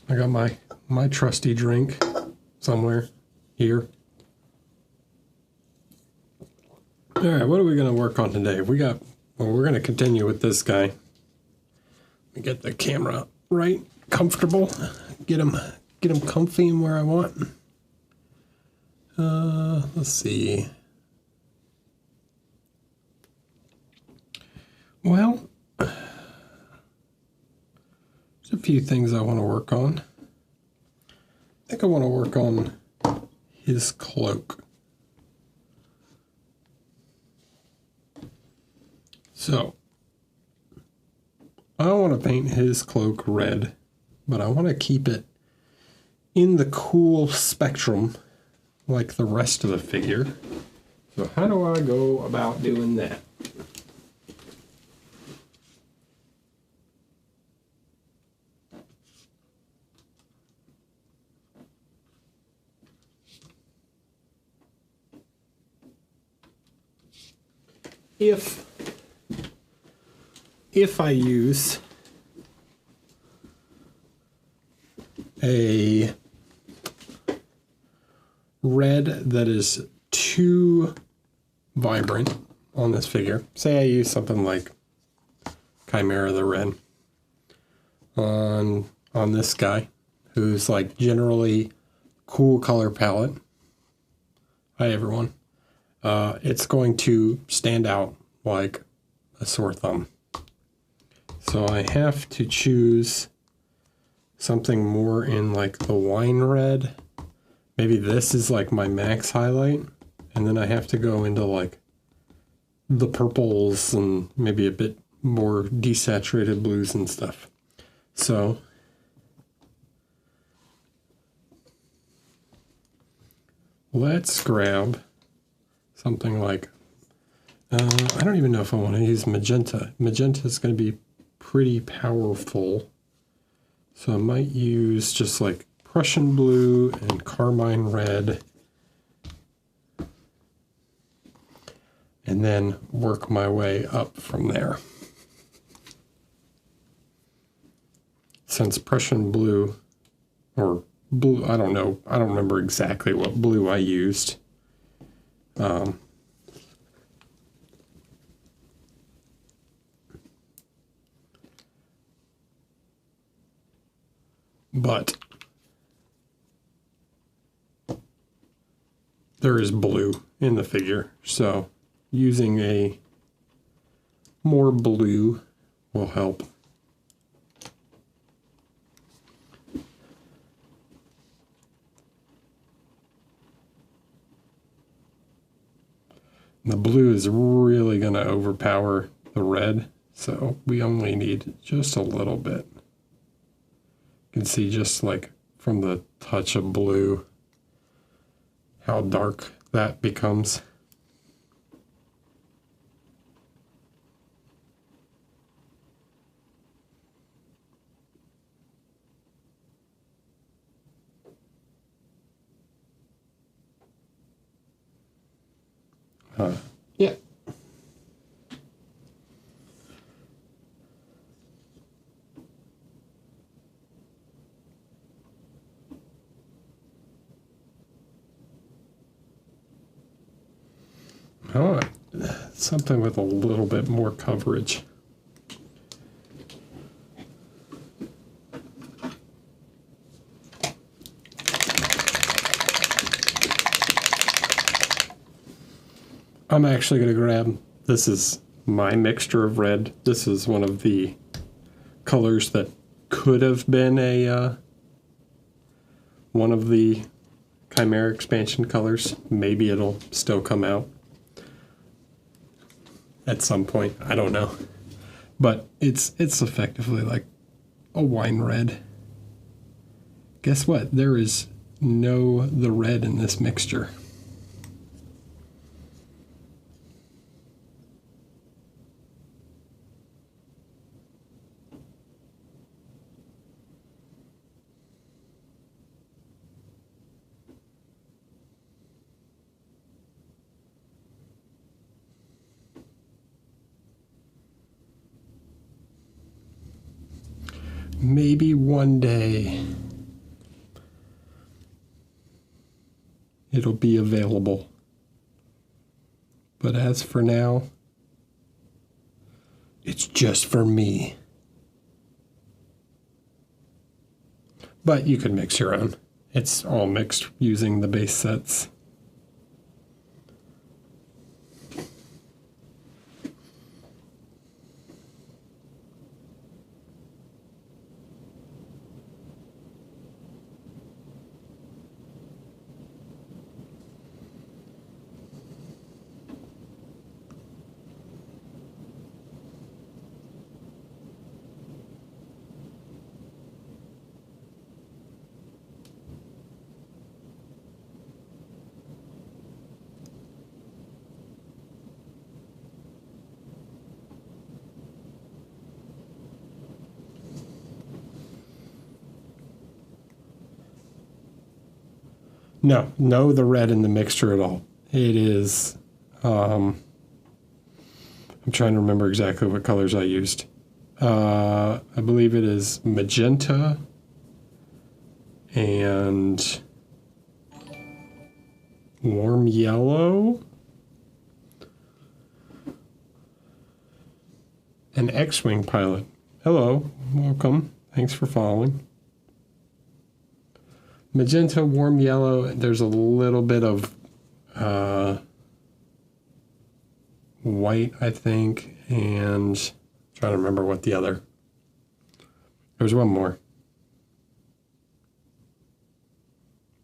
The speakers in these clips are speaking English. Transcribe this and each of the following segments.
I got my trusty drink somewhere here. All right, what are we going to work on today? Well, we're going to continue with this guy. Let me get the camera right, comfortable, get him comfy and where I want. Let's see. Well, there's a few things I want to work on. I think I want to work on his cloak. So, I want to paint his cloak red, but I want to keep it in the cool spectrum like the rest of the figure. So how do I go about doing that? If I use a red that is too vibrant on this figure, say I use something like Chimera the Red on this guy, who's like generally cool color palette. Hi everyone. It's going to stand out like a sore thumb. So I have to choose something more in like the wine red. Maybe this is like my max highlight. And then I have to go into like the purples and maybe a bit more desaturated blues and stuff. So let's grab something like, I don't even know if I want to use magenta. Magenta is going to be pretty powerful. So I might use just like Prussian blue and carmine red. And then work my way up from there. Since Prussian blue, or blue, I don't know, I don't remember exactly what blue I used. But there is blue in the figure, so using a more blue will help. The blue is really going to overpower the red, so we only need just a little bit. You can see just like from the touch of blue how dark that becomes. Yeah. Oh, something with a little bit more coverage. I'm actually going to grab, this is my mixture of red. This is one of the colors that could have been a one of the Chimera expansion colors. Maybe it'll still come out at some point. I don't know. But it's effectively like a wine red. Guess what? There is no the red in this mixture. Maybe one day it'll be available. But as for now, it's just for me. But you could mix your own. It's all mixed using the base sets. No, the red in the mixture at all. It is, I'm trying to remember exactly what colors I used. I believe it is magenta and warm yellow. An X-Wing pilot. Hello, welcome. Thanks for following. Magenta, warm yellow, there's a little bit of white, I think, and I'm trying to remember what the other. There's one more.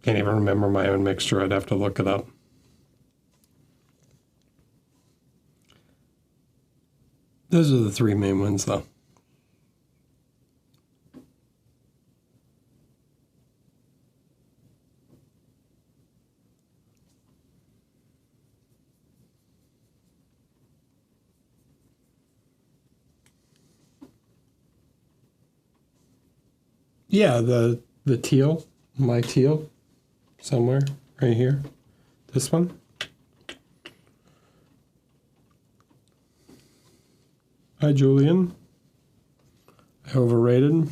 Can't even remember my own mixture. I'd have to look it up. Those are the three main ones, though. Yeah, the teal, my teal, somewhere right here. This one. Hi, Julian. Overrated.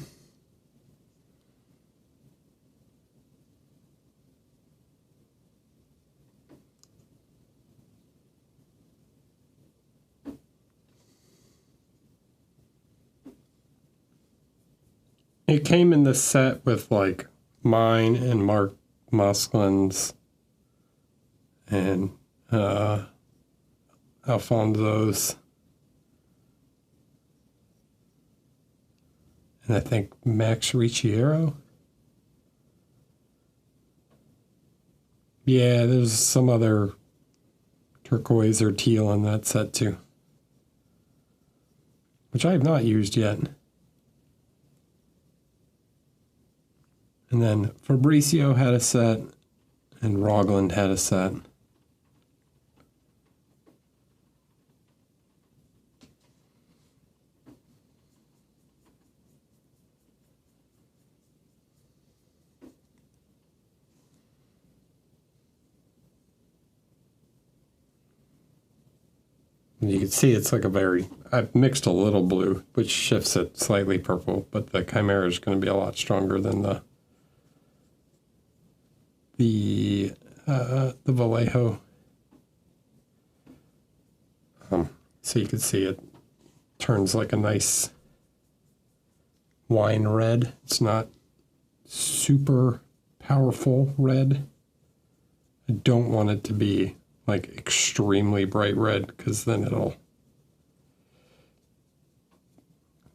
It came in the set with like mine and Mark Mosklin's and Alfonso's. And I think Max Ricciero. Yeah, there's some other turquoise or teal in that set too, which I have not used yet. And then Fabrizio had a set, and Rogland had a set. And you can see it's like a very, I've mixed a little blue, which shifts it slightly purple, but the Chimera is going to be a lot stronger than the Vallejo. So you can see it turns like a nice wine red. It's not super powerful red. I don't want it to be like extremely bright red, because then it'll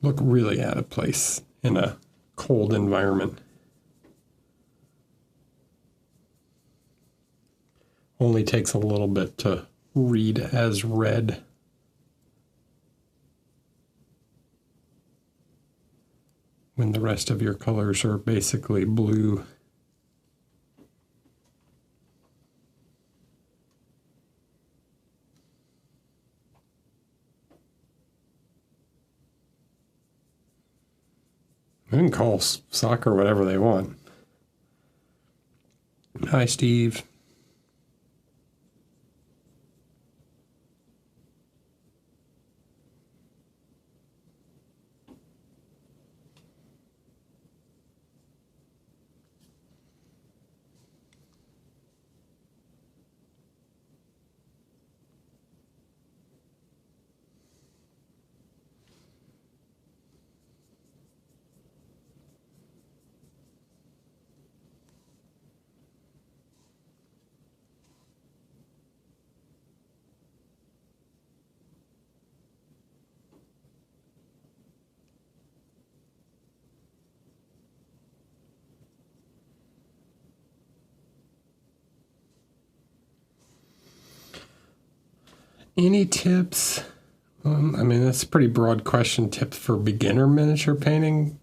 look really out of place in a cold environment. Only takes a little bit to read as red. When the rest of your colors are basically blue. They can call soccer whatever they want. Hi, Steve. Any tips? I mean, that's a pretty broad question. Tips for beginner miniature painting?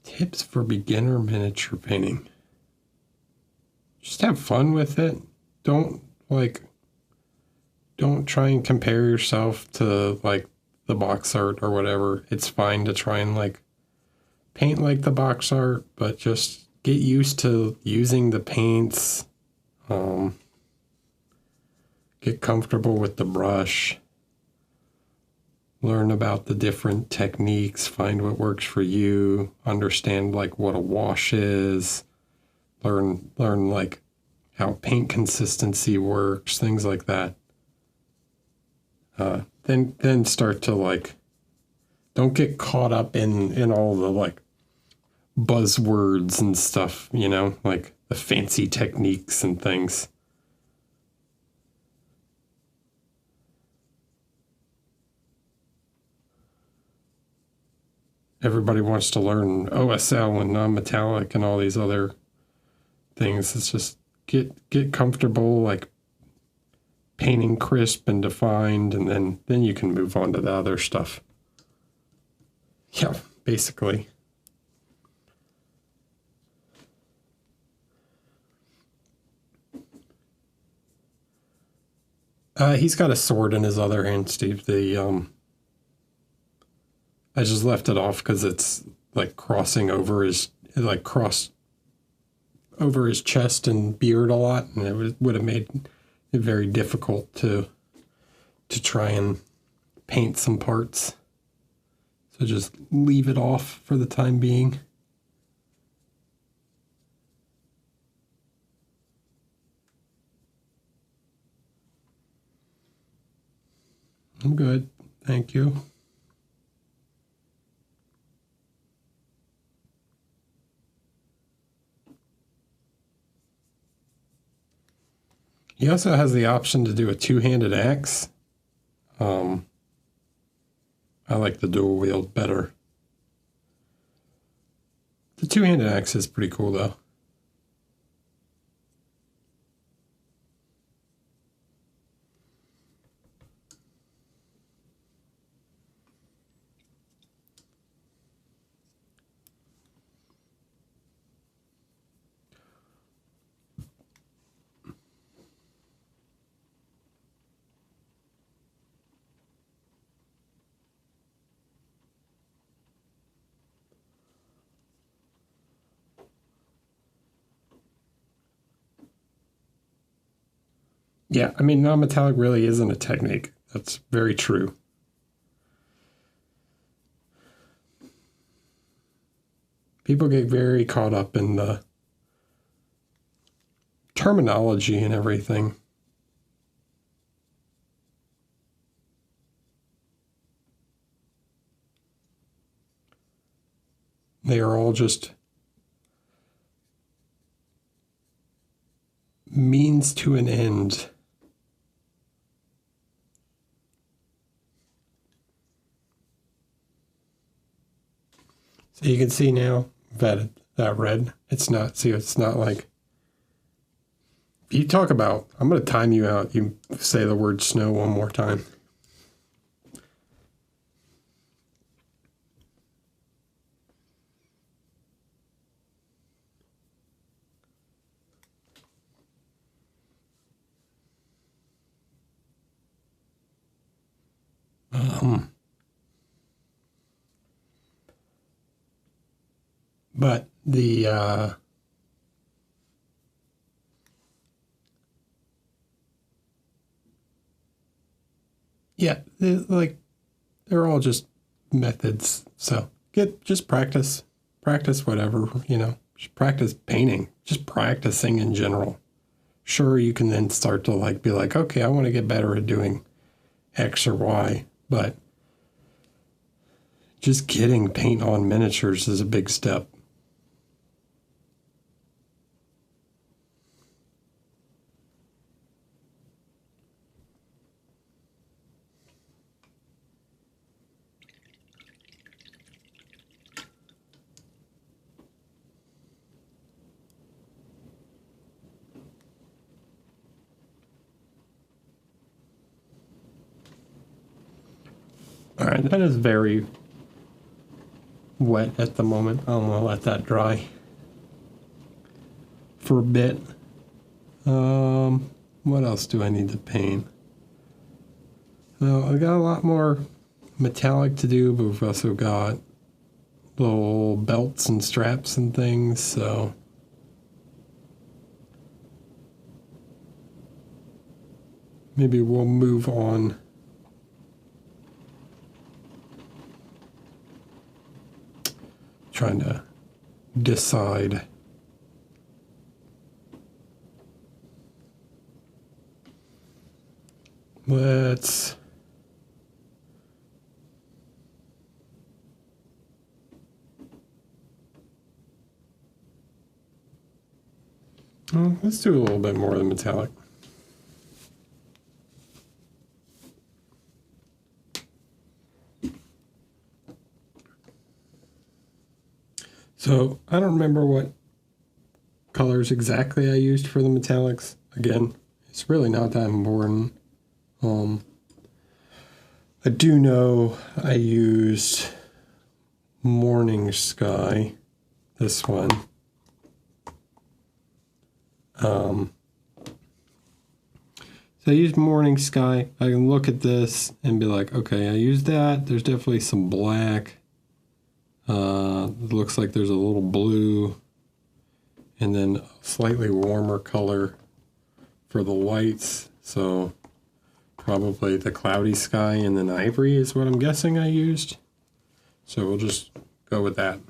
Tips for beginner miniature painting. Just have fun with it. Don't try and compare yourself to like the box art or whatever. It's fine to try and like paint like the box art, but just get used to using the paints. Get comfortable with the brush. Learn about the different techniques, find what works for you, understand like what a wash is, learn like how paint consistency works, things like that. Then start to like, don't get caught up in all the like buzzwords and stuff, you know, like the fancy techniques and things. Everybody wants to learn OSL and non-metallic and all these other things. It's just get comfortable, like painting crisp and defined, and then you can move on to the other stuff. Yeah, basically. He's got a sword in his other hand, Steve. I just left it off because it's like crossing over crossed over his chest and beard a lot, and it would have made it very difficult to try and paint some parts. So just leave it off for the time being. I'm good. Thank you. He also has the option to do a two-handed axe. I like the dual wield better. The two-handed axe is pretty cool though. Yeah, I mean, non-metallic really isn't a technique. That's very true. People get very caught up in the terminology and everything. They are all just means to an end. So you can see now that red, it's not like, you talk about, I'm going to time you out. You say the word snow one more time. But the yeah, they're all just methods. So just practice whatever, you know, just practice painting, just practicing in general. Sure, you can then start to like be like, okay, I want to get better at doing X or Y, but just getting paint on miniatures is a big step. All right, that is very wet at the moment. I'm gonna let that dry for a bit. What else do I need to paint? I got a lot more metallic to do, but we've also got little belts and straps and things, so maybe we'll move on. Trying to decide. Let's do a little bit more of the metallic. So I don't remember what colors exactly I used for the metallics. Again, it's really not that important. I do know I used Morning Sky, this one. So I used Morning Sky. I can look at this and be like, okay, I used that. There's definitely some black. It looks like there's a little blue, and then a slightly warmer color for the lights. So probably the cloudy sky and then ivory is what I'm guessing I used. So we'll just go with that.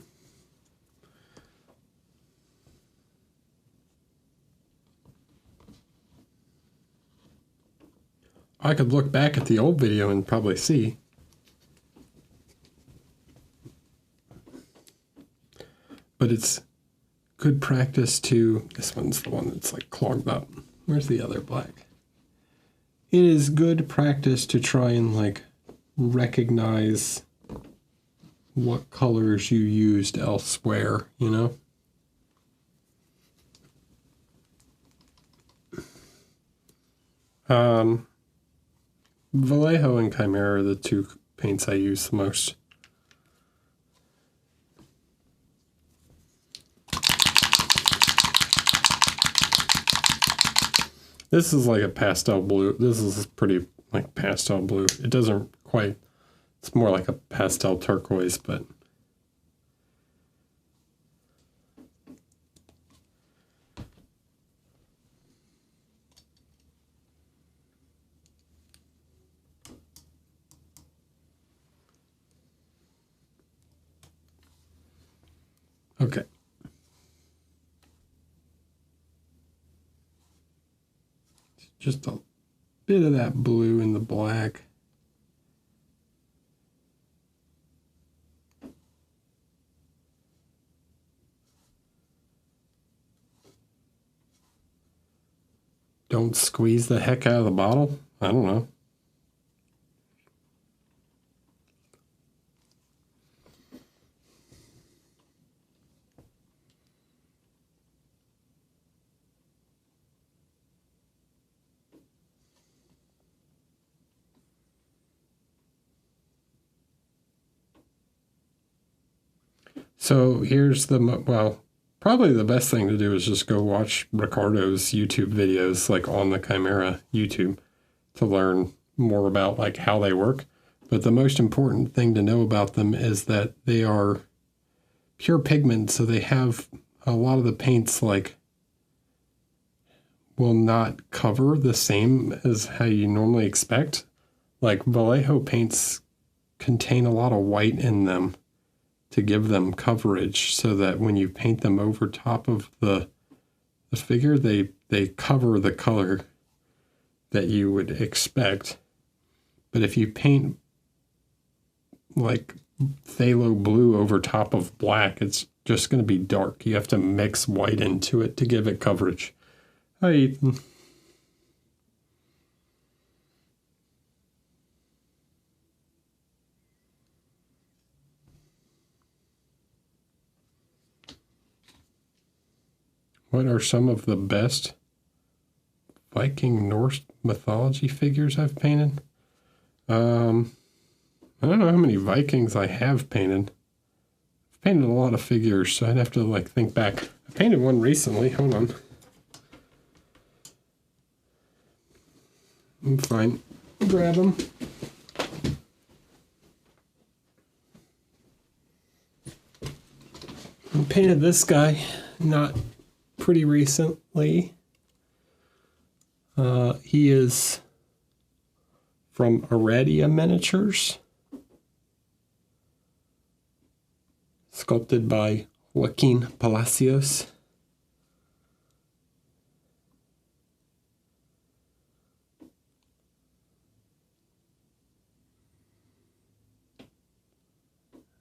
I could look back at the old video and probably see. But it's good practice to, this one's the one that's like clogged up. Where's the other black? It is good practice to try and like recognize what colors you used elsewhere, you know? Vallejo and Chimera are the two paints I use the most. This is like a pastel blue. This is pretty like pastel blue. It doesn't quite, it's more like a pastel turquoise, but okay. Just a bit of that blue in the black. Don't squeeze the heck out of the bottle? I don't know. So here's the, well, probably the best thing to do is just go watch Ricardo's YouTube videos, like on the Chimera YouTube, to learn more about like how they work. But the most important thing to know about them is that they are pure pigment, so they have a lot of the paints like will not cover the same as how you normally expect. Like Vallejo paints contain a lot of white in them to give them coverage, so that when you paint them over top of the figure, they cover the color that you would expect. But if you paint like phthalo blue over top of black, it's just going to be dark. You have to mix white into it to give it coverage. Hi, Ethan. What are some of the best Viking Norse mythology figures I've painted? I don't know how many Vikings I have painted. I've painted a lot of figures, so I'd have to like think back. I painted one recently. Hold on. I'm fine. Grab them. I painted this guy not pretty recently. He is from Aradia Miniatures, sculpted by Joaquin Palacios.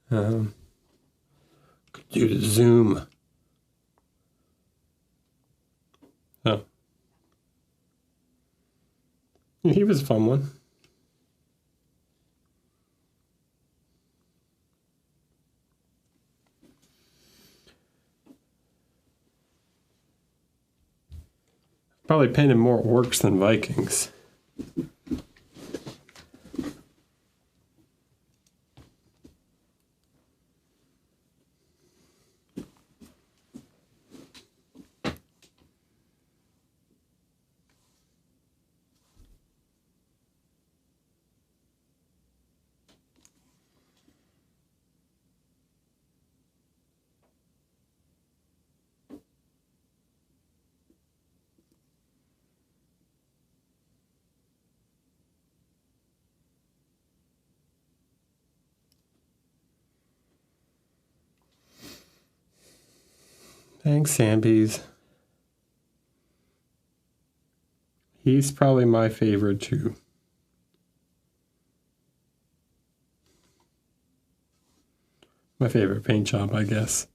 Could do the zoom. Oh. He was a fun one. Probably painted more orcs than Vikings. Thanks, Sambies. He's probably my favorite too. My favorite paint job, I guess.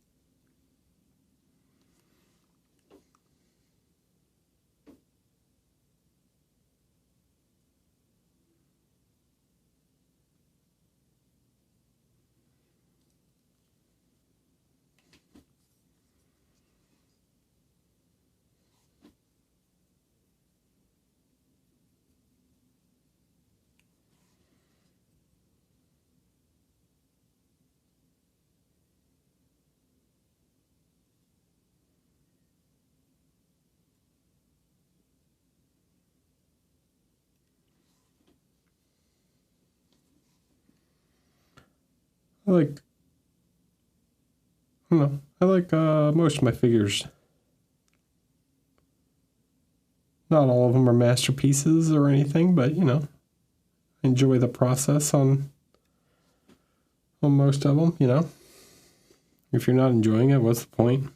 I don't know. I like most of my figures. Not all of them are masterpieces or anything, but you know, enjoy the process on most of them, you know. If you're not enjoying it, what's the point?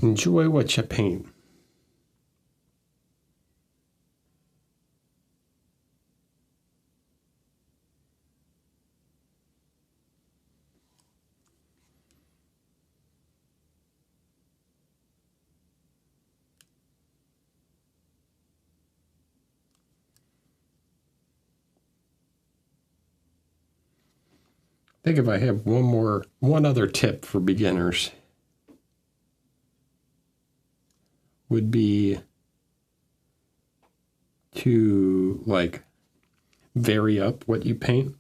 Enjoy what you paint. I think if I have one other tip for beginners would be to like vary up what you paint.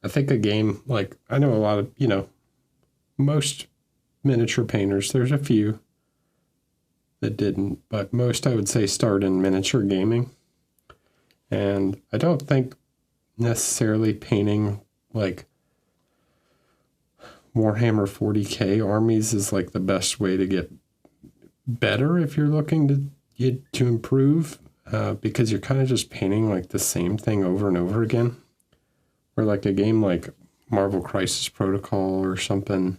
I think a game, like I know a lot of, you know, most miniature painters, there's a few that didn't, but most I would say start in miniature gaming. And I don't think necessarily painting like Warhammer 40K armies is like the best way to get better if you're looking to improve, because you're kind of just painting like the same thing over and over again. Or like a game like Marvel Crisis Protocol or something,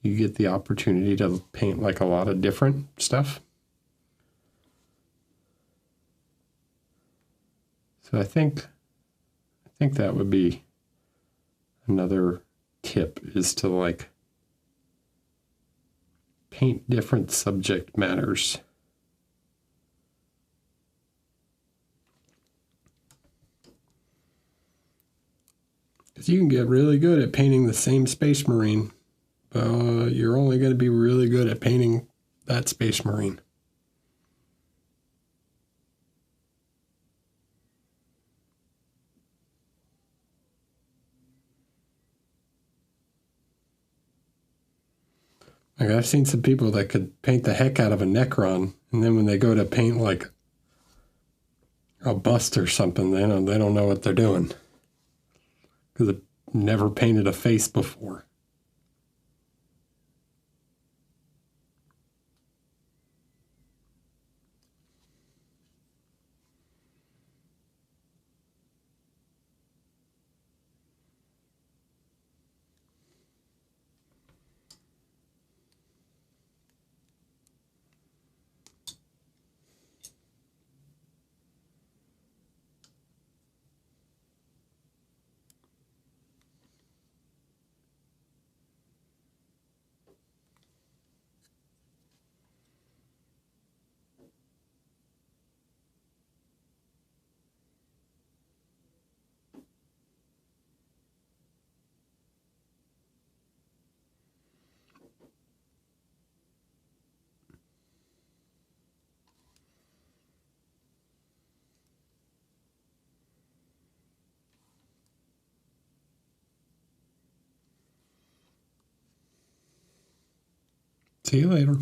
you get the opportunity to paint like a lot of different stuff. So I think that would be another tip, is to like paint different subject matters. Because you can get really good at painting the same Space Marine, but you're only going to be really good at painting that Space Marine. Like, I've seen some people that could paint the heck out of a Necron, and then when they go to paint like a bust or something, they don't know what they're doing, because they've never painted a face before. See you later.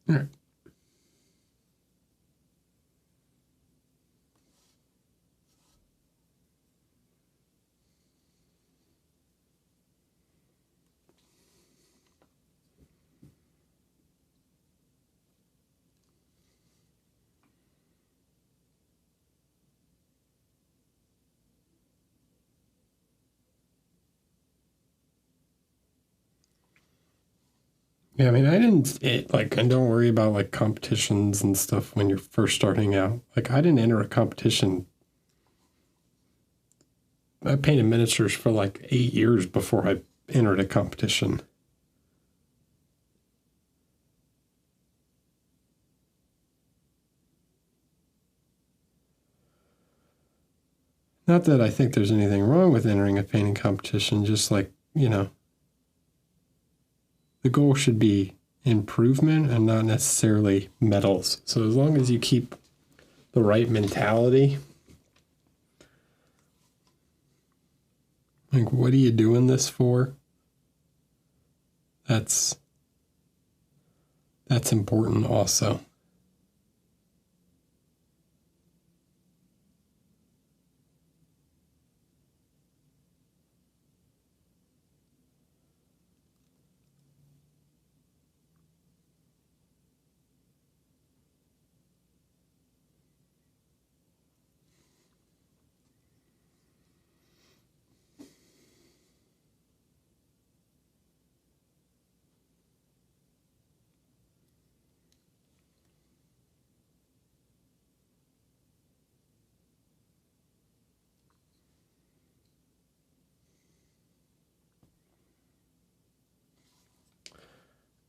All right. Yeah, I mean, and don't worry about like competitions and stuff when you're first starting out. Like, I didn't enter a competition. I painted miniatures for like 8 years before I entered a competition. Not that I think there's anything wrong with entering a painting competition, just like, the goal should be improvement and not necessarily medals. So as long as you keep the right mentality, like, what are you doing this for? That's important also.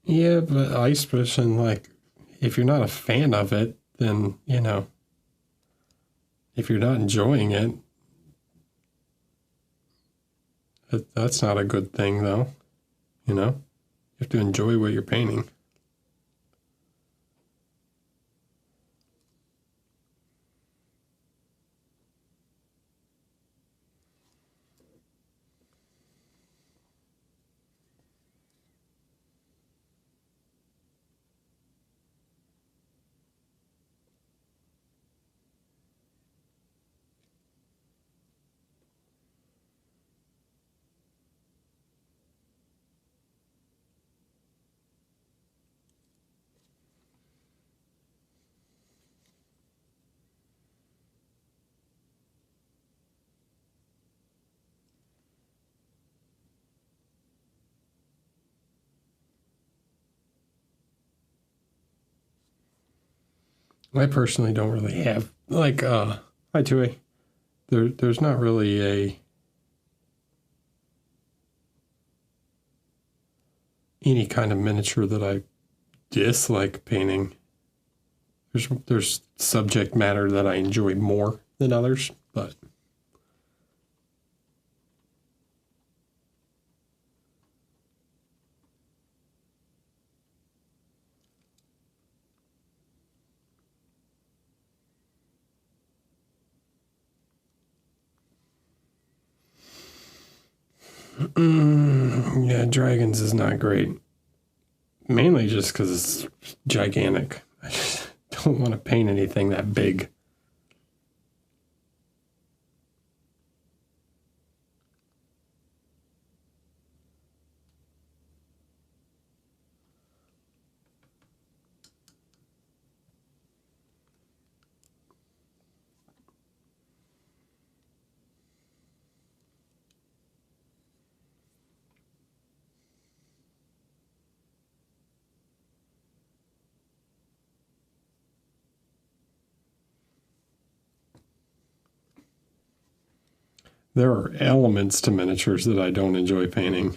Yeah, but ice fishing, like, if you're not a fan of it, then, if you're not enjoying it, that's not a good thing, though. You have to enjoy what you're painting. I personally don't really have, like, hi Tui. There's not really any kind of miniature that I dislike painting. There's subject matter that I enjoy more than others, but yeah, dragons is not great. Mainly just because it's gigantic. I just don't want to paint anything that big. There are elements to miniatures that I don't enjoy painting.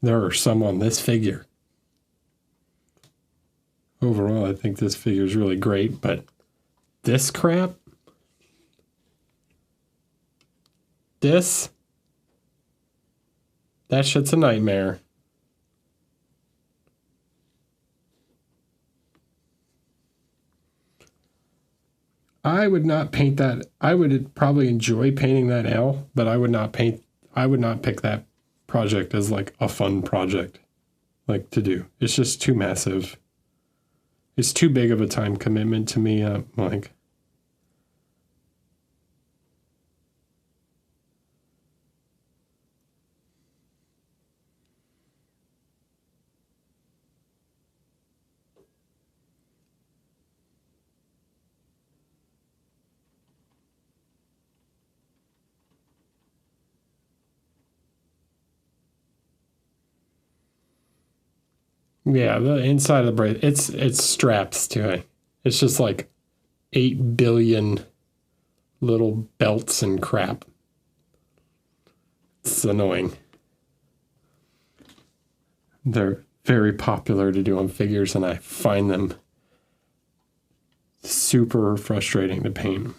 There are some on this figure. Overall, I think this figure is really great, but this crap, that shit's a nightmare. I would not paint that. I would probably enjoy painting that L, but I would not pick that project as like a fun project, like to do. It's just too massive. It's too big of a time commitment to me. Like, yeah, the inside of the bracelet, it's straps to it. It's just like 8 billion little belts and crap. It's annoying. They're very popular to do on figures, and I find them super frustrating to paint.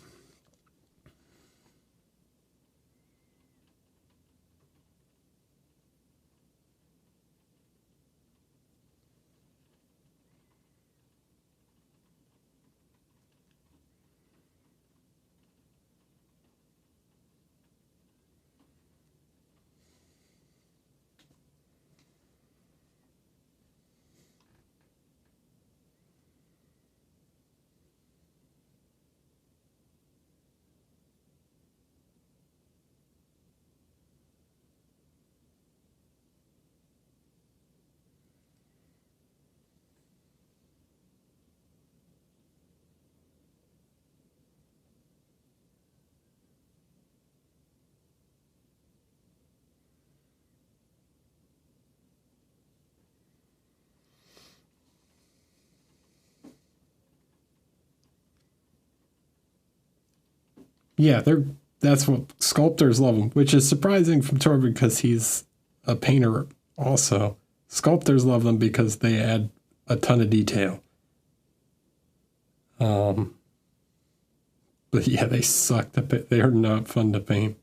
Yeah, that's what sculptors love them, which is surprising from Torben because he's a painter also. Sculptors love them because they add a ton of detail. But yeah, they suck to paint. They are not fun to paint.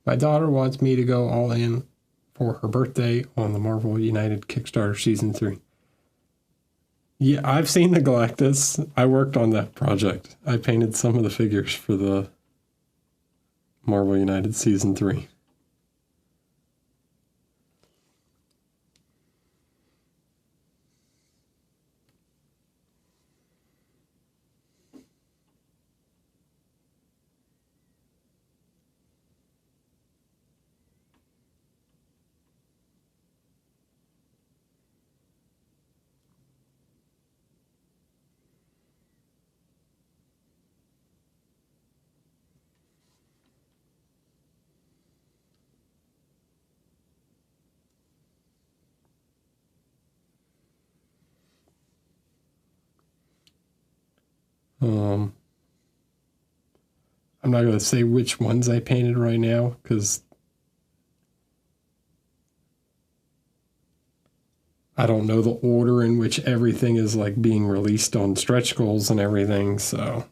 My daughter wants me to go all in for her birthday on the Marvel United Kickstarter Season 3. Yeah, I've seen the Galactus. I worked on that project. I painted some of the figures for the Marvel United Season 3. I'm not going to say which ones I painted right now because I don't know the order in which everything is like being released on stretch goals and everything, so.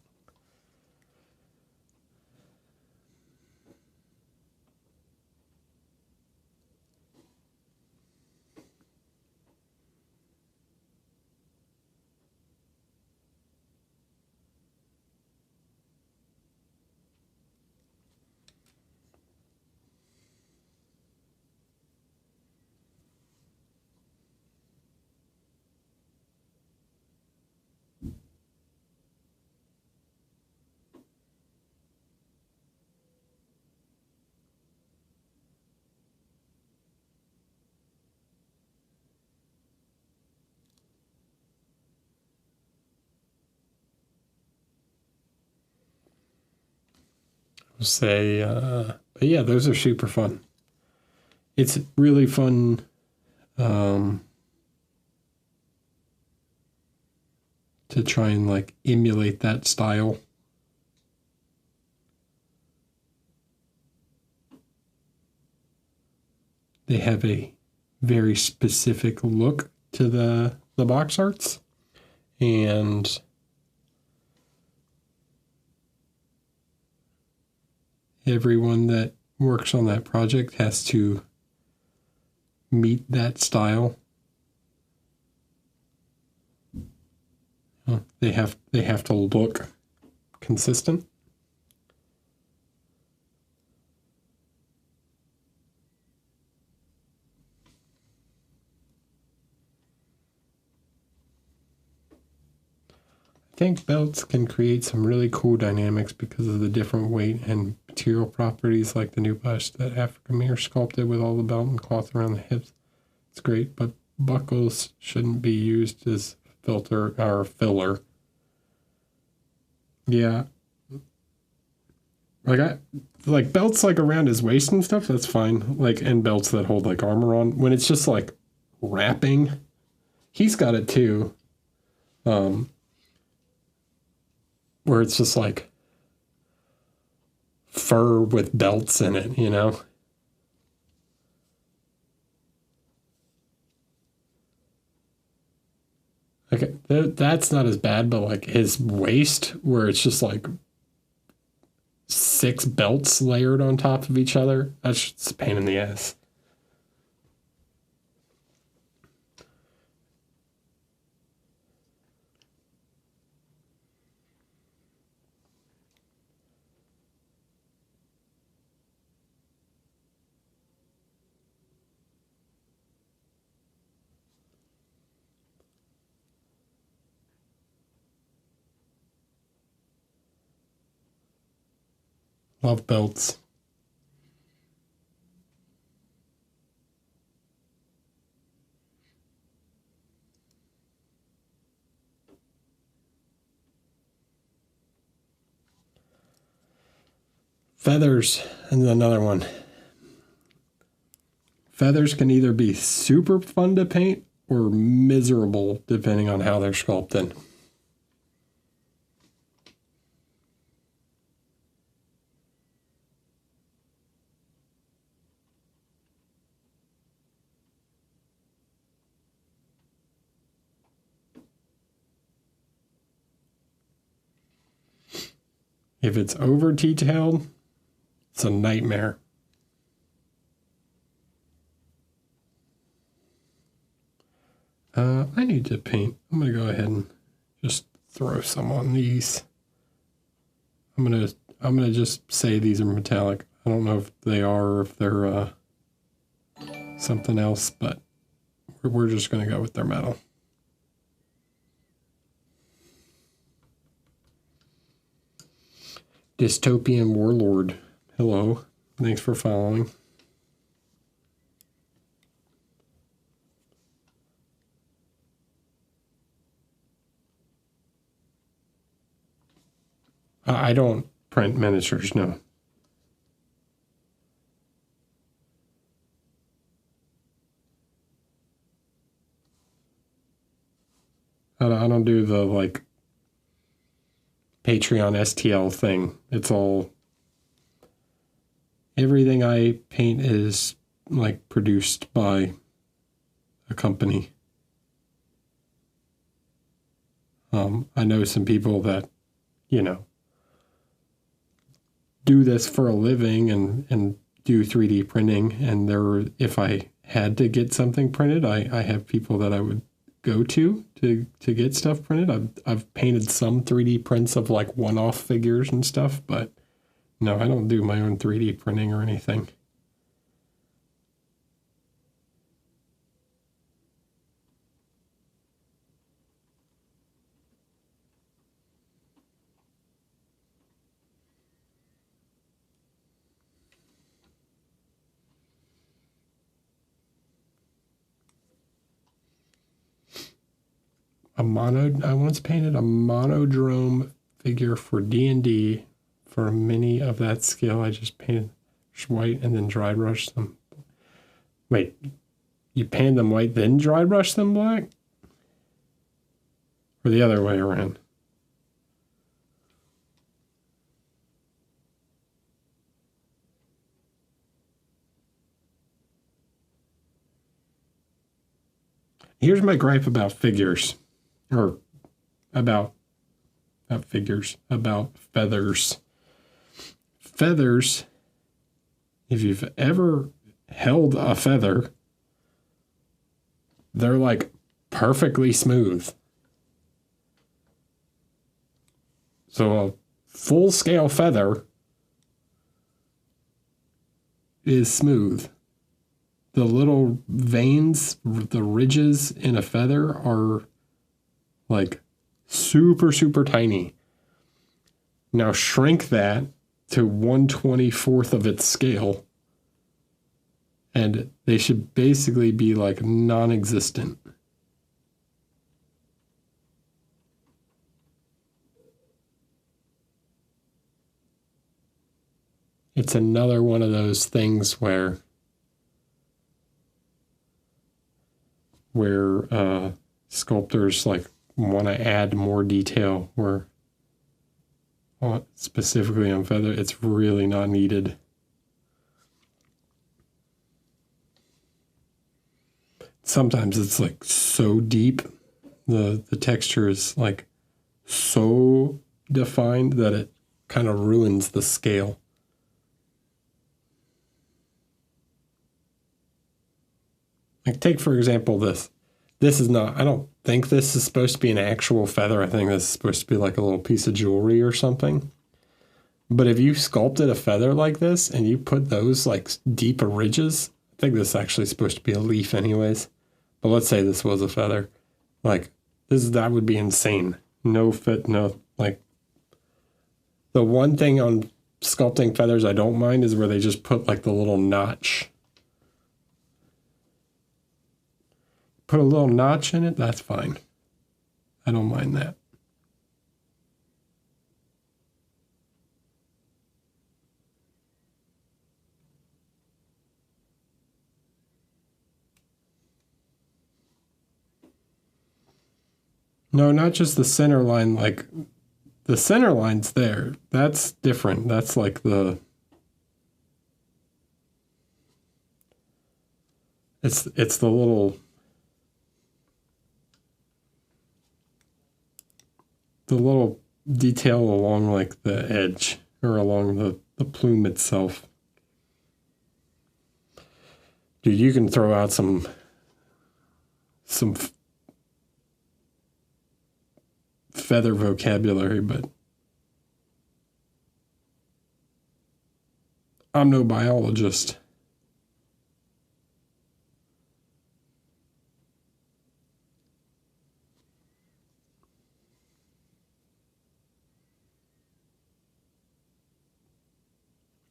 Say, but yeah, those are super fun. It's really fun to try and like emulate that style. They have a very specific look to the box arts, and everyone that works on that project has to meet that style. They have to look consistent. I think belts can create some really cool dynamics because of the different weight and material properties, like the new bust that Africa Mirror sculpted with all the belt and cloth around the hips. It's great, but buckles shouldn't be used as filter or filler. Yeah. Like belts like around his waist and stuff, that's fine. Like, and belts that hold like armor on. When it's just like wrapping, he's got it too. Where it's just like fur with belts in it, you know? Okay, that's not as bad, but like his waist, where it's just like 6 belts layered on top of each other, that's just a pain in the ass. Love belts. Feathers, and another one. Feathers can either be super fun to paint or miserable depending on how they're sculpted. If it's over detailed, it's a nightmare. I need to paint. I'm gonna go ahead and just throw some on these. I'm gonna just say these are metallic. I don't know if they are or if they're something else, but we're just gonna go with their metal. Dystopian Warlord. Hello. Thanks for following. I don't print miniatures, no. I don't do the like Patreon STL thing. It's all, everything I paint is like produced by a company. I know some people that, you know, do this for a living and do 3D printing. And if I had to get something printed, I have people that I would go to get stuff printed. I've painted some 3D prints of like one-off figures and stuff, but no, I don't do my own 3D printing or anything. I once painted a monodrome figure for D&D for a mini of that scale. I just painted white and then dry brushed them. Wait, you painted them white, then dry brushed them black? Or the other way around? Here's my gripe about figures. Or about feathers. Feathers, if you've ever held a feather, they're like perfectly smooth. So a full-scale feather is smooth. The little veins, the ridges in a feather are like super, super tiny. Now shrink that to 1/24th of its scale, and they should basically be like non-existent. It's another one of those things where sculptors like want to add more detail where specifically on feather, it's really not needed. Sometimes it's like so deep, the texture is like so defined that it kind of ruins the scale. Like take for example this. This is not, I don't think this is supposed to be an actual feather. I think this is supposed to be like a little piece of jewelry or something. But if you sculpted a feather like this and you put those like deep ridges, I think this is actually supposed to be a leaf anyways. But let's say this was a feather. Like that would be insane. No fit, no, like the one thing on sculpting feathers I don't mind is where they just put like the little notch. Put a little notch in it, that's fine. I don't mind that. No, not just the center line, like the center line's there. That's different. That's like it's the little detail along like the edge or along the plume itself. Dude, you can throw out some feather vocabulary, but I'm no biologist.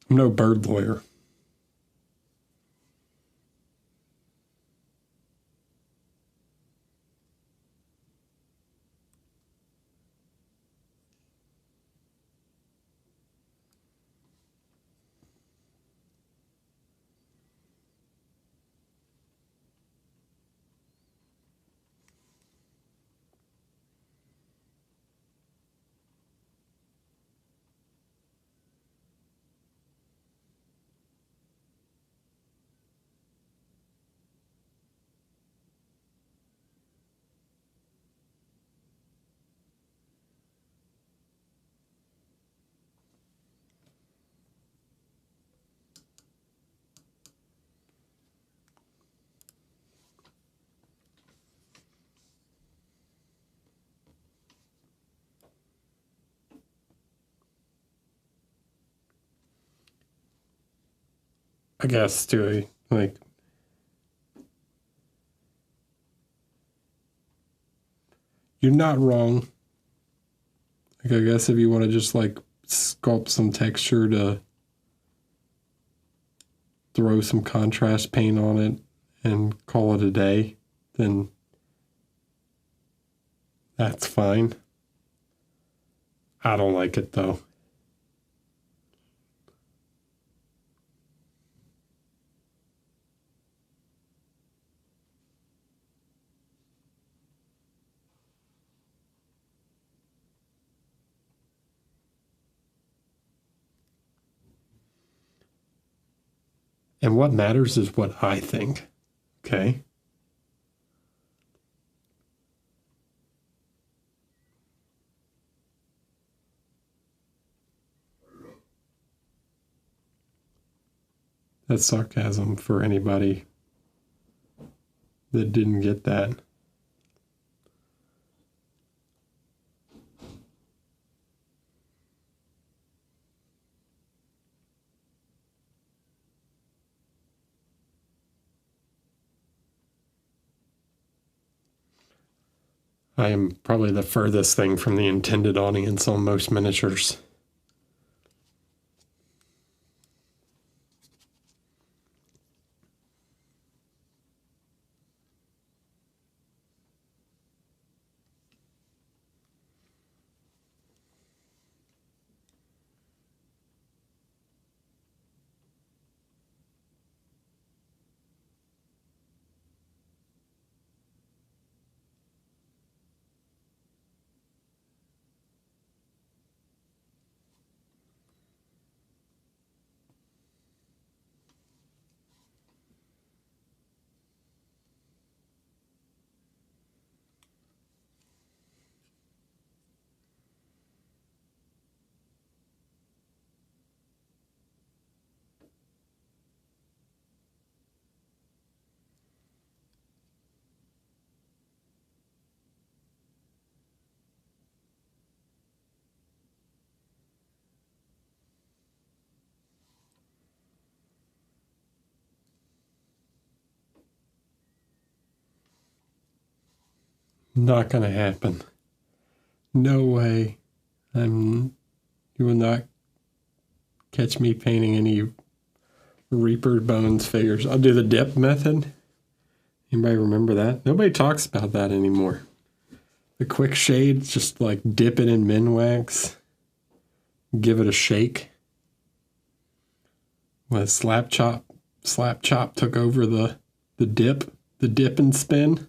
I'm no bird lawyer. I guess, to like, you're not wrong. Like, I guess if you want to just like sculpt some texture to throw some contrast paint on it and call it a day, then that's fine. I don't like it though. And what matters is what I think. Okay? That's sarcasm for anybody that didn't get that. I am probably the furthest thing from the intended audience on most miniatures. Not gonna happen. No way. You will not catch me painting any Reaper Bones figures. I'll do the dip method. Anybody remember that? Nobody talks about that anymore. The quick shade, just like dip it in Minwax. Give it a shake. When Slap Chop took over the dip and spin.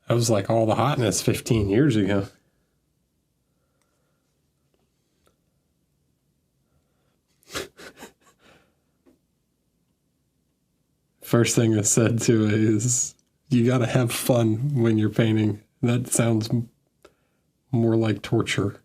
That was like all the hotness 15 years ago. First thing I said to it is, you gotta have fun when you're painting. That sounds more like torture.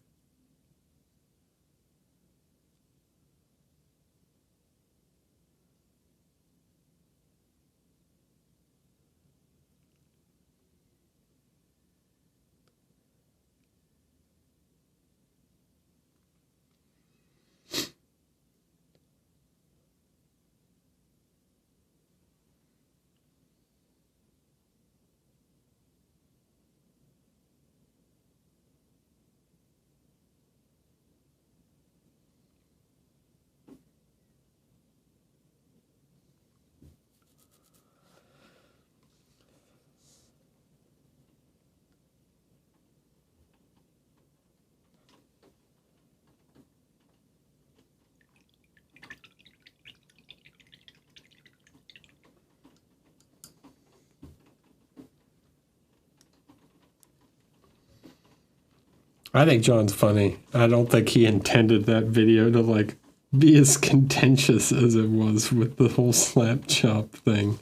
I think John's funny. I don't think he intended that video to like be as contentious as it was with the whole slap chop thing.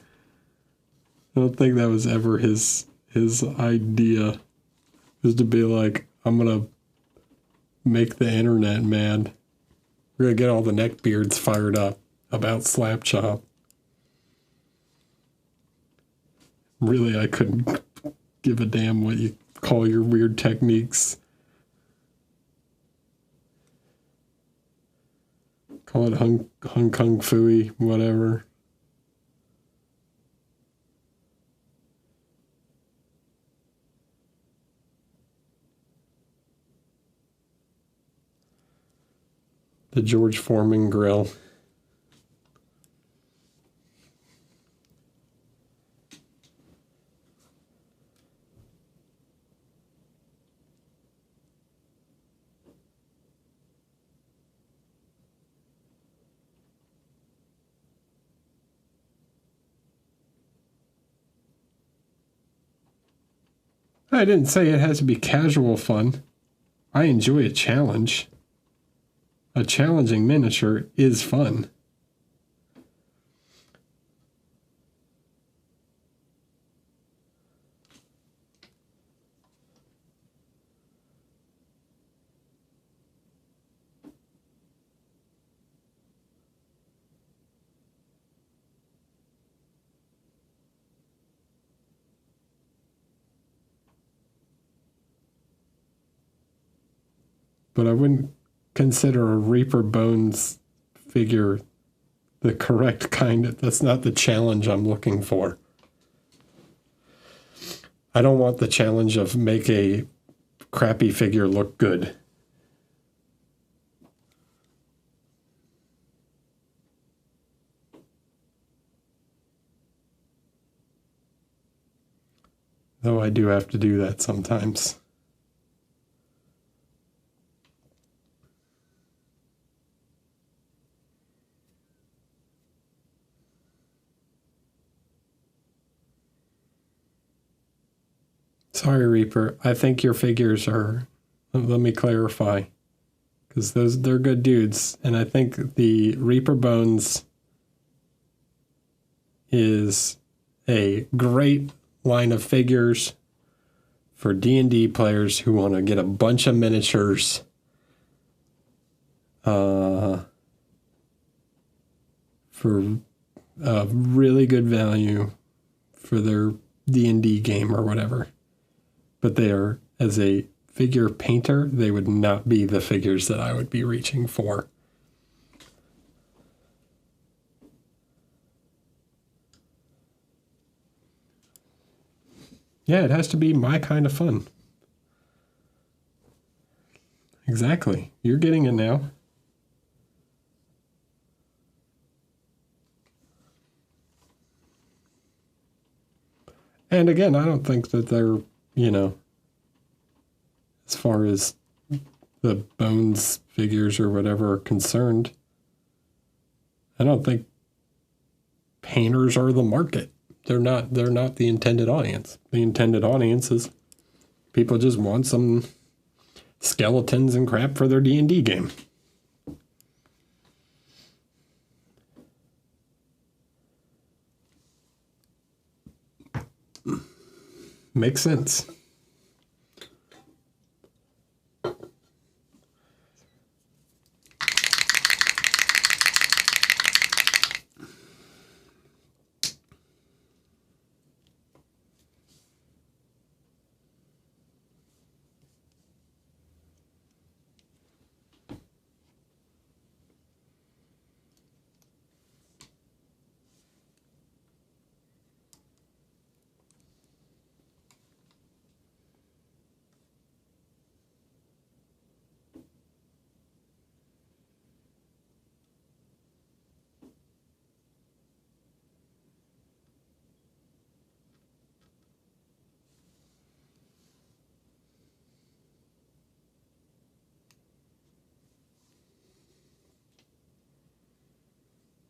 I don't think that was ever his idea, was to be like, I'm gonna make the internet mad. We're gonna get all the neckbeards fired up about slap chop. Really, I couldn't give a damn what you call all your weird techniques. Call it Hong Kong Fooey, whatever. The George Foreman grill. I didn't say it has to be casual fun. I enjoy a challenge. A challenging miniature is fun. But I wouldn't consider a Reaper Bones figure the correct kind. That's not the challenge I'm looking for. I don't want the challenge of make a crappy figure look good. Though I do have to do that sometimes. Sorry, Reaper. I think your figures are, let me clarify, because they're good dudes. And I think the Reaper Bones is a great line of figures for D&D players who want to get a bunch of miniatures for really good value for their D&D game or whatever. But they are, as a figure painter, they would not be the figures that I would be reaching for. Yeah, it has to be my kind of fun. Exactly. You're getting it now. And again, I don't think that they're, as far as the Bones figures or whatever are concerned, I don't think painters are the market. They're not the intended audience. The intended audience is people just want some skeletons and crap for their D&D game. Makes sense.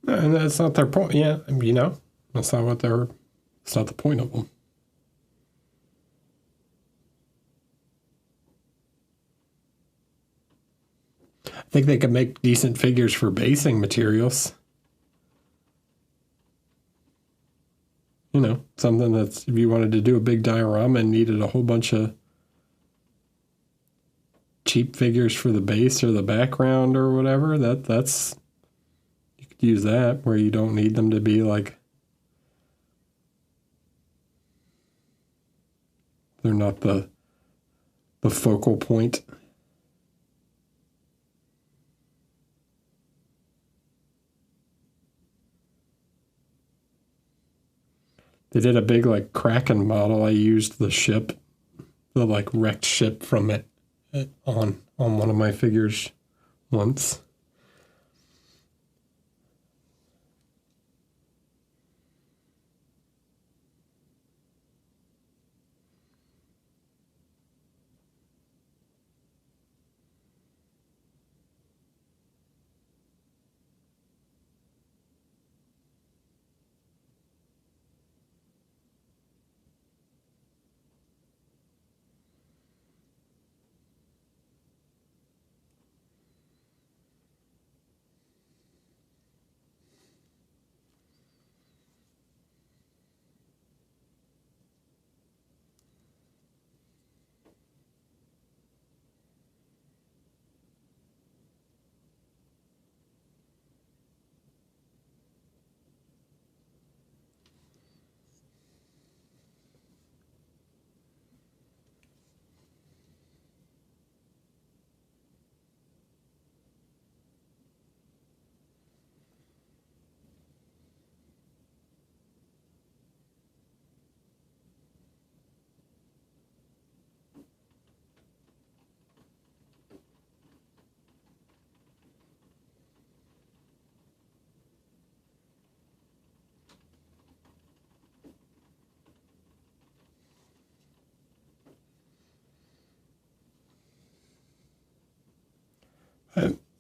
And that's not their point. Yeah, that's not it's not the point of them. I think they could make decent figures for basing materials. Something that's, if you wanted to do a big diorama and needed a whole bunch of cheap figures for the base or the background or whatever, that's you could use that where you don't need them to be like, they're not the the focal point. They did a big like Kraken model. I used the ship, the like wrecked ship from it on one of my figures once.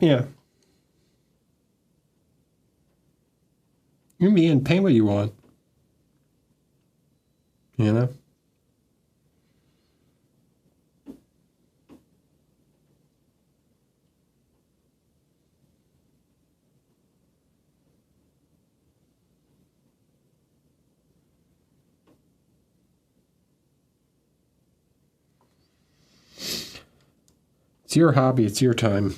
Yeah. You can be in, paint what you want. You know? It's your hobby, it's your time.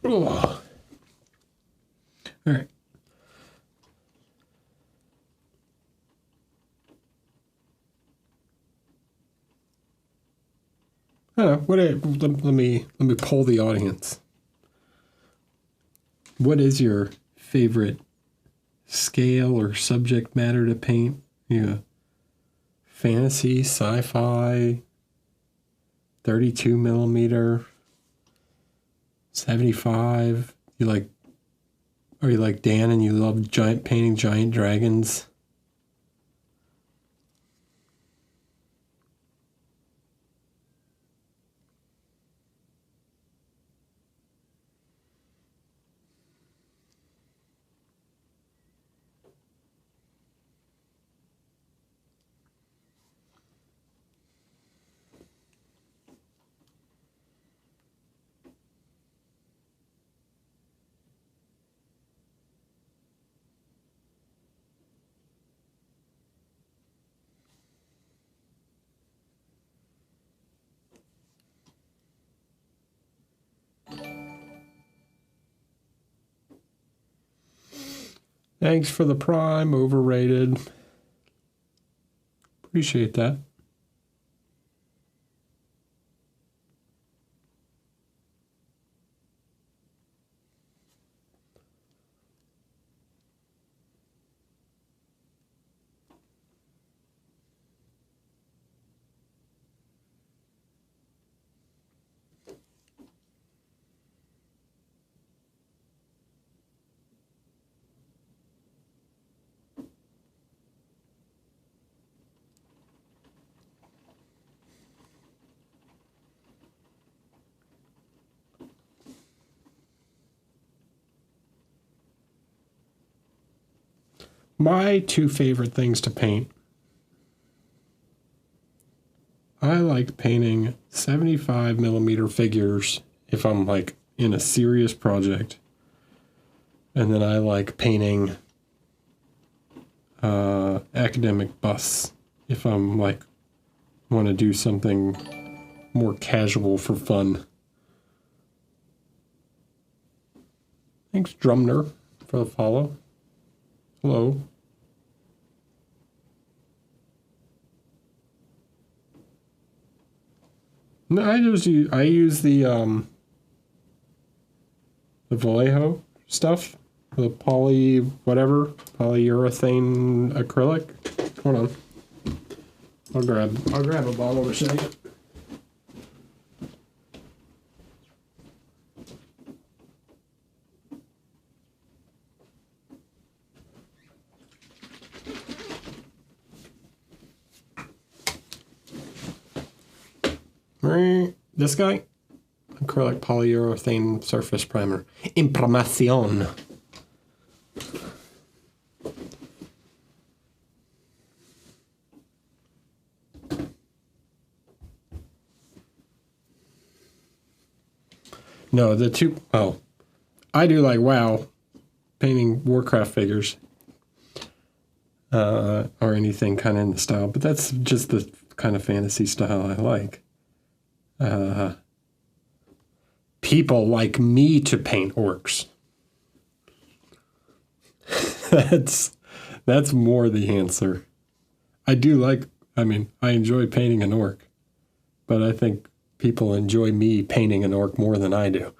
All right. I don't know. Let me poll the audience. What is your favorite scale or subject matter to paint? Yeah. Fantasy, sci-fi, 32 millimeter, 75. Are you like Dan and you love painting giant dragons? Thanks for the prime, overrated. Appreciate that. My two favorite things to paint. I like painting 75 millimeter figures if I'm like in a serious project. And then I like painting academic busts if I'm like want to do something more casual for fun. Thanks, Drumner, for the follow. Hello. No, I use the Vallejo stuff, the polyurethane acrylic. Hold on. I'll grab a bottle to show you. This guy, acrylic polyurethane surface primer, Imprimación. No, the two, oh, I do like, wow, painting Warcraft figures, or anything kind of in the style, but that's just the kind of fantasy style I like. People like me to paint orcs. That's more the answer. I enjoy painting an orc, but I think people enjoy me painting an orc more than I do.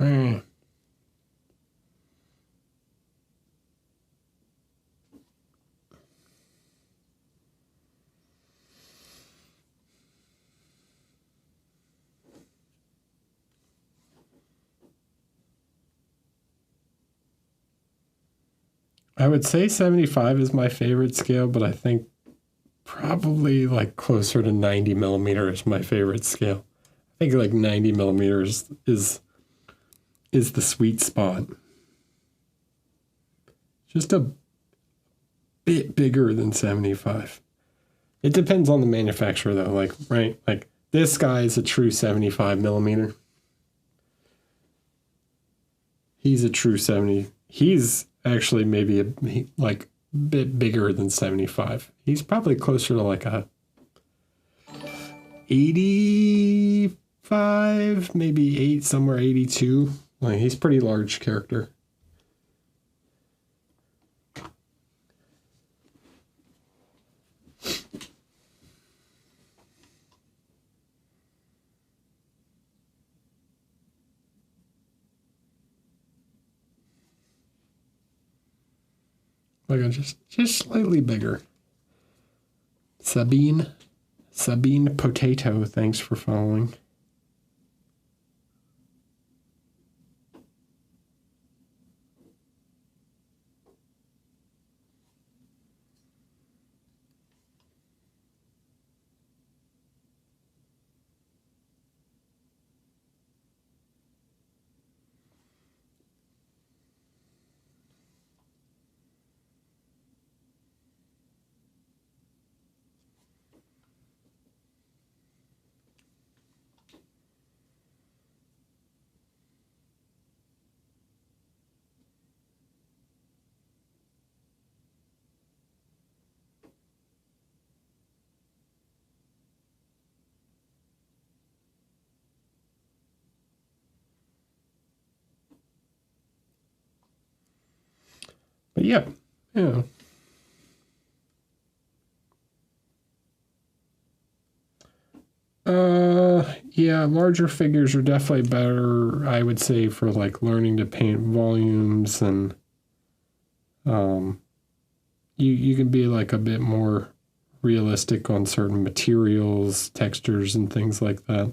Mm. I would say 75 is my favorite scale, but I think probably like closer to 90 millimeter is my favorite scale. I think like 90 millimeters is the sweet spot. Just a bit bigger than 75. It depends on the manufacturer though, like, right? Like this guy is a true 75 millimeter. He's a true 70. He's actually maybe a bit bigger than 75. He's probably closer to like a 85, maybe 8, somewhere 82. Like he's pretty large character. Like just slightly bigger. Sabine Potato, thanks for following. But yeah, yeah. Yeah, larger figures are definitely better, I would say, for like learning to paint volumes, and you can be like a bit more realistic on certain materials, textures, and things like that.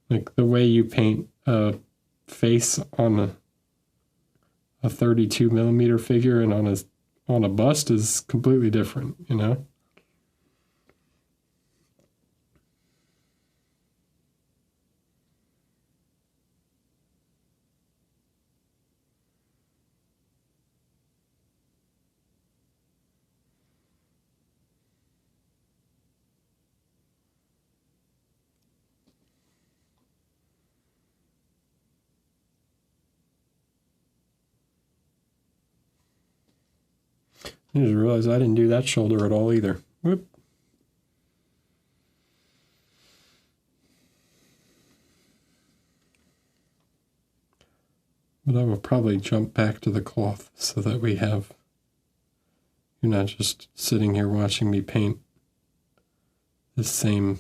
Like the way you paint a face on a 32 millimeter figure and on a bust is completely different, you know? I just realized I didn't do that shoulder at all either. Whoop. But I will probably jump back to the cloth so that you're not just sitting here watching me paint the same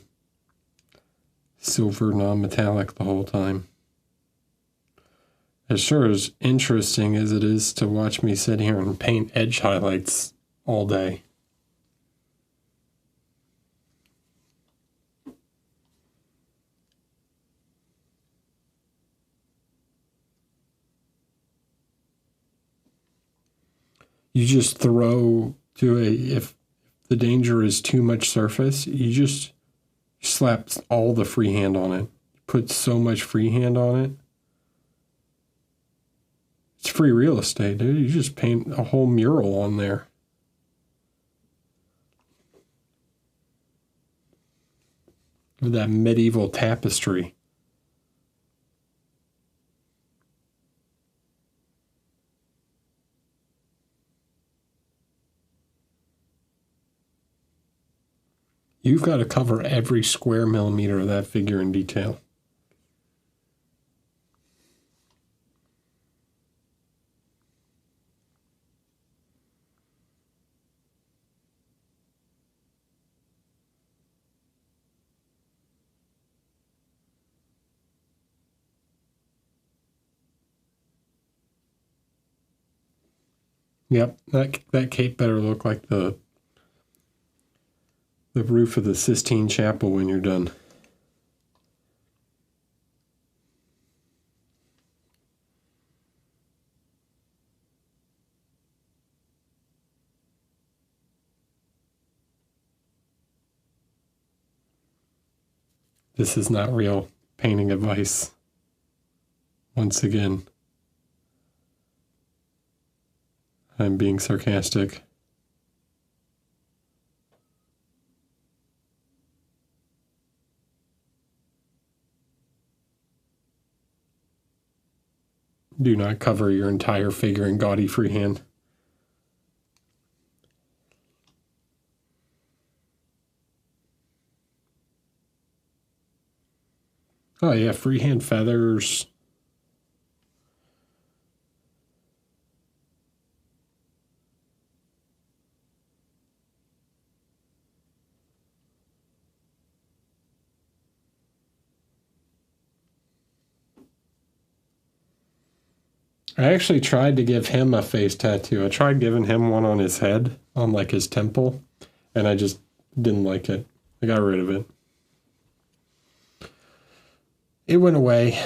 silver non-metallic the whole time. As sure as interesting as it is to watch me sit here and paint edge highlights all day. You just throw if the danger is too much surface, you just slap all the freehand on it. Put so much freehand on it. It's free real estate, dude. You just paint a whole mural on there. With that medieval tapestry. You've got to cover every square millimeter of that figure in detail. Yep, that cape better look like the roof of the Sistine Chapel when you're done. This is not real painting advice. Once again, I'm being sarcastic. Do not cover your entire figure in gaudy freehand. Oh yeah, freehand feathers. I actually tried to give him a face tattoo. I tried giving him one on his head, on like his temple, and I just didn't like it. I got rid of it. It went away.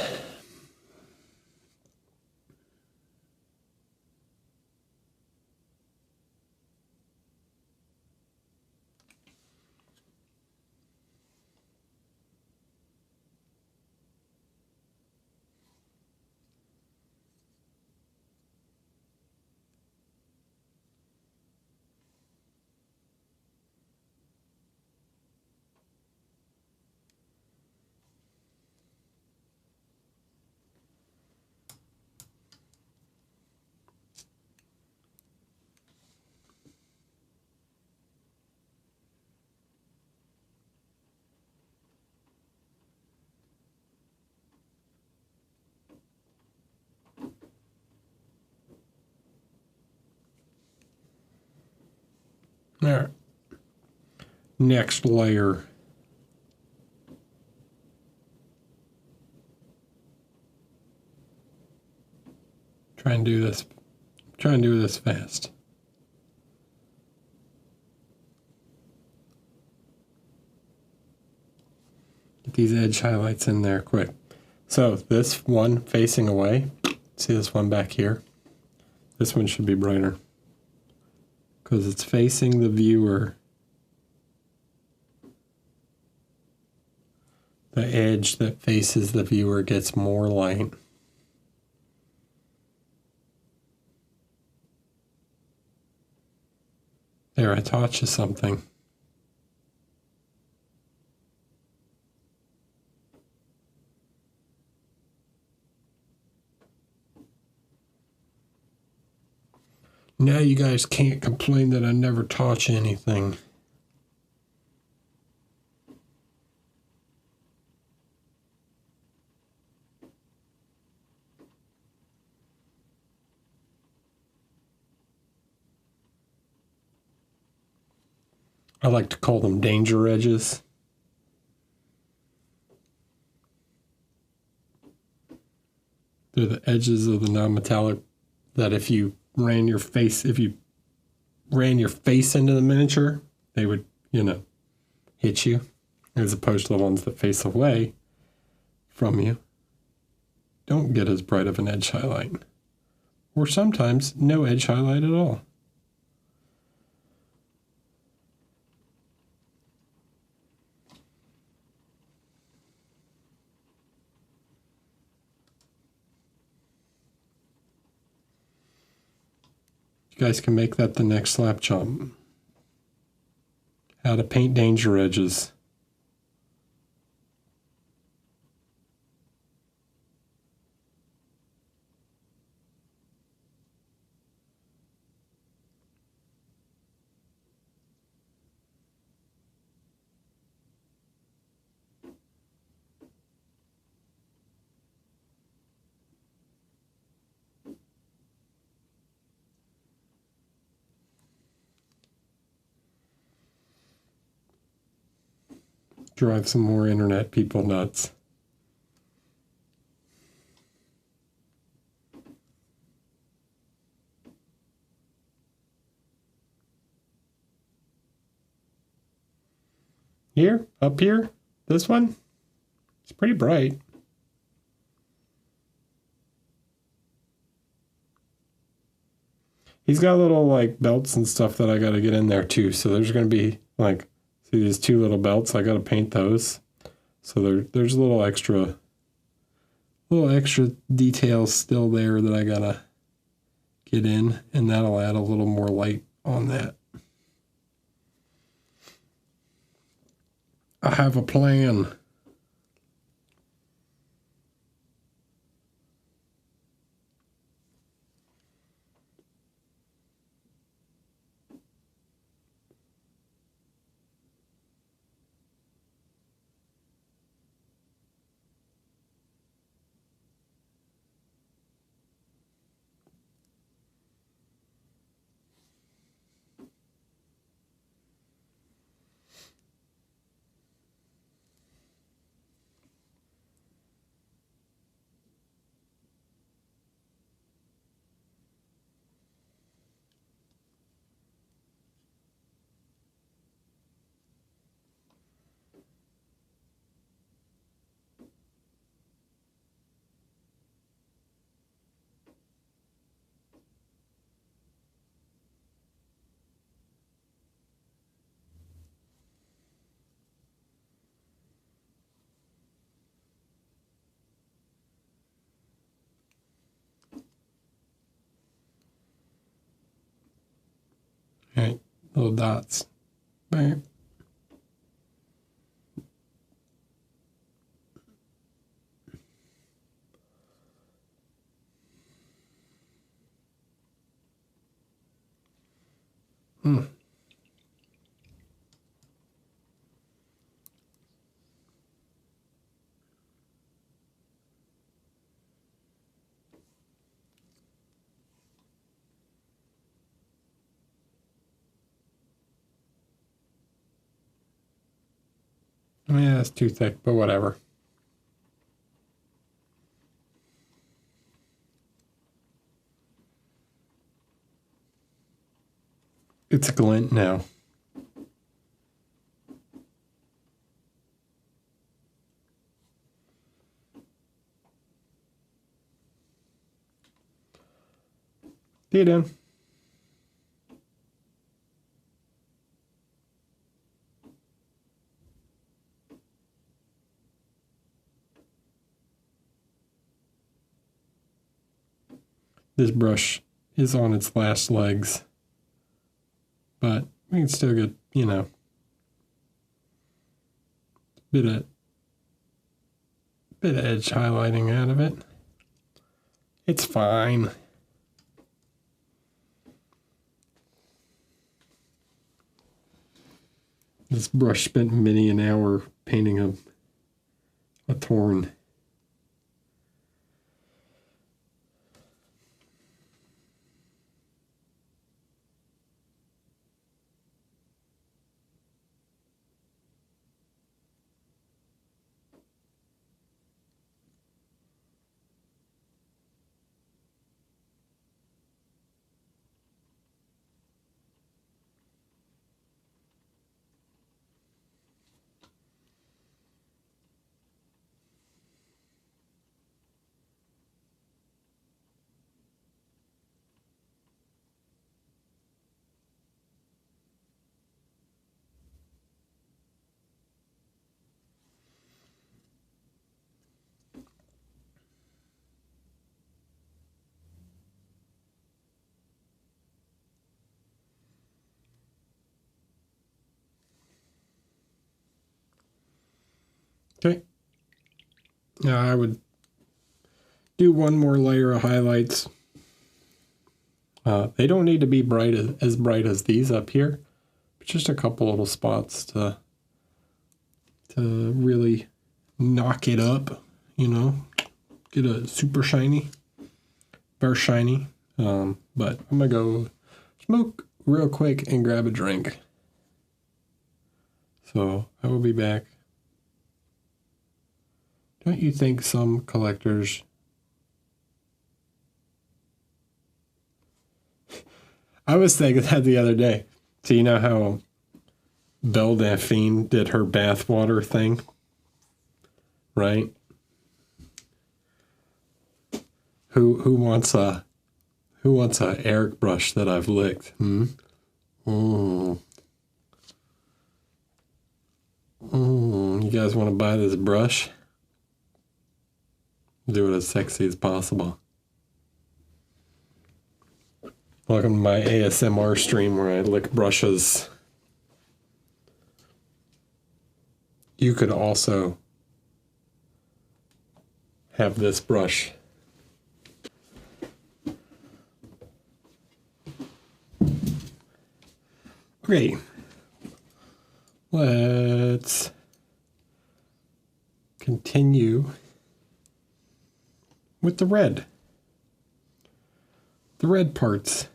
All right. Next layer. Try and do this. Try and do this fast. Get these edge highlights in there quick. So this one facing away, see this one back here? This one should be brighter because it's facing the viewer. The edge that faces the viewer gets more light. There, I taught you something. Now you guys can't complain that I never taught you anything. I like to call them danger edges. They're the edges of the non-metallic that if you ran your face into the miniature, they would, hit you, as opposed to the ones that face away from you. Don't get as bright of an edge highlight. Or sometimes no edge highlight at all. You guys can make that the next slap jump. How to paint danger edges. Drive some more internet people nuts. Here, up here, this one, it's pretty bright. He's got little like belts and stuff that I got to get in there too. So there's going to be like, see these two little belts, I got to paint those. So there's a little extra details still there that I got to get in, and that'll add a little more light on that. I have a plan. All right, little dots. Bam. Yeah, it's too thick, but whatever. It's a glint now. See you then. This brush is on its last legs, but we can still get, you know, bit of edge highlighting out of it. It's fine. This brush spent many an hour painting a torn. Okay. Now I would do one more layer of highlights. They don't need to be as bright as these up here, but just a couple little spots to really knock it up, you know, get a super shiny, very shiny. But I'm gonna go smoke real quick and grab a drink. So I will be back. Don't you think some collectors I was thinking that the other day. So you know how Belle Delphine did her bathwater thing? Right? Who wants a Eric brush that I've licked? You guys want to buy this brush? Do it as sexy as possible. Welcome to my ASMR stream where I lick brushes. You could also have this brush. Okay. Let's continue with the red. The red parts.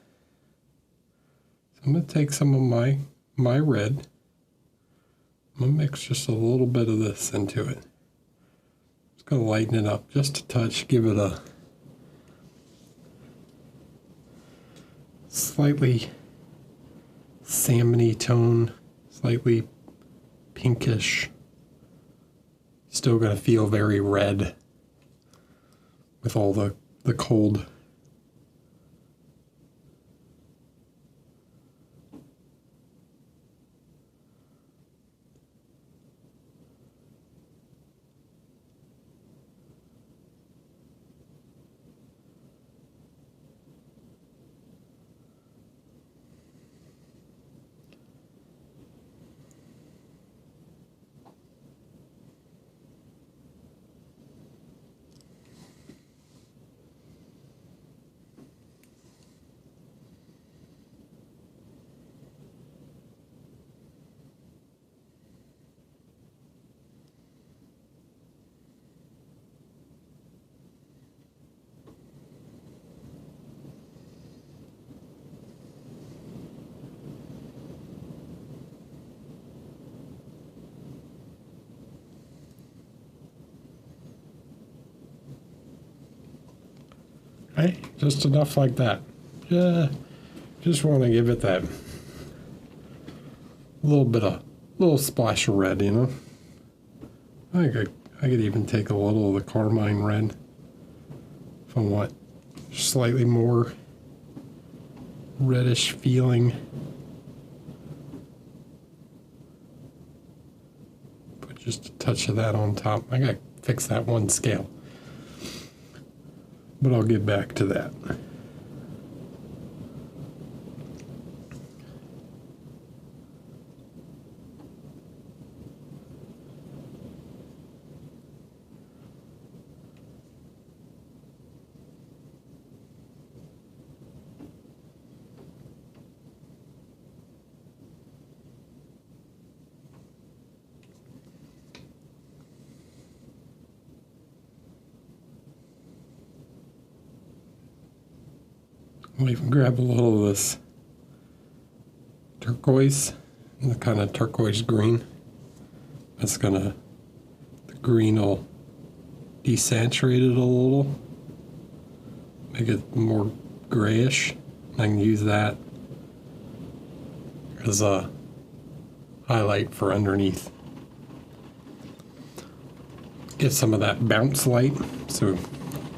So I'm going to take some of my red. I'm going to mix just a little bit of this into it. Just going to lighten it up just a touch, give it a slightly salmony tone, slightly pinkish. Still going to feel very red with all the cold. Hey, just enough like that. Just want to give it that little splash of red, you know. I could even take a little of the carmine red if I want slightly more reddish feeling. Put just a touch of that on top. I gotta fix that one scale, but I'll get back to that. We'll even grab a little of this turquoise, the kind of turquoise green. That's the green will desaturate it a little, make it more grayish. I can use that as a highlight for underneath. Get some of that bounce light, so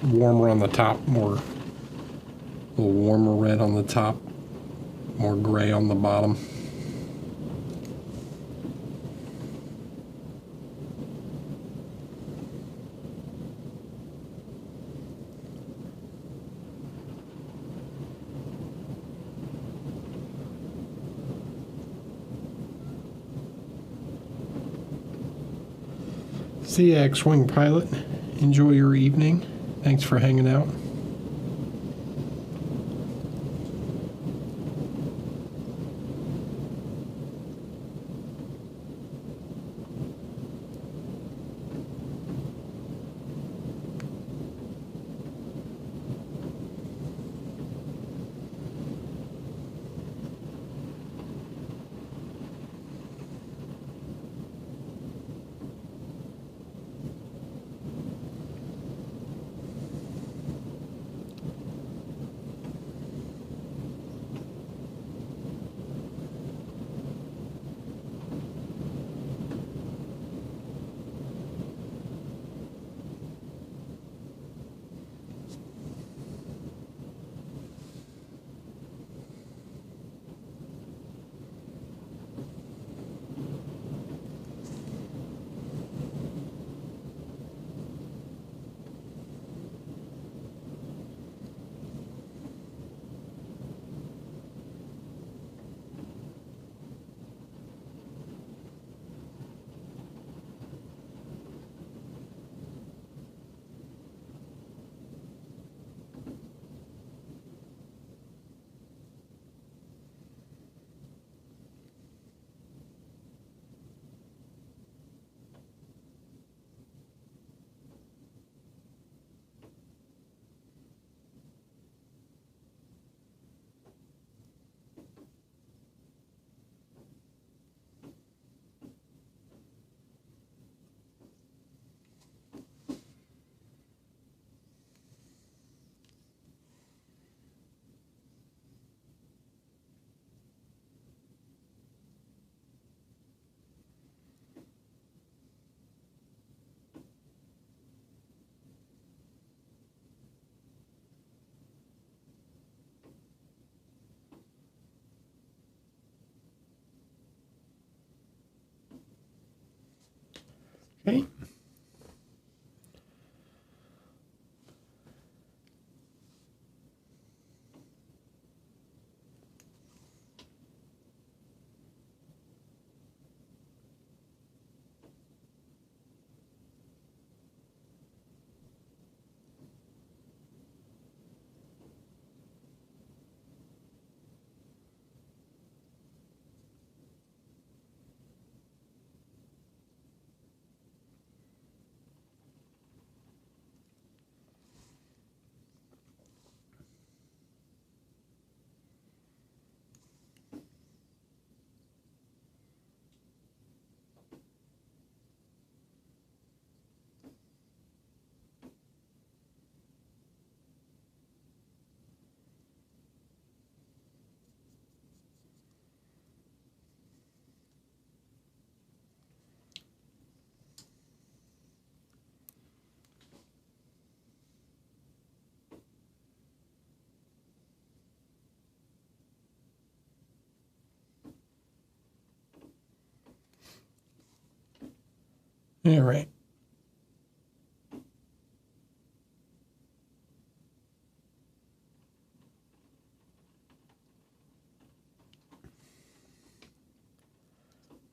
warmer on the top, a little warmer red on the top, more gray on the bottom. See ya, X-Wing pilot. Enjoy your evening. Thanks for hanging out. Okay. All right.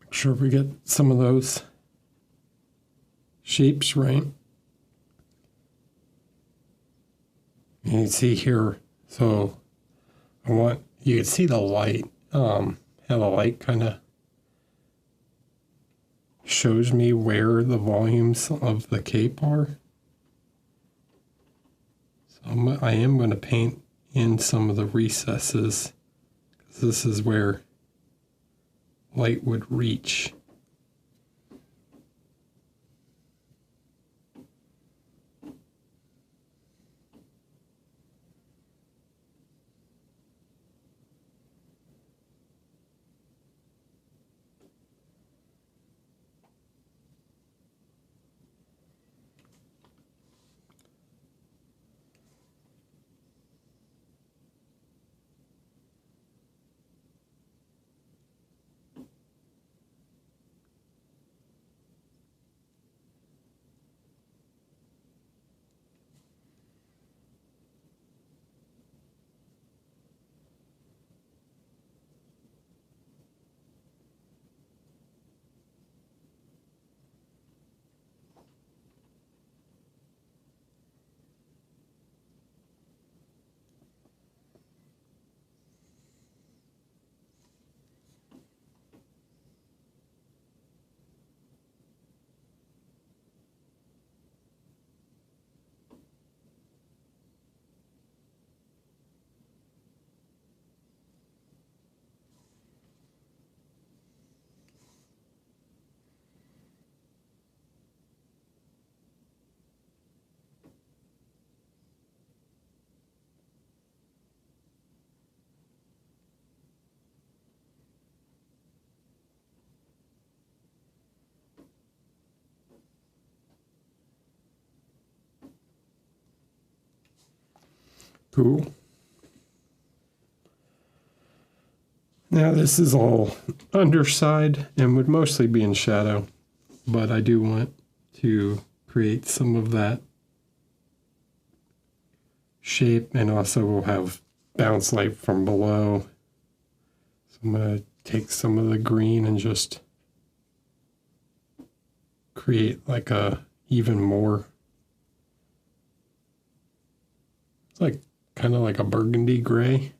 Make sure we get some of those shapes right. You can see here, so you can see the light, how the light kind of shows me where the volumes of the cape are. So I am going to paint in some of the recesses, because this is where light would reach. Cool. Now this is all underside and would mostly be in shadow, but I do want to create some of that shape, and also we'll have bounce light from below. So I'm going to take some of the green and just create like a even more, it's like kind of like a burgundy gray.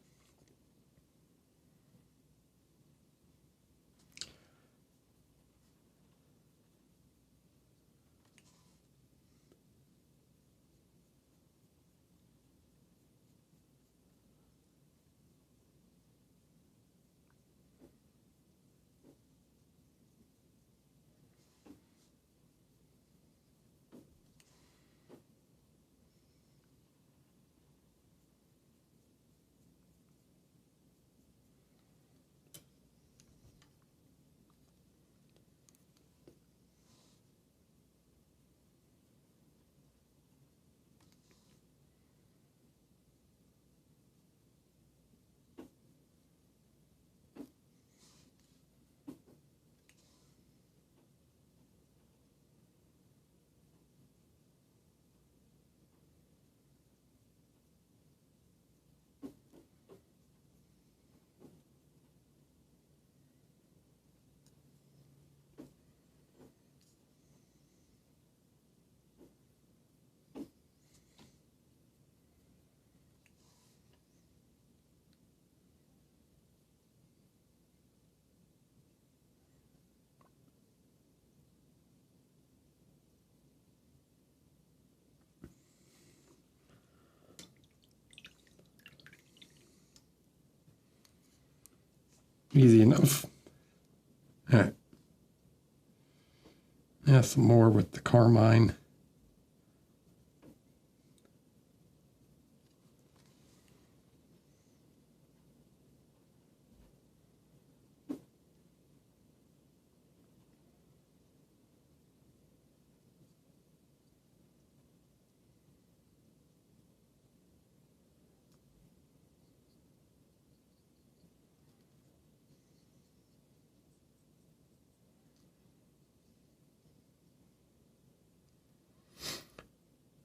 Easy enough. All right. Yeah, some more with the carmine.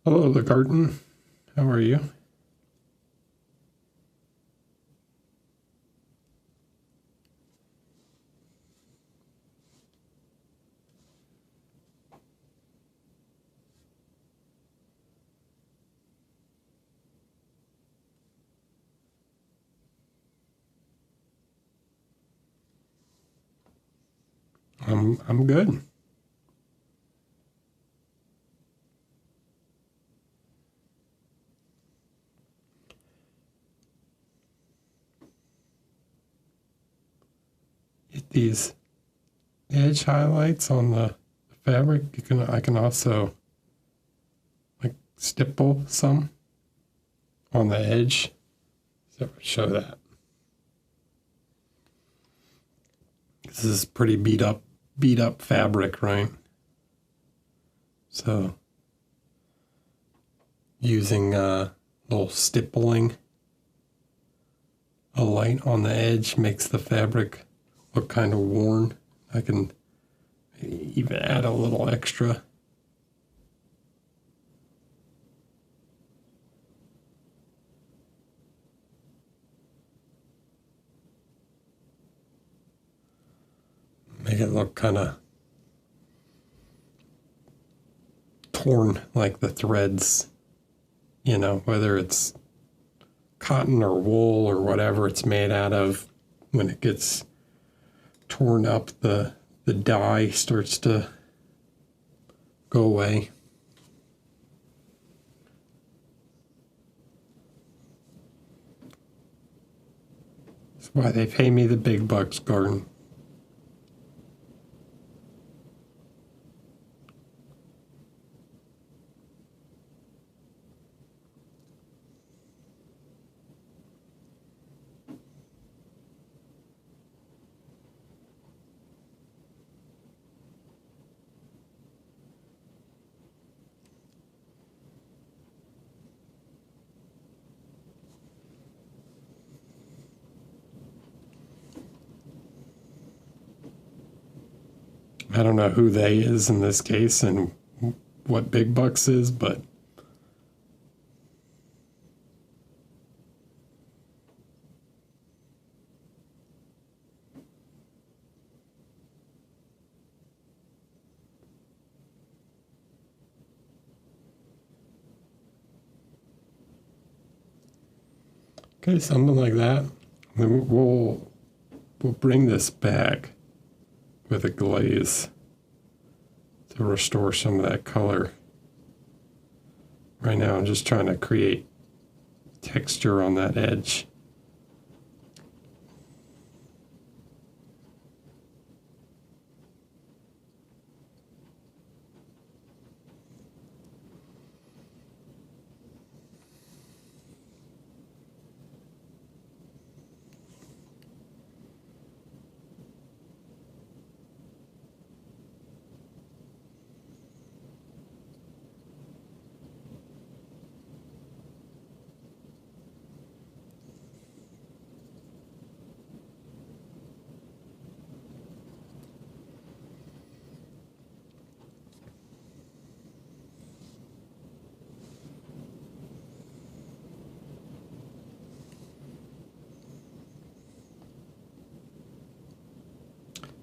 Hello, the garden. How are you? I'm good. Get these edge highlights on the fabric. I can also like stipple some on the edge. So show that. This is pretty beat up fabric, right? So using a little stippling, a light on the edge makes the fabric look kind of worn. I can even add a little extra. Make it look kind of torn, like the threads, you know, whether it's cotton or wool or whatever it's made out of. When it gets torn up, the dye starts to go away. That's why they pay me the big bucks, garden. I don't know who they is in this case and what big bucks is, but okay, something like that. Then we'll bring this back with a glaze to restore some of that color. Right now I'm just trying to create texture on that edge.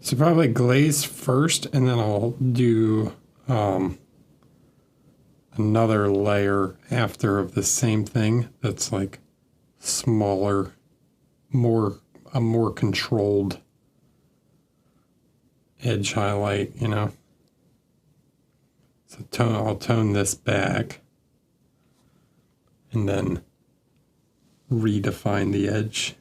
So probably glaze first, and then I'll do another layer after of the same thing that's like smaller, a more controlled edge highlight, you know. So I'll tone this back and then redefine the edge.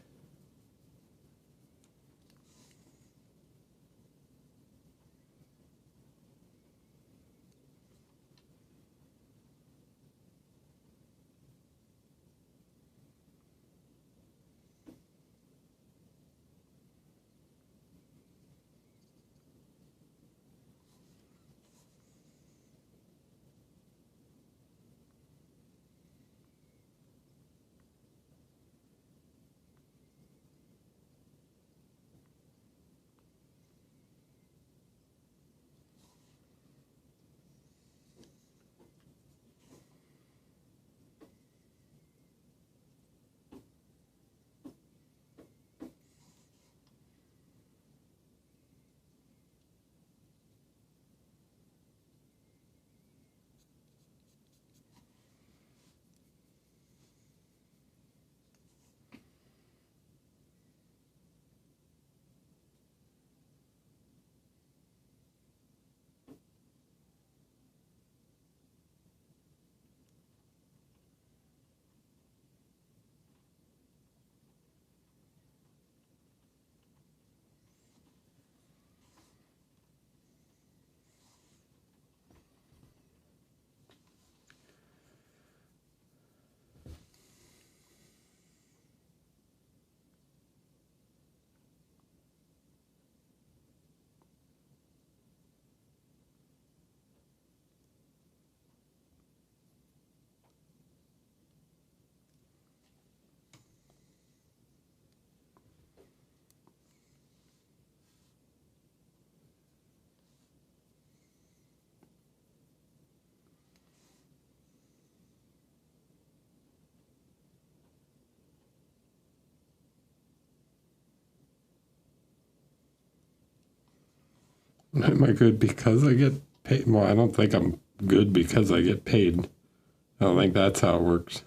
Am I good because I get paid? Well, I don't think I'm good because I get paid. I don't think that's how it works.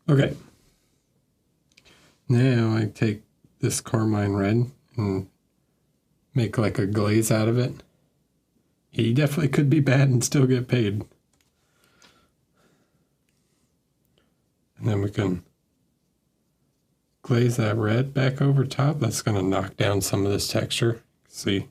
Okay. Now I take this carmine red and make like a glaze out of it. He definitely could be bad and still get paid. And then we can glaze that red back over top. That's going to knock down some of this texture. See?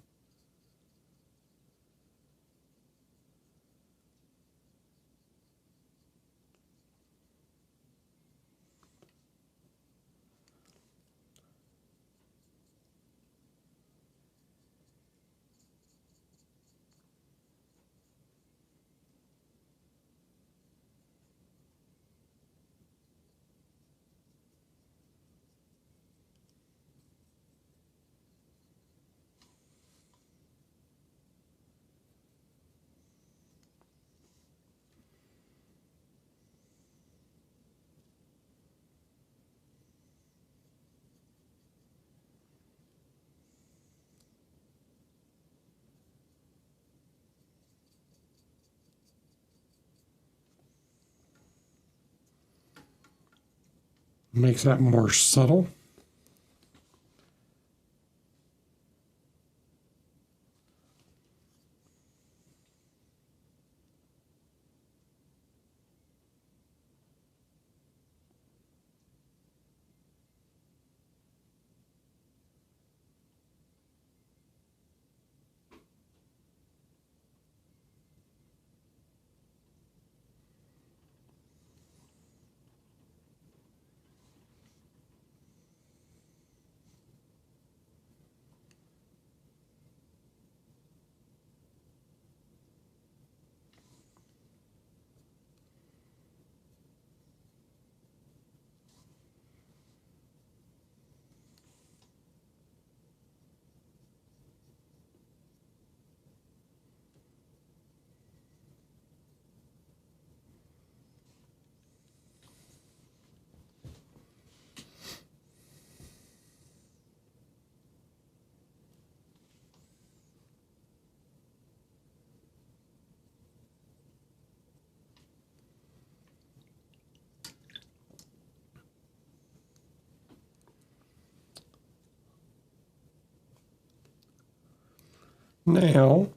Makes that more subtle. Now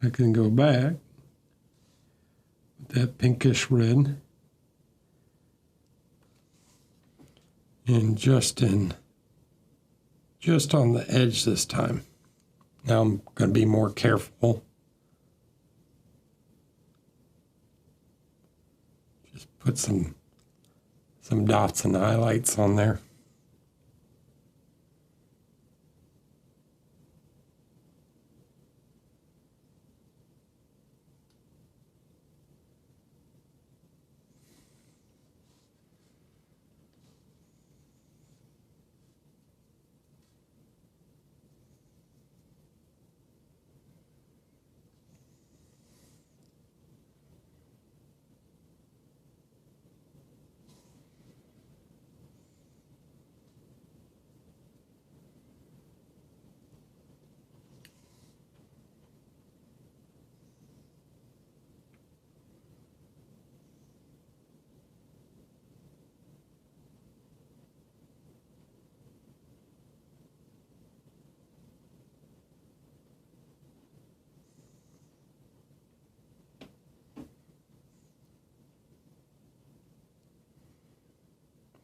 I can go back with that pinkish red and just on the edge this time. Now I'm going to be more careful. Just put some dots and highlights on there.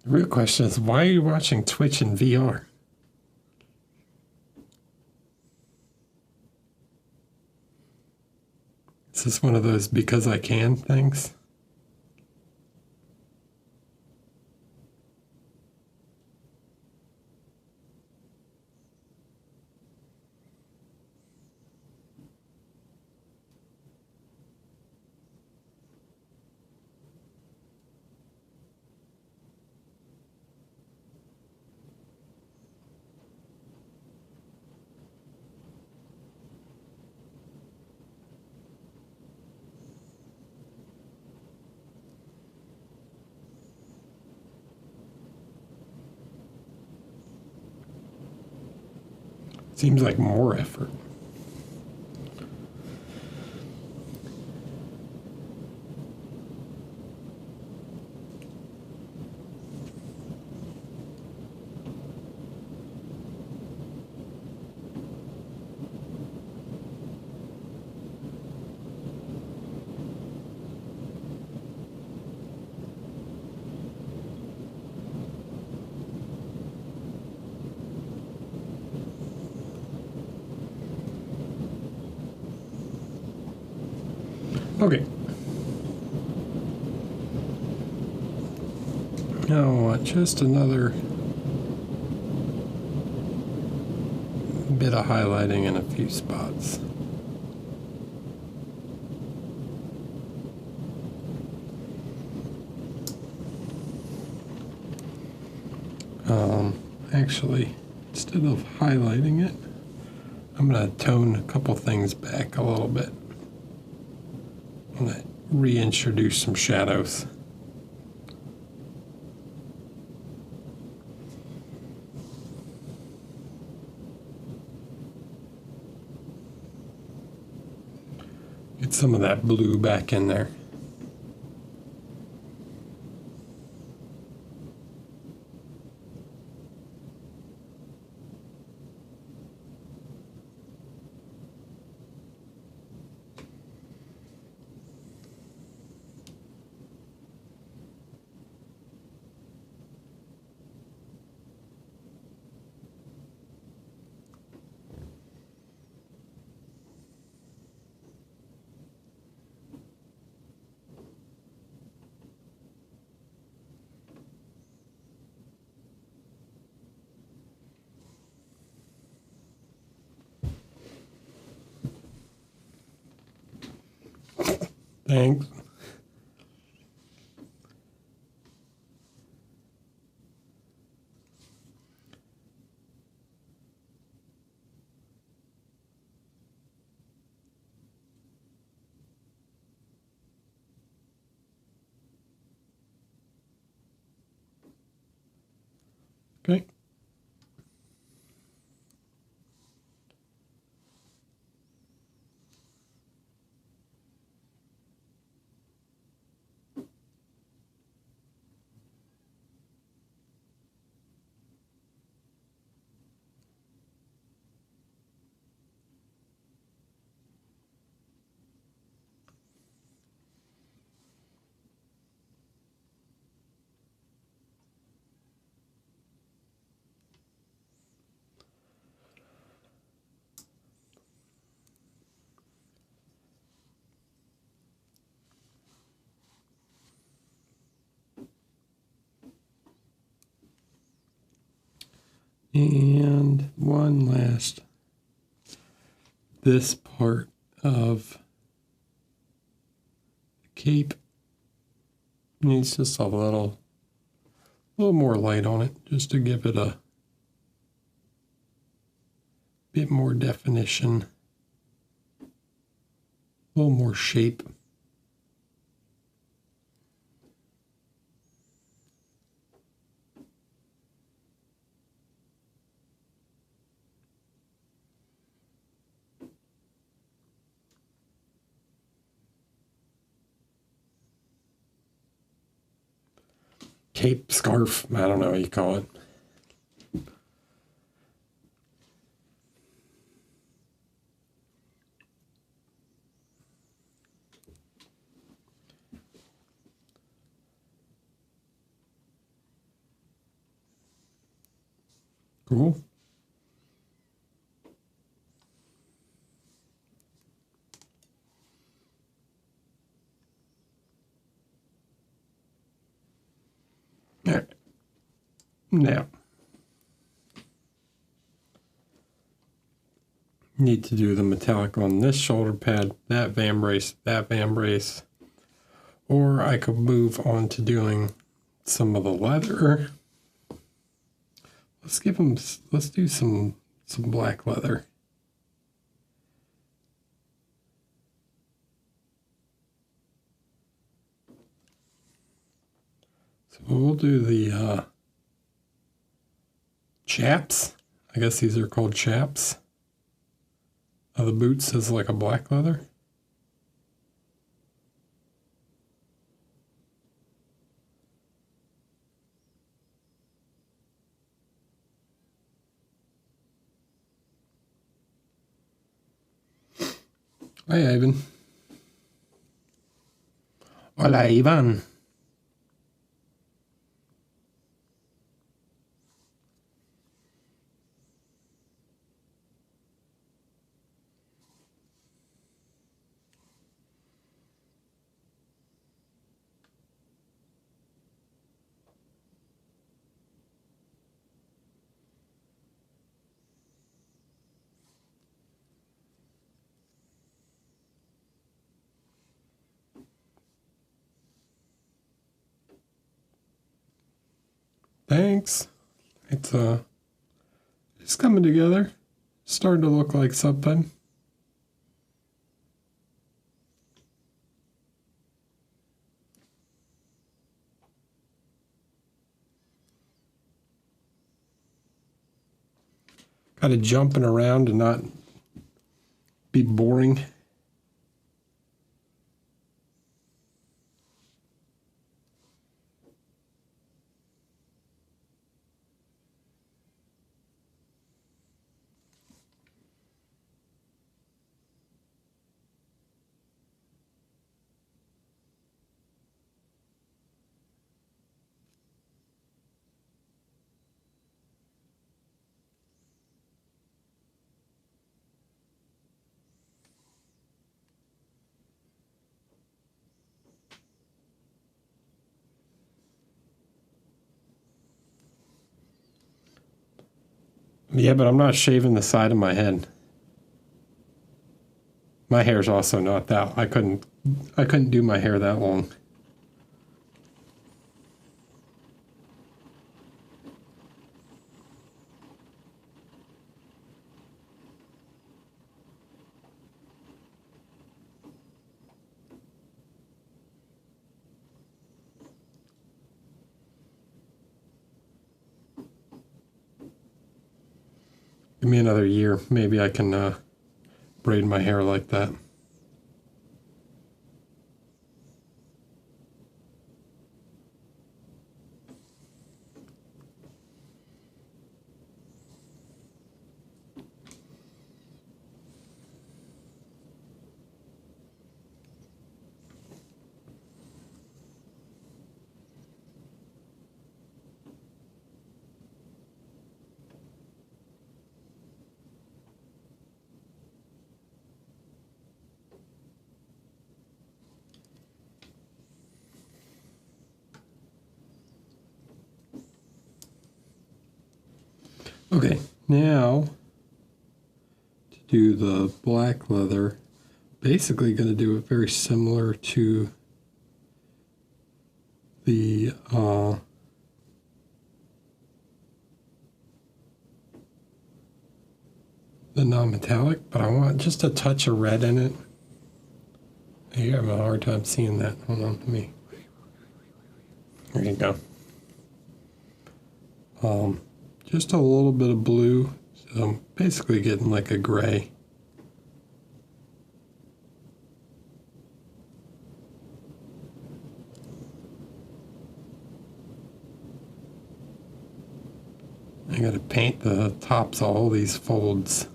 The real question is, why are you watching Twitch in VR? Is this one of those because I can things? Seems like more effort. Okay. Now I want just another bit of highlighting in a few spots. Actually, instead of highlighting it, I'm going to tone a couple things back a little bit. I'm going to reintroduce some shadows. Get some of that blue back in there. Thanks. Okay. And one last, this part of the cape needs just a little more light on it, just to give it a bit more definition, a little more shape. Cape, scarf, I don't know what you call it. Cool. All right. Now, need to do the metallic on this shoulder pad, that vambrace, or I could move on to doing some of the leather. Let's do some black leather. So we'll do the chaps. I guess these are called chaps. The boot says like a black leather. Hi, Ivan. Hola, Ivan. Thanks. It's coming together. Starting to look like something. Kind of jumping around and not be boring. Yeah, but I'm not shaving the side of my head. My hair's also not that. I couldn't do my hair that long. Give me another year. Maybe I can braid my hair like that. Okay, now to do the black leather, basically going to do it very similar to the non-metallic, but I want just a touch of red in it. You're having a hard time seeing that. Hold on, let me. There you go. Just a little bit of blue, so I'm basically getting like a gray. I gotta paint the tops of all these folds.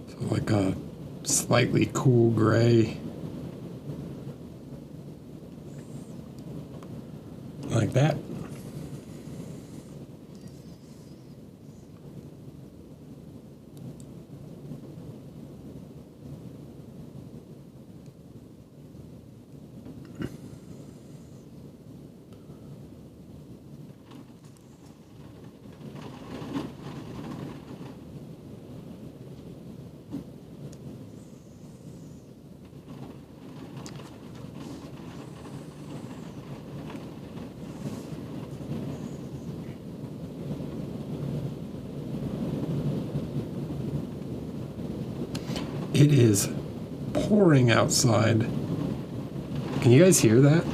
So like a slightly cool gray. Like that. It is pouring outside. Can you guys hear that?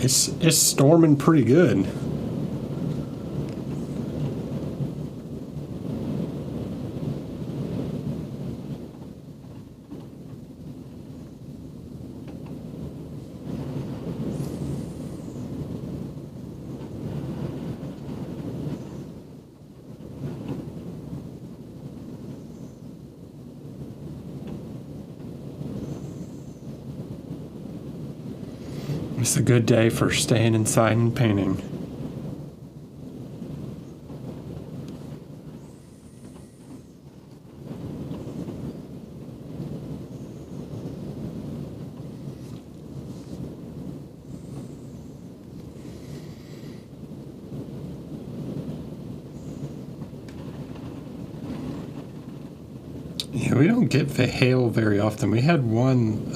It's storming pretty good. It's a good day for staying inside and painting. Yeah, we don't get hail very often. We had one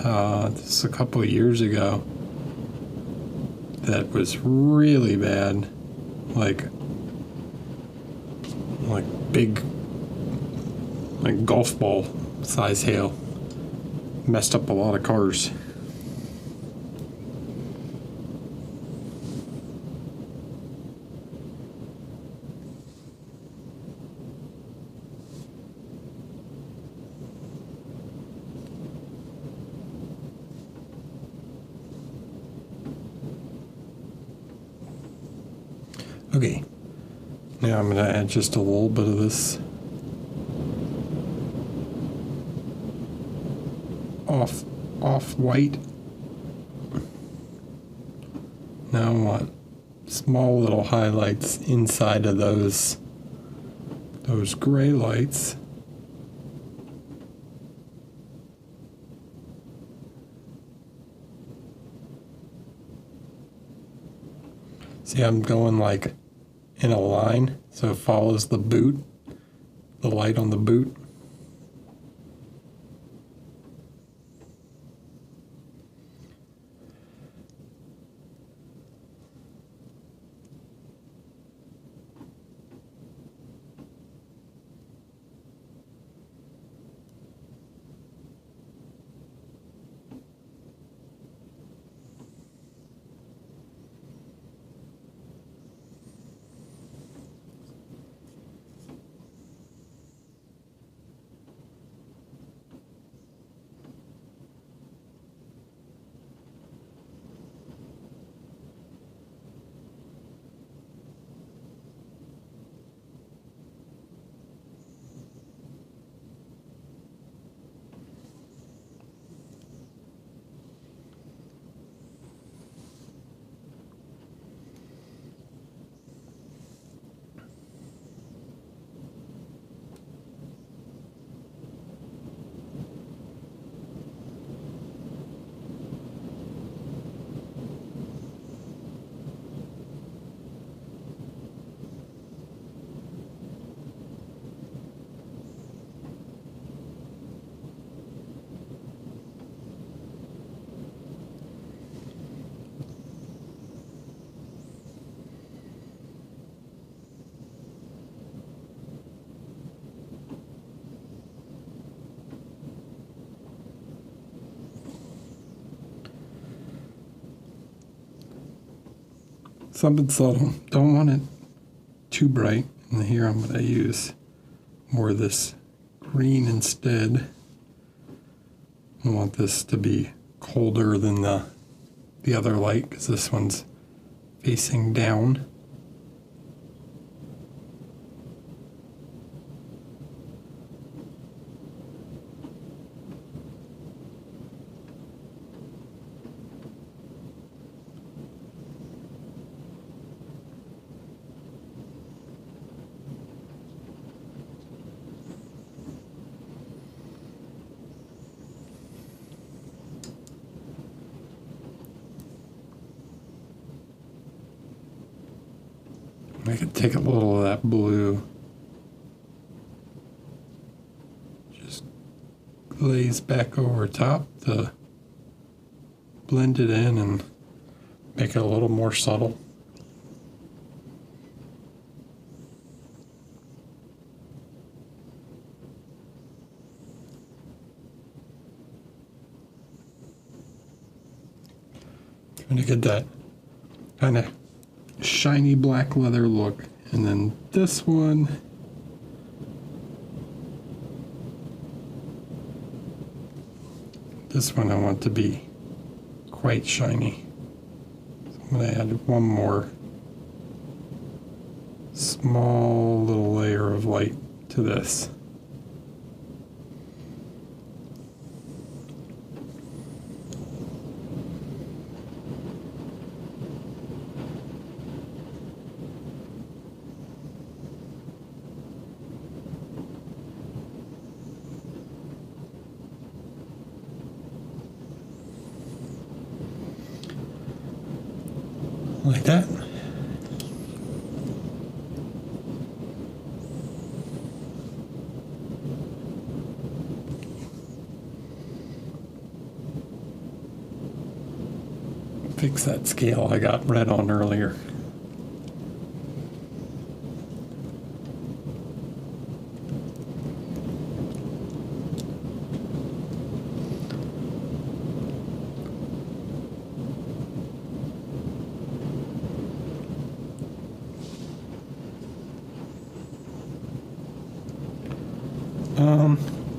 just a couple of years ago that was really bad, like big, like golf ball size hail. Messed up a lot of cars. Okay, now I'm going to add just a little bit of this off white. Now I want small little highlights inside of those gray lights. See, I'm going like in a line, so it follows the boot, the light on the boot. Something subtle. Don't want it too bright. And here I'm going to use more of this green instead. I want this to be colder than the other light because this one's facing down. I could take a little of that blue, just glaze back over top to blend it in and make it a little more subtle. Trying to get that kind of shiny black leather look. And then this one, I want to be quite shiny. So I'm going to add one more small little layer of light to this. Like that. Fix that scale I got red on earlier.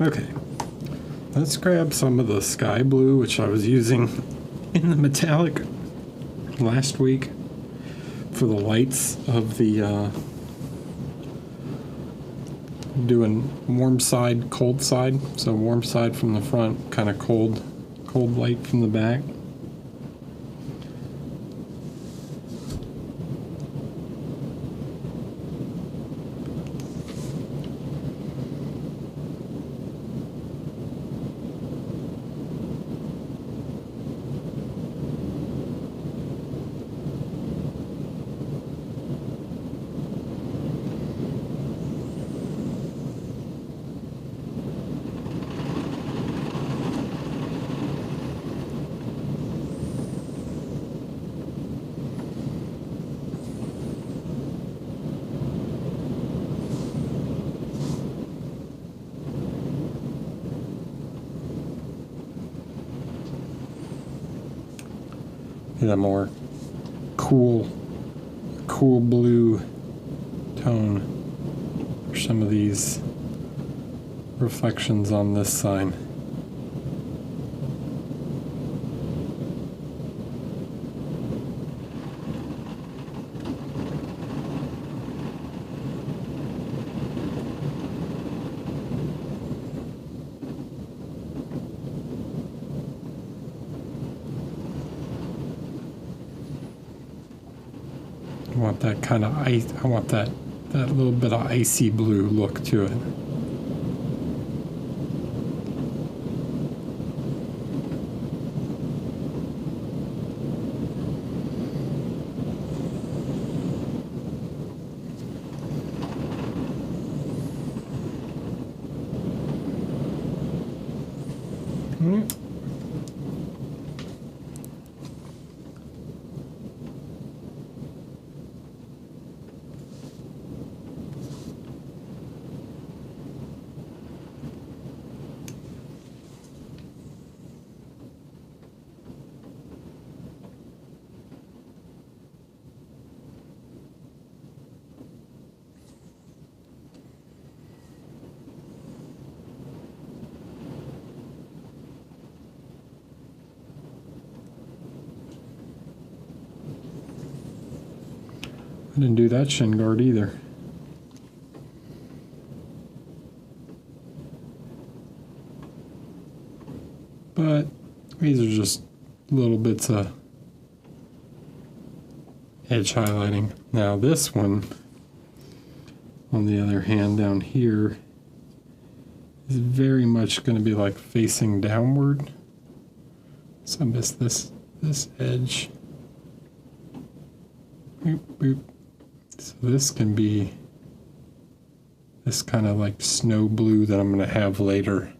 Okay, let's grab some of the sky blue, which I was using in the metallic last week for the lights of the doing warm side, cold side. So warm side from the front, kind of cold light from the back. Get a more cool blue tone for some of these reflections on this side. I want that kind of ice. I want that little bit of icy blue look to it. I didn't do that shin guard either. But these are just little bits of edge highlighting. Now this one, on the other hand, down here, is very much going to be like facing downward. So I miss this edge. Boop, boop. So this can be this kind of like snow blue that I'm going to have later.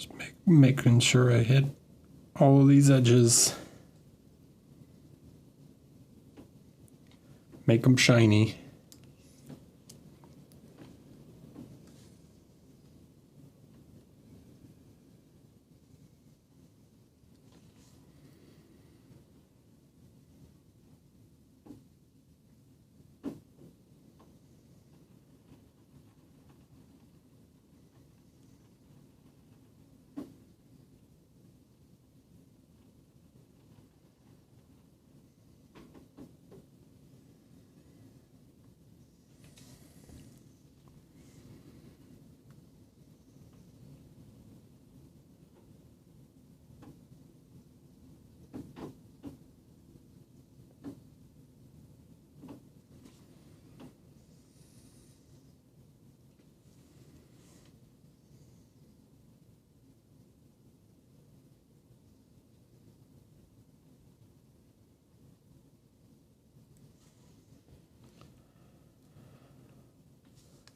Just making sure I hit all of these edges. Make them shiny.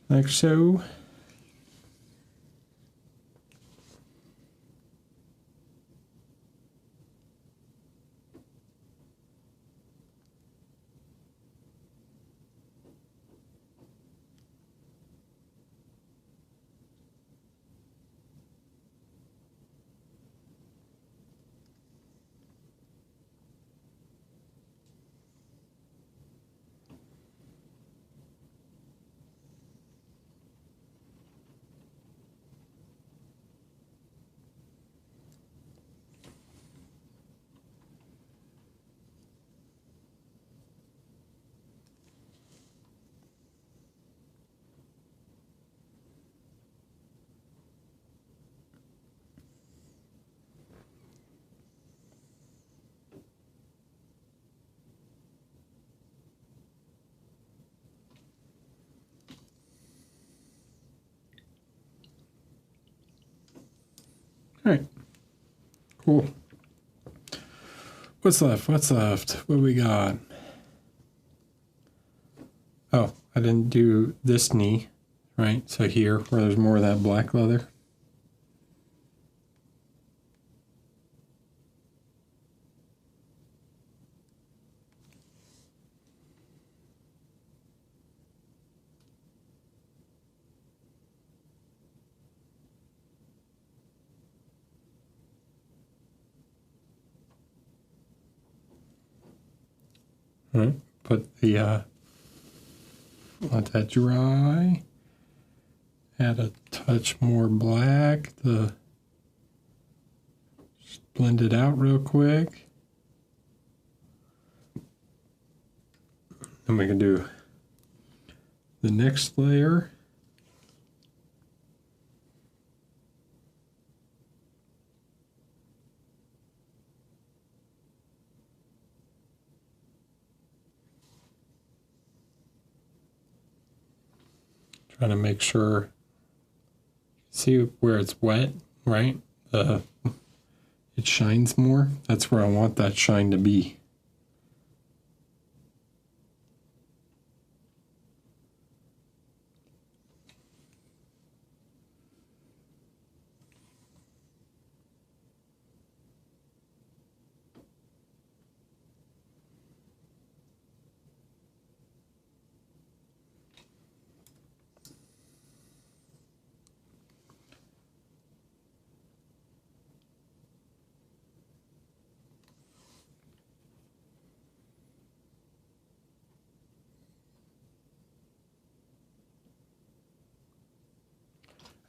Like so. All right, cool. What's left? What's left? What we got? Oh, I didn't do this knee, right? So here, where there's more of that black leather. All right, put the, let that dry. Add a touch more black. Just blend it out real quick. Then we can do the next layer. Trying to make sure, see where it's wet, right? It shines more. That's where I want that shine to be.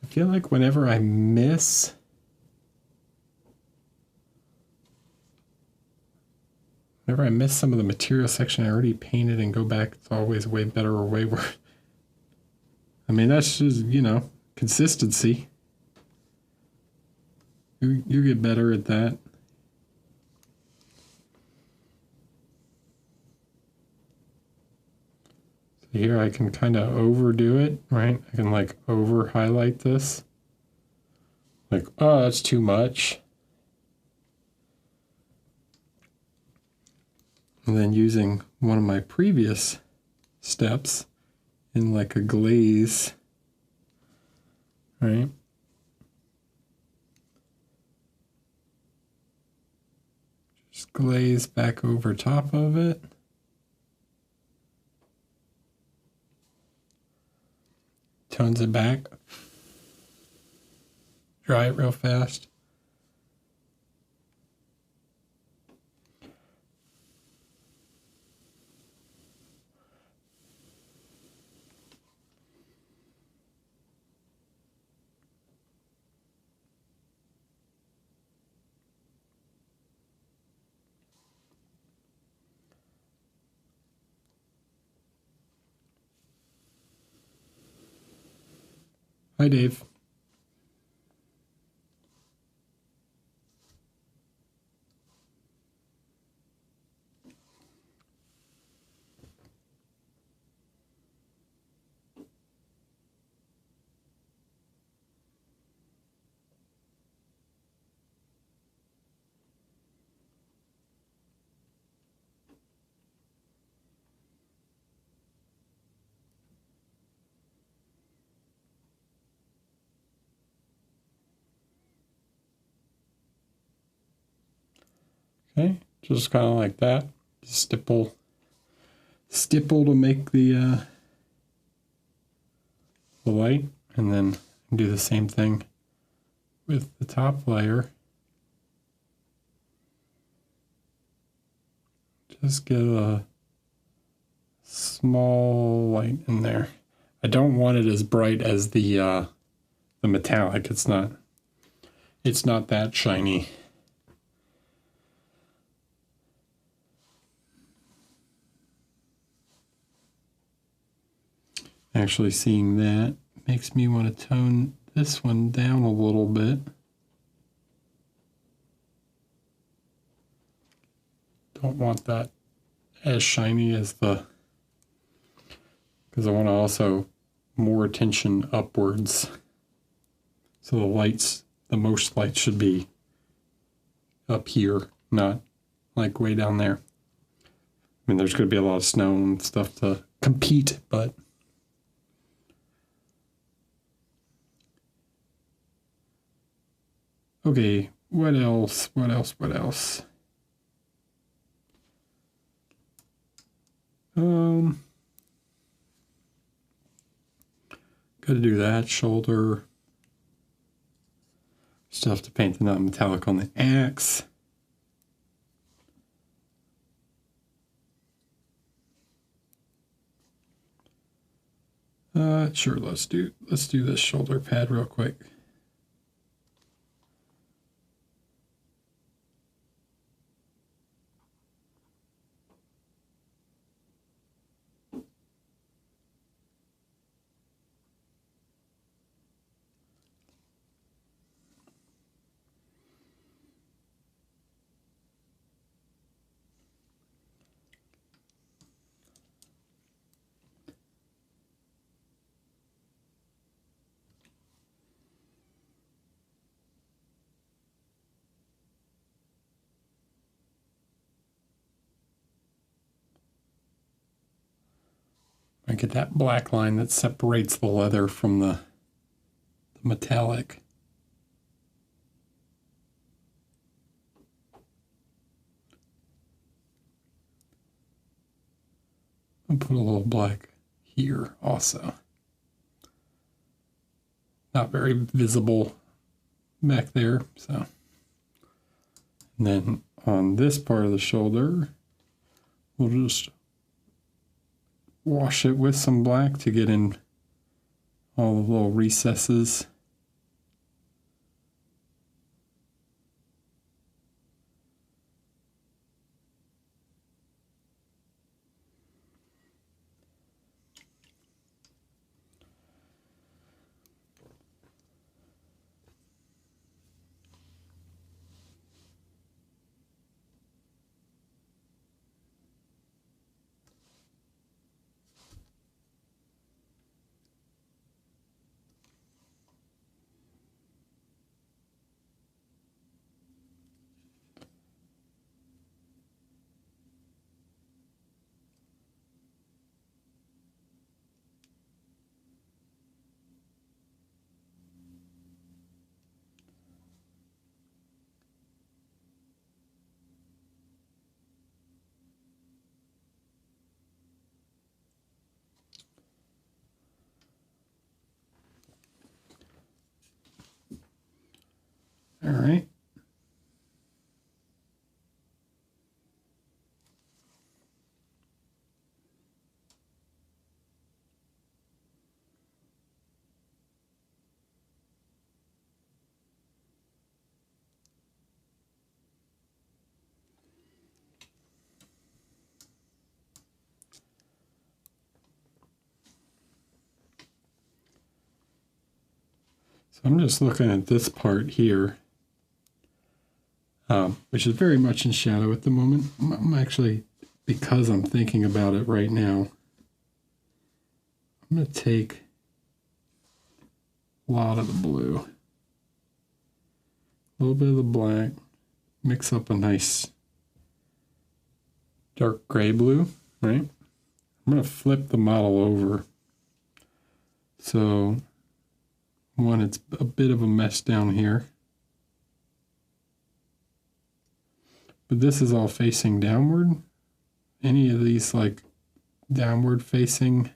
I feel like whenever I miss some of the material section I already painted and go back, it's always way better or way worse. I mean, that's just, you know, consistency. You get better at that. So here I can kind of overdo it, right? I can like over highlight this. Like, oh, that's too much. And then using one of my previous steps in like a glaze, right? glaze back over top of it. Tones it back. Dry it real fast. Hi, Dave. Okay, just kind of like that. Stipple to make the light, and then do the same thing with the top layer. Just get a small light in there. I don't want it as bright as the metallic. It's not that shiny. Actually, seeing that makes me want to tone this one down a little bit. Don't want that as shiny as because I want to also more attention upwards. So the most light should be up here, not like way down there. I mean, there's going to be a lot of snow and stuff to compete, but okay, what else? Gotta do that shoulder. Still have to paint the non-metallic on the axe. Sure, let's do this shoulder pad real quick. I get that black line that separates the leather from the metallic. I'll put a little black here also. Not very visible back there, so. And then on this part of the shoulder, we'll just wash it with some black to get in all the little recesses. All right. So I'm just looking at this part here, which is very much in shadow at the moment. I'm actually, because I'm thinking about it right now, I'm going to take a lot of the blue, a little bit of the black, mix up a nice dark gray blue, right? I'm going to flip the model over. So, one, it's a bit of a mess down here. But this is all facing downward. Any of these like downward facing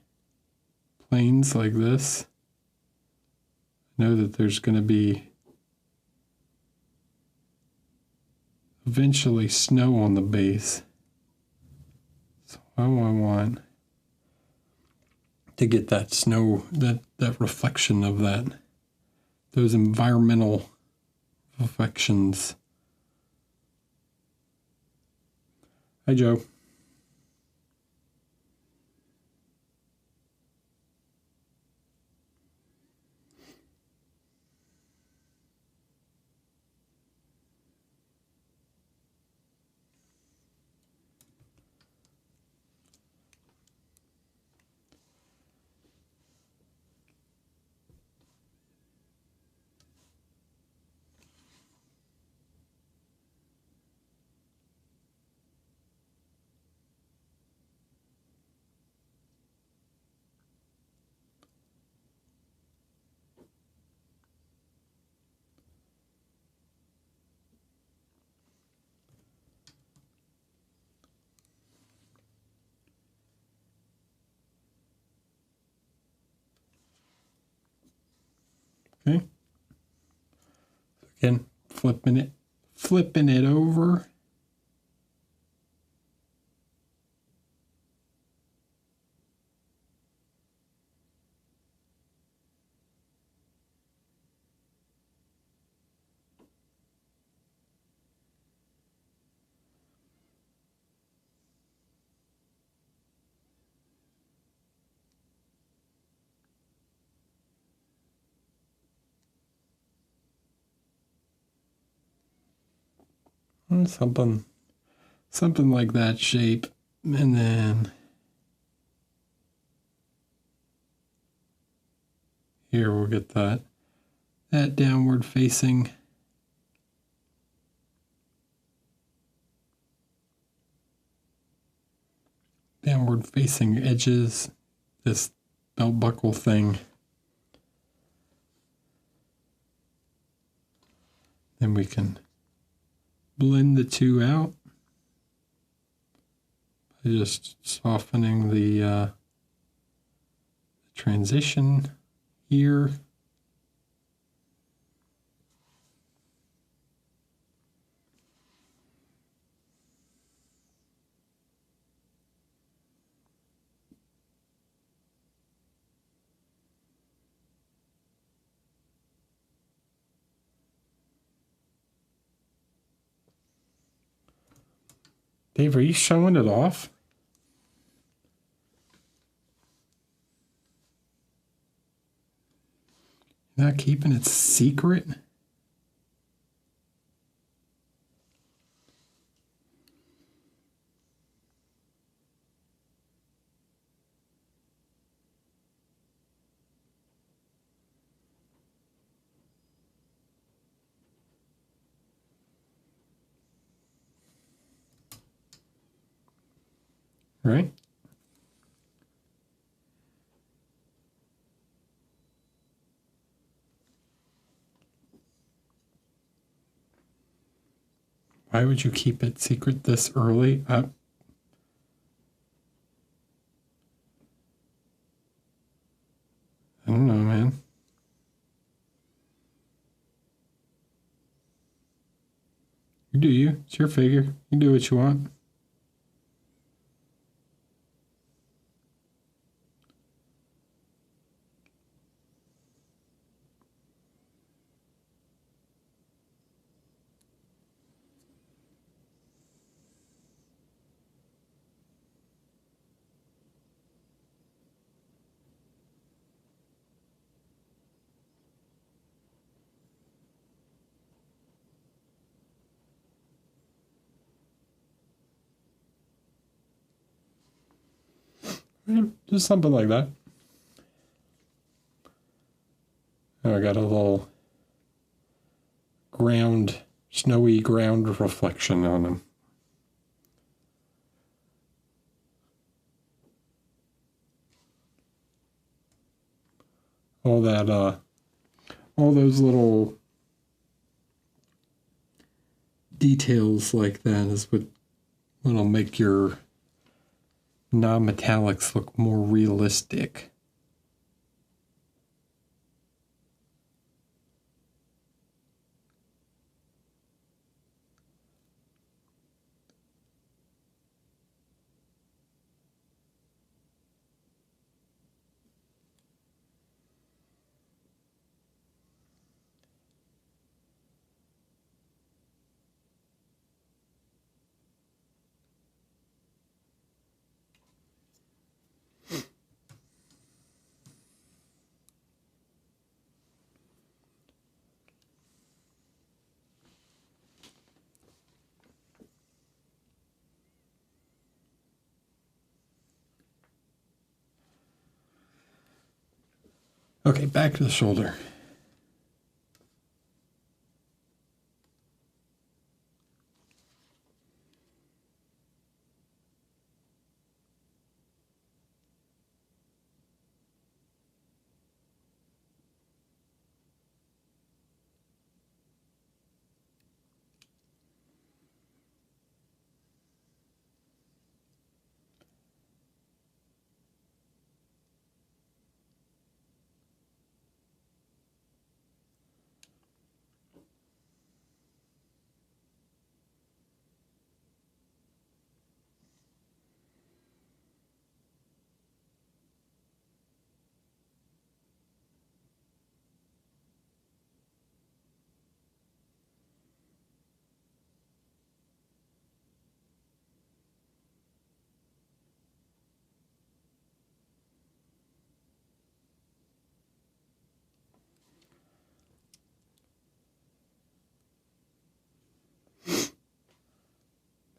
planes like this, know that there's going to be eventually snow on the base. So I want to get that snow, that reflection of that, those environmental reflections. Hi, Joe. Okay. Again, flipping it over. Something like that shape, and then here we'll get that downward facing edges, this belt buckle thing. Then we can blend the two out by just softening the transition here. Dave, are you showing it off? Not keeping it secret? Right? Why would you keep it secret this early? I don't know, man. You do you. It's your figure. You do what you want. Just something like that. Oh, I got a little snowy ground reflection on him. All those little details like that is what'll make your non-metallics look more realistic. Okay, back to the shoulder.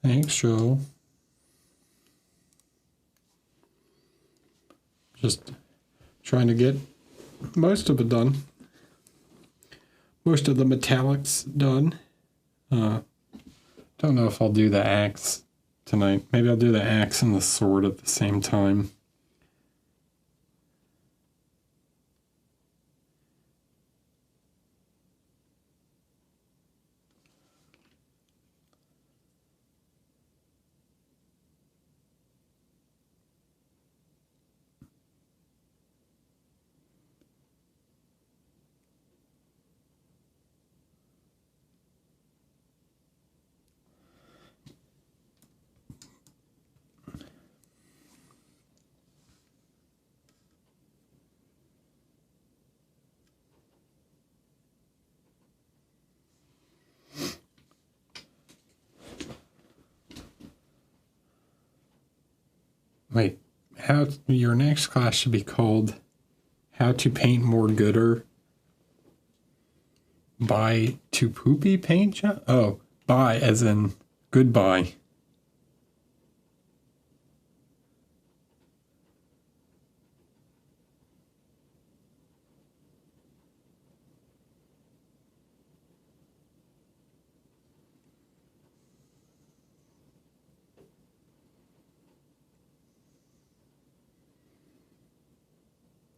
Thanks, Joe. Just trying to get most of it done. Most of the metallics done. Don't know if I'll do the axe tonight. Maybe I'll do the axe and the sword at the same time. Wait, your next class should be called How to Paint More Gooder by To Poopy Paint Job? Oh, bye as in goodbye.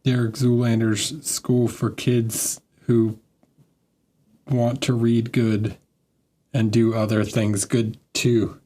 Derek Zoolander's School for Kids Who Want to Read Good and Do Other Things Good Too.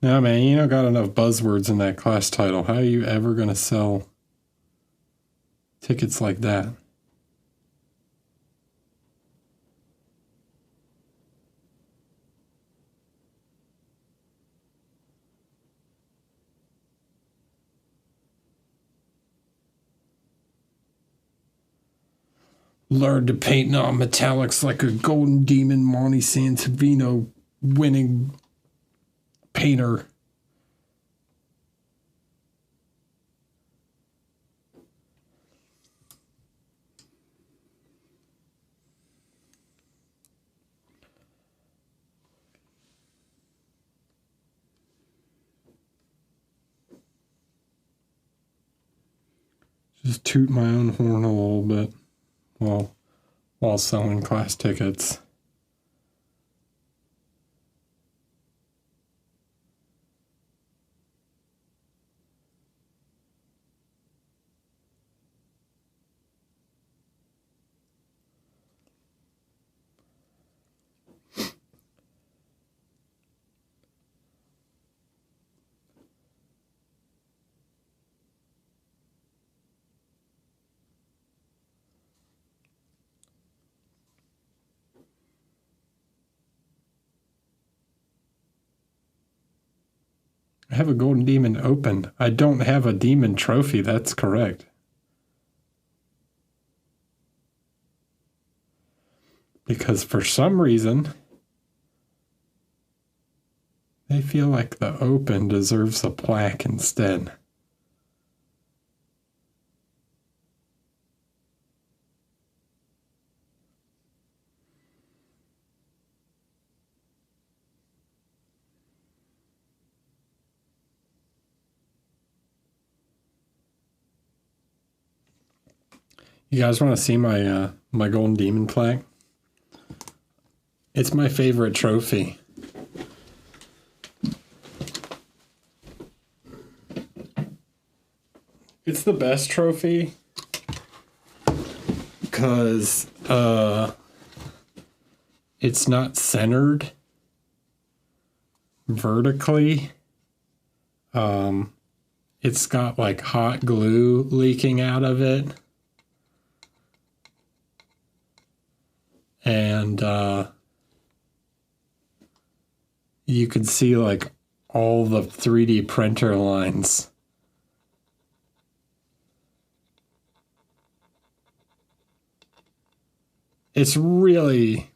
Nah, man, you don't got enough buzzwords in that class title. How are you ever going to sell tickets like that? Learn to paint non-metallics like a Golden Demon Monty Santovino winning painter. Just toot my own horn a little bit while selling class tickets. I have a Golden Demon open. I don't have a Demon trophy. That's correct. Because for some reason, they feel like the open deserves a plaque instead. You guys want to see my my Golden Demon plaque? It's my favorite trophy. It's the best trophy because it's not centered vertically. It's got like hot glue leaking out of it. And you could see like all the 3D printer lines. It's really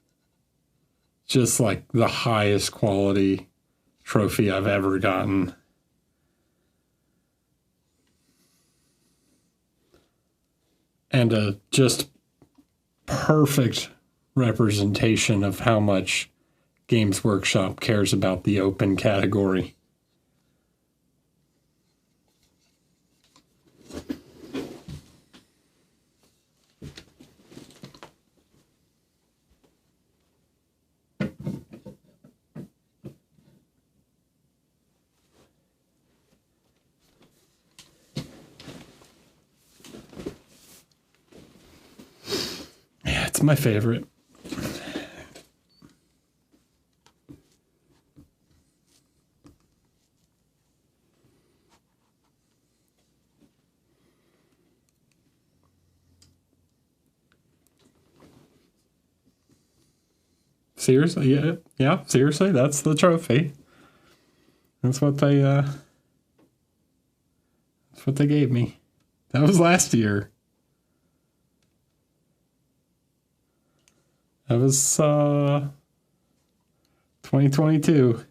just like the highest quality trophy I've ever gotten. And a just perfect representation of how much Games Workshop cares about the open category. Yeah, it's my favorite. Seriously, yeah, seriously, that's the trophy. That's what they gave me. That was last year. That was 2022.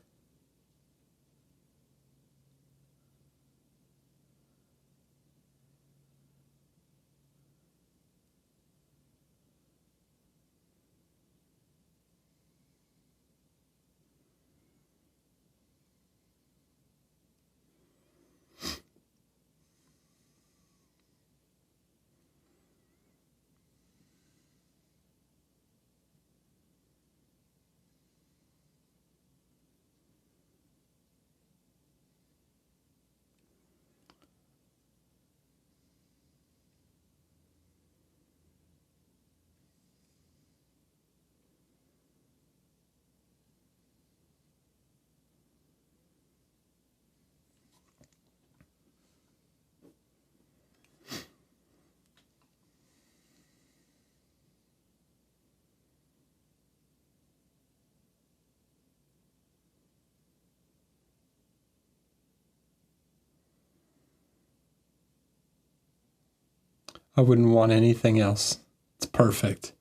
I wouldn't want anything else. It's perfect.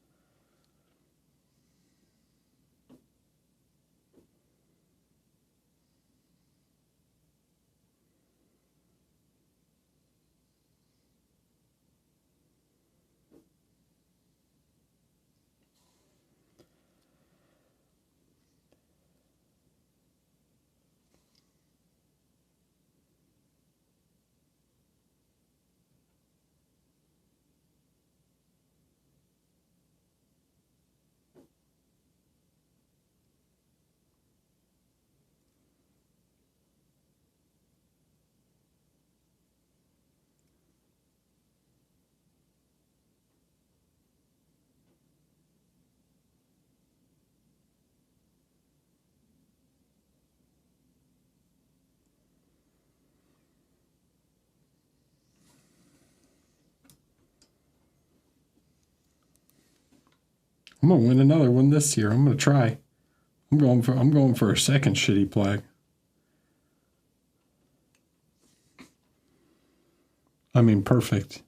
I'm gonna win another one this year. I'm gonna try. I'm going for a second shitty plaque. I mean, perfect.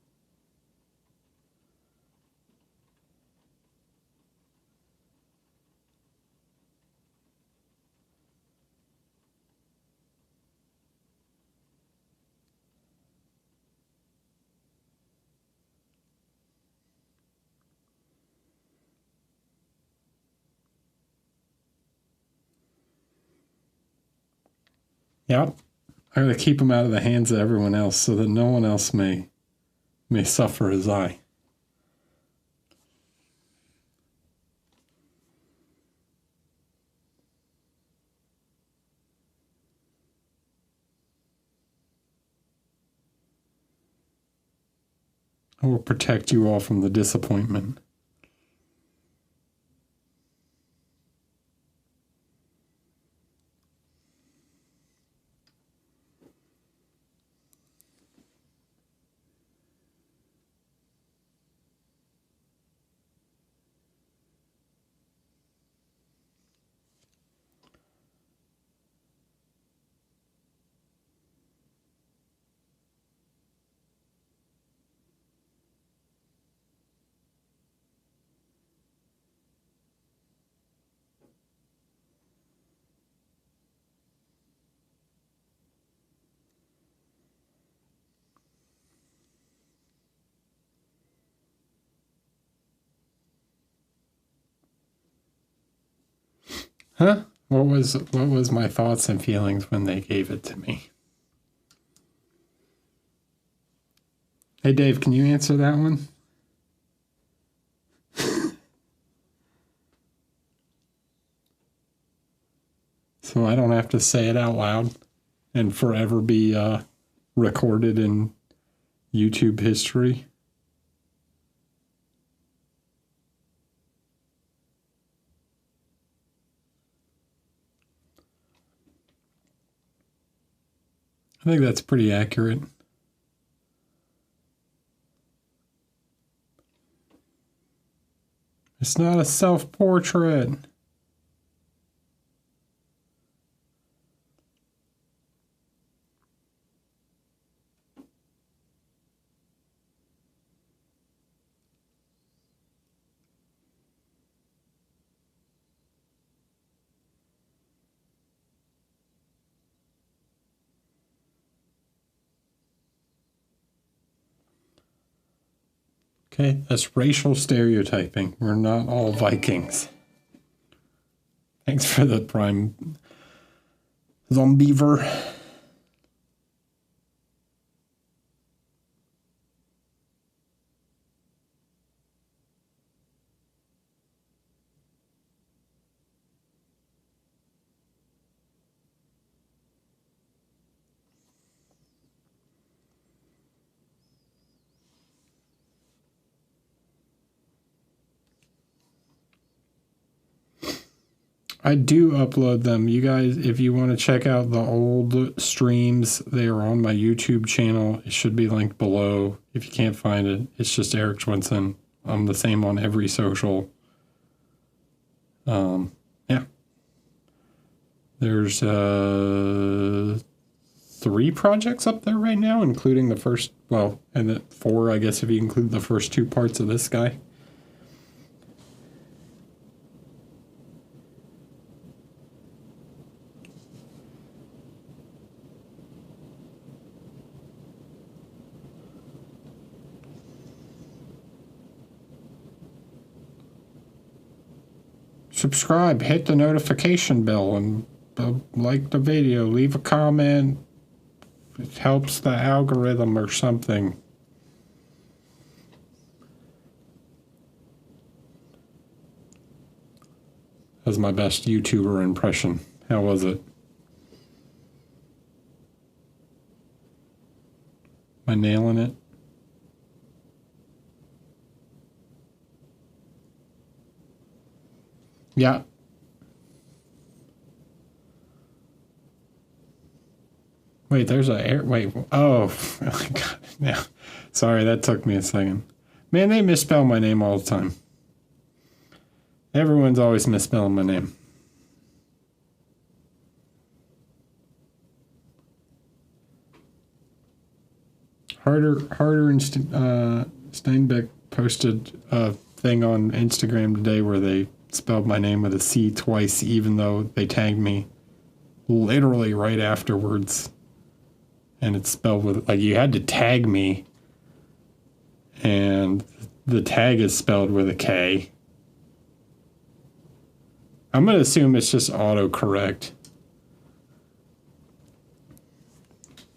Yep. I gotta keep them out of the hands of everyone else so that no one else may suffer as I. I will protect you all from the disappointment. Huh? What was my thoughts and feelings when they gave it to me? Hey Dave, can you answer that one? So I don't have to say it out loud and forever be recorded in YouTube history. I think that's pretty accurate. It's not a self-portrait. Okay, that's racial stereotyping. We're not all Vikings. Thanks for the prime Zombiever. I do upload them. You guys, if you want to check out the old streams, they are on my YouTube channel. It should be linked below. If you can't find it, it's just Eric Swinson. I'm the same on every social. Yeah. There's 3 projects up there right now, including the first, well, and the 4, I guess, if you include the first 2 parts of this guy. Subscribe, hit the notification bell, and like the video, leave a comment. It helps the algorithm or something. That's my best YouTuber impression. How was it? Am I nailing it? Yeah. Wait, there's a air. Wait. Oh, oh my God. Yeah. Sorry, that took me a second. Man, they misspell my name all the time. Everyone's always misspelling my name. Harder and Steinbeck posted a thing on Instagram today where they spelled my name with a C twice, even though they tagged me literally right afterwards. And it's spelled with, like, you had to tag me, and the tag is spelled with a K. I'm going to assume it's just autocorrect.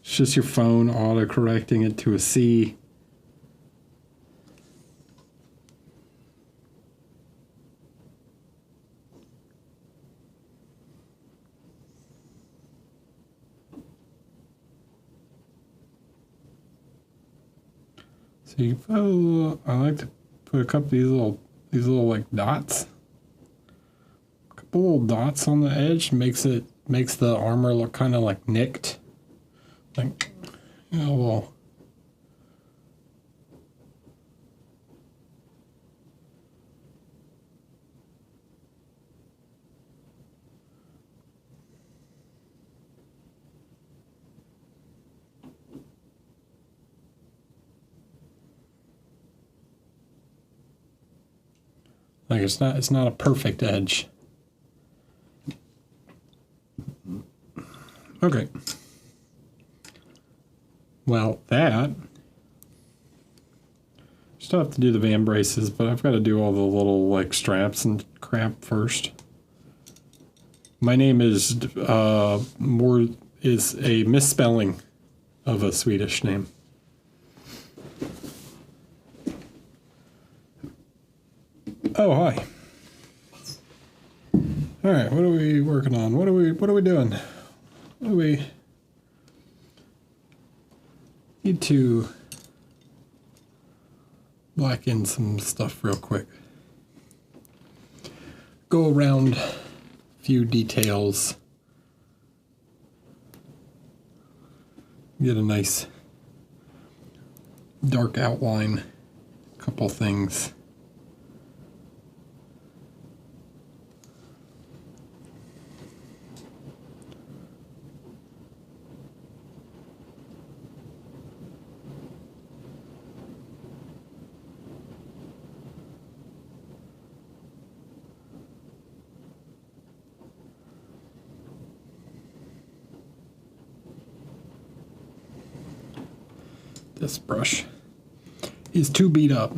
It's just your phone autocorrecting it to a C. So you put a little, I like to put a couple of these little like dots. A couple little dots on the edge makes the armor look kind of like nicked. Like, you know, well. Like it's not a perfect edge. Okay. Well, that still have to do the van braces, but I've got to do all the little like straps and crap first. My name is a misspelling of a Swedish name. Oh, hi. All right, what are we working on? What are we doing? What do we need to black in some stuff real quick? Go around a few details. Get a nice dark outline, a couple things. This brush is too beat up.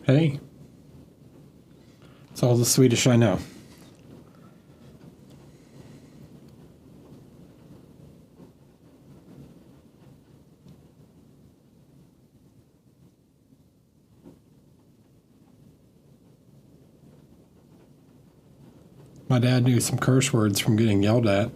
Hey, it's all the Swedish I know. My dad knew some curse words from getting yelled at.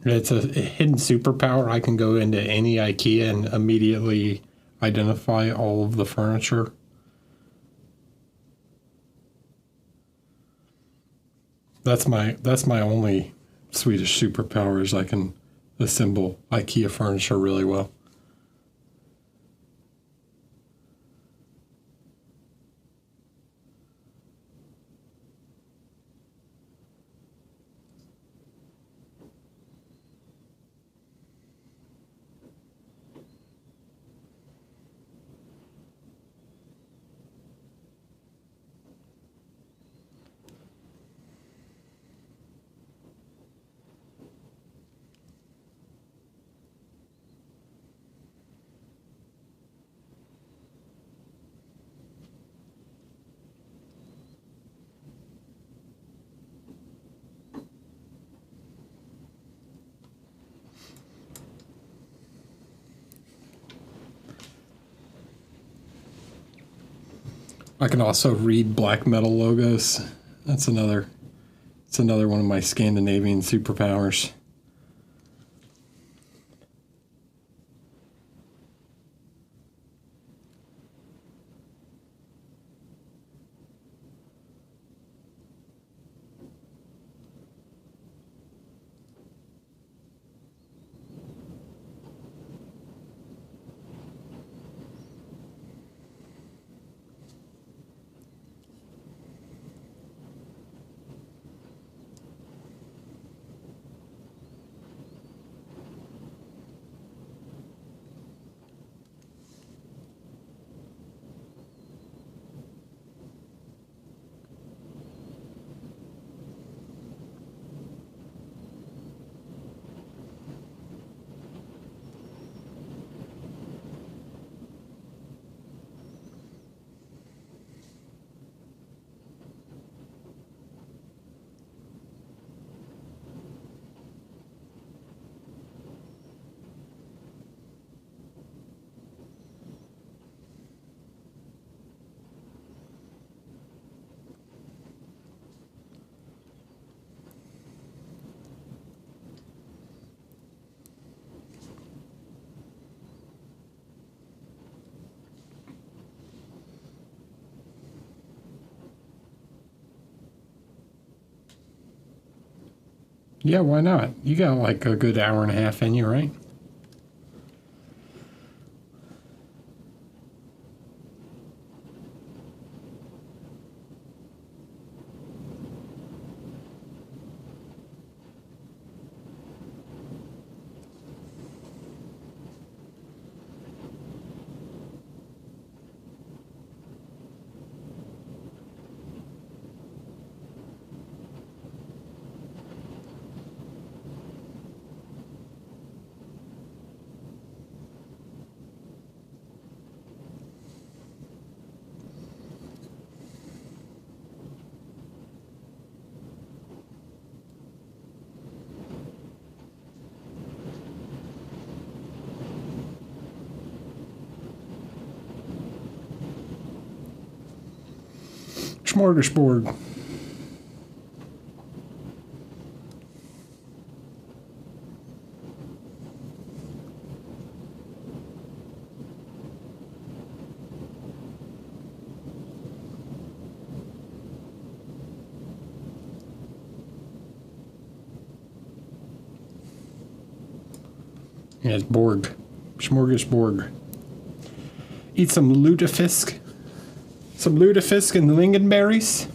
It's a hidden superpower. I can go into any IKEA and immediately identify all of the furniture. That's my only Swedish superpower is I can assemble IKEA furniture really well. I can also read black metal logos. It's another one of my Scandinavian superpowers. Yeah, why not? You got like a good hour and a half in you, right? Smorgasbord. Yeah, it's Borg. Smorgasbord. Eat some lutefisk. Some lutefisk and lingonberries.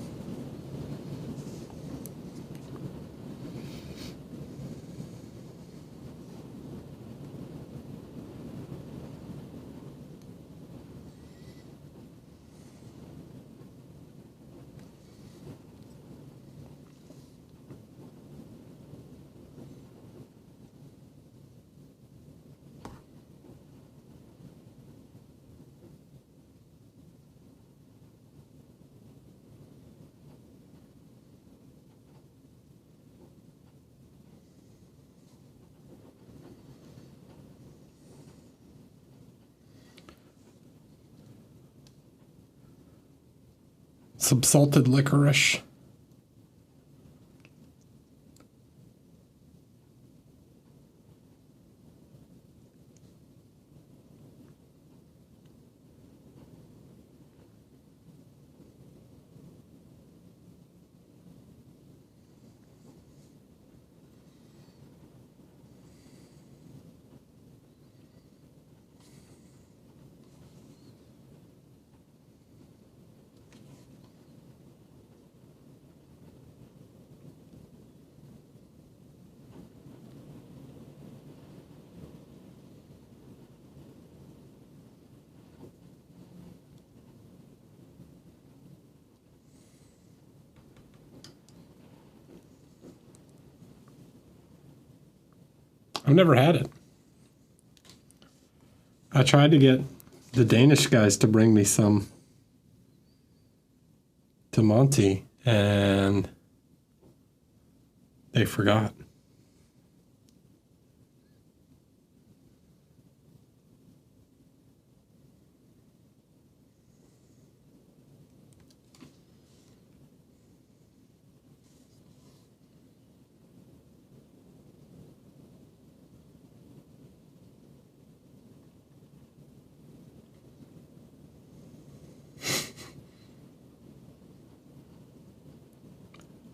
Some salted licorice. I've never had it. I tried to get the Danish guys to bring me some to Monty, and they forgot.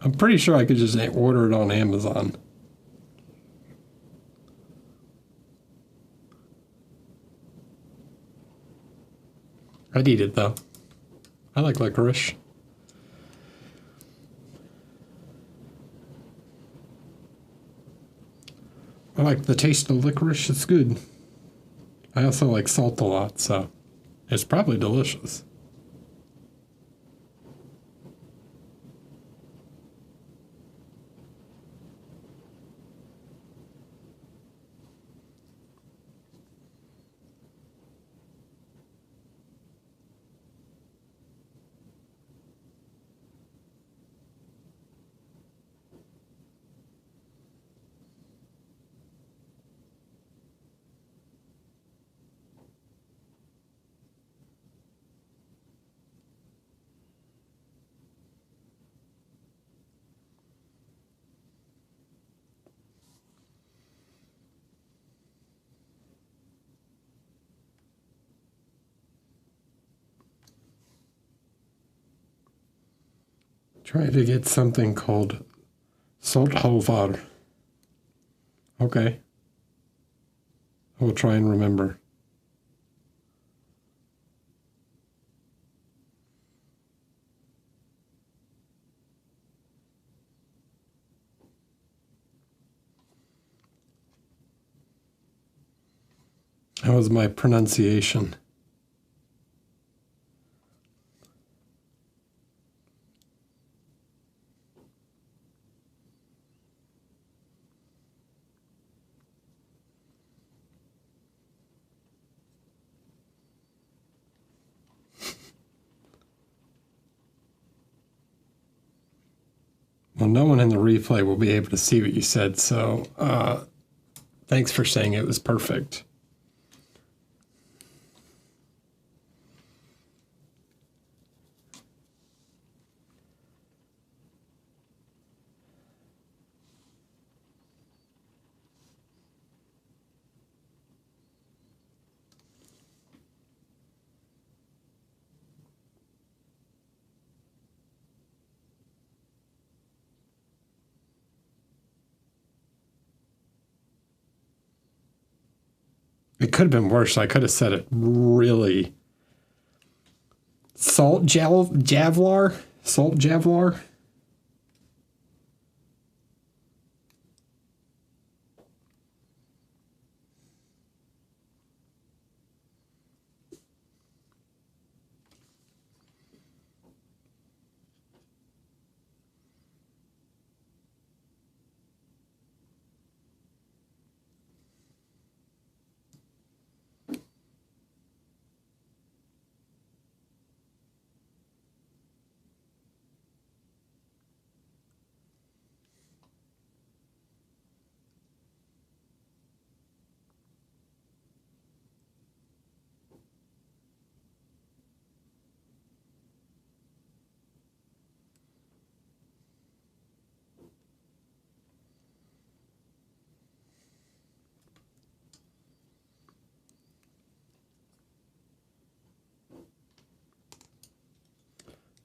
I'm pretty sure I could just order it on Amazon. I'd eat it though. I like licorice. I like the taste of licorice. It's good. I also like salt a lot, so it's probably delicious. Try to get something called salthovar. Okay. I will try and remember. How was my pronunciation? Well, no one in the replay will be able to see what you said, so thanks for saying it was perfect. It could have been worse. I could have said it really. Javlar? Salt Javlar?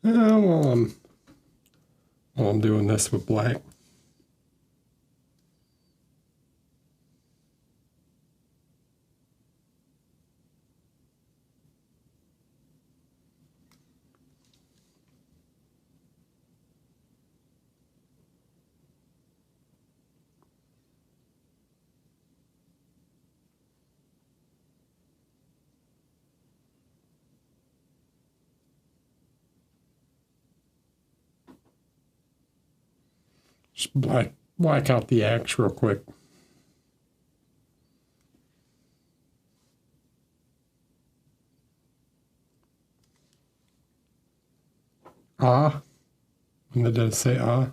Well, I'm doing this with black. Just black out the axe real quick. Ah. When did it say ah?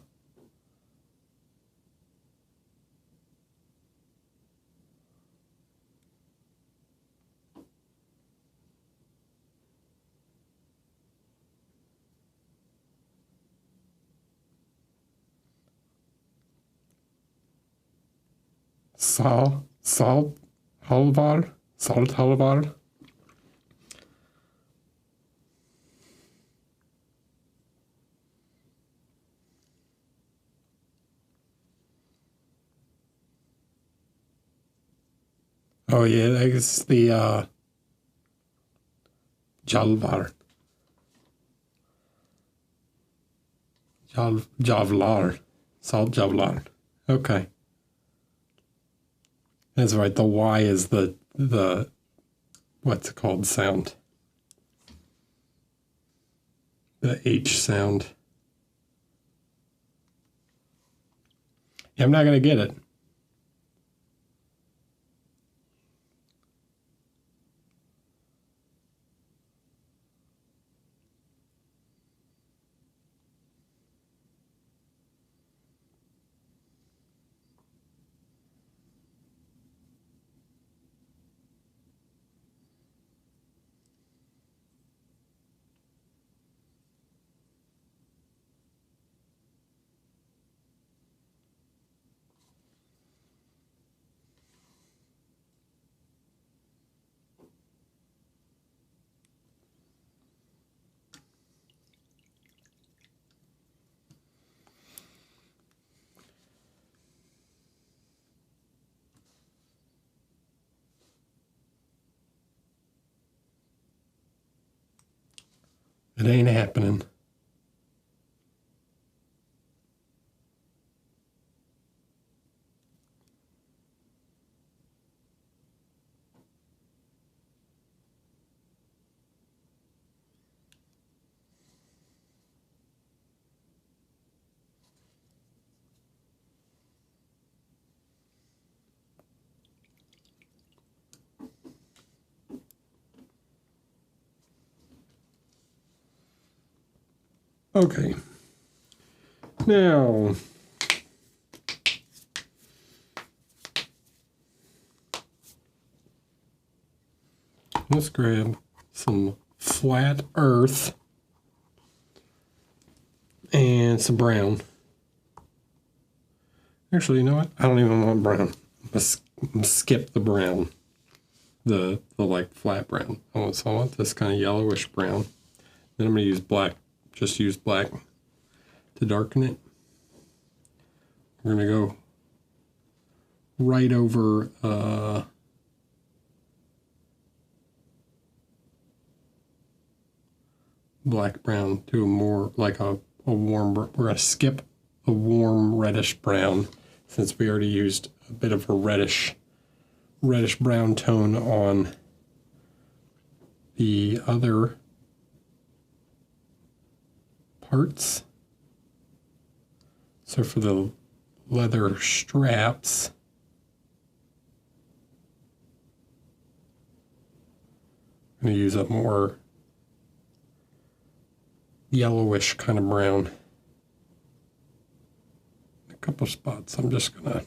Salt halvar. Oh yeah, that's the Jalvar. Javlar. Salt Javlar. Okay. That's right. The Y is the what's it called sound. The H sound. Yeah, I'm not gonna get it. It ain't happening. Okay. Now, let's grab some flat earth and some brown. Actually, you know what? I don't even want brown. I'm gonna skip the brown, the like flat brown. So I want this kind of yellowish brown. Then I'm gonna use black. Just use black to darken it. We're gonna go right over black brown to a more like a warm. We're gonna skip a warm reddish brown since we already used a bit of a reddish brown tone on the other parts. So for the leather straps, I'm going to use a more yellowish kind of brown. A couple spots. I'm just going to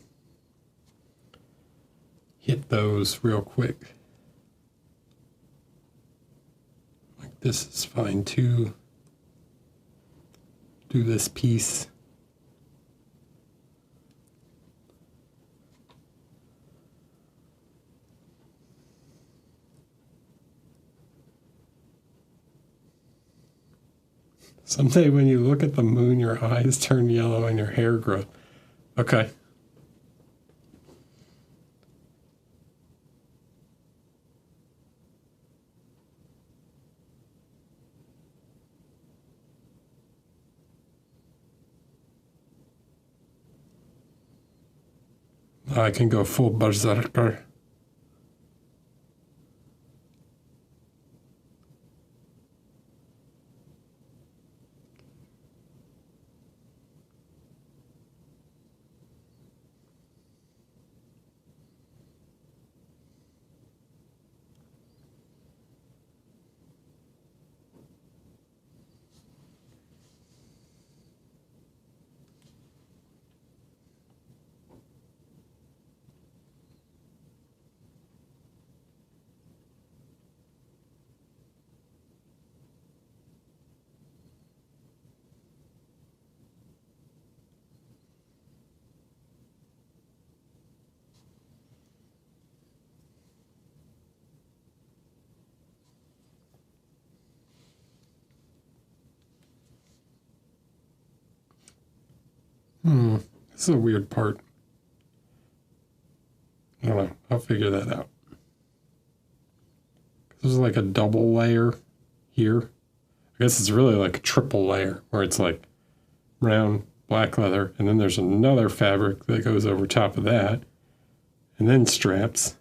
hit those real quick. Like this is fine too. Do this piece. Someday when you look at the moon, your eyes turn yellow and your hair grows. Okay. I can go full berserker. This is a weird part. I don't know. I'll figure that out. This is like a double layer here. I guess it's really like a triple layer where it's like brown, black leather, and then there's another fabric that goes over top of that, and then straps.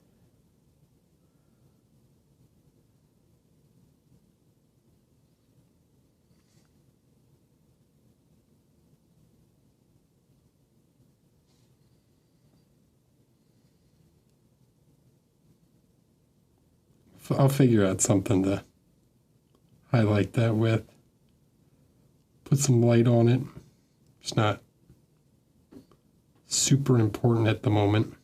I'll figure out something to highlight that with. Put some light on it. It's not super important at the moment.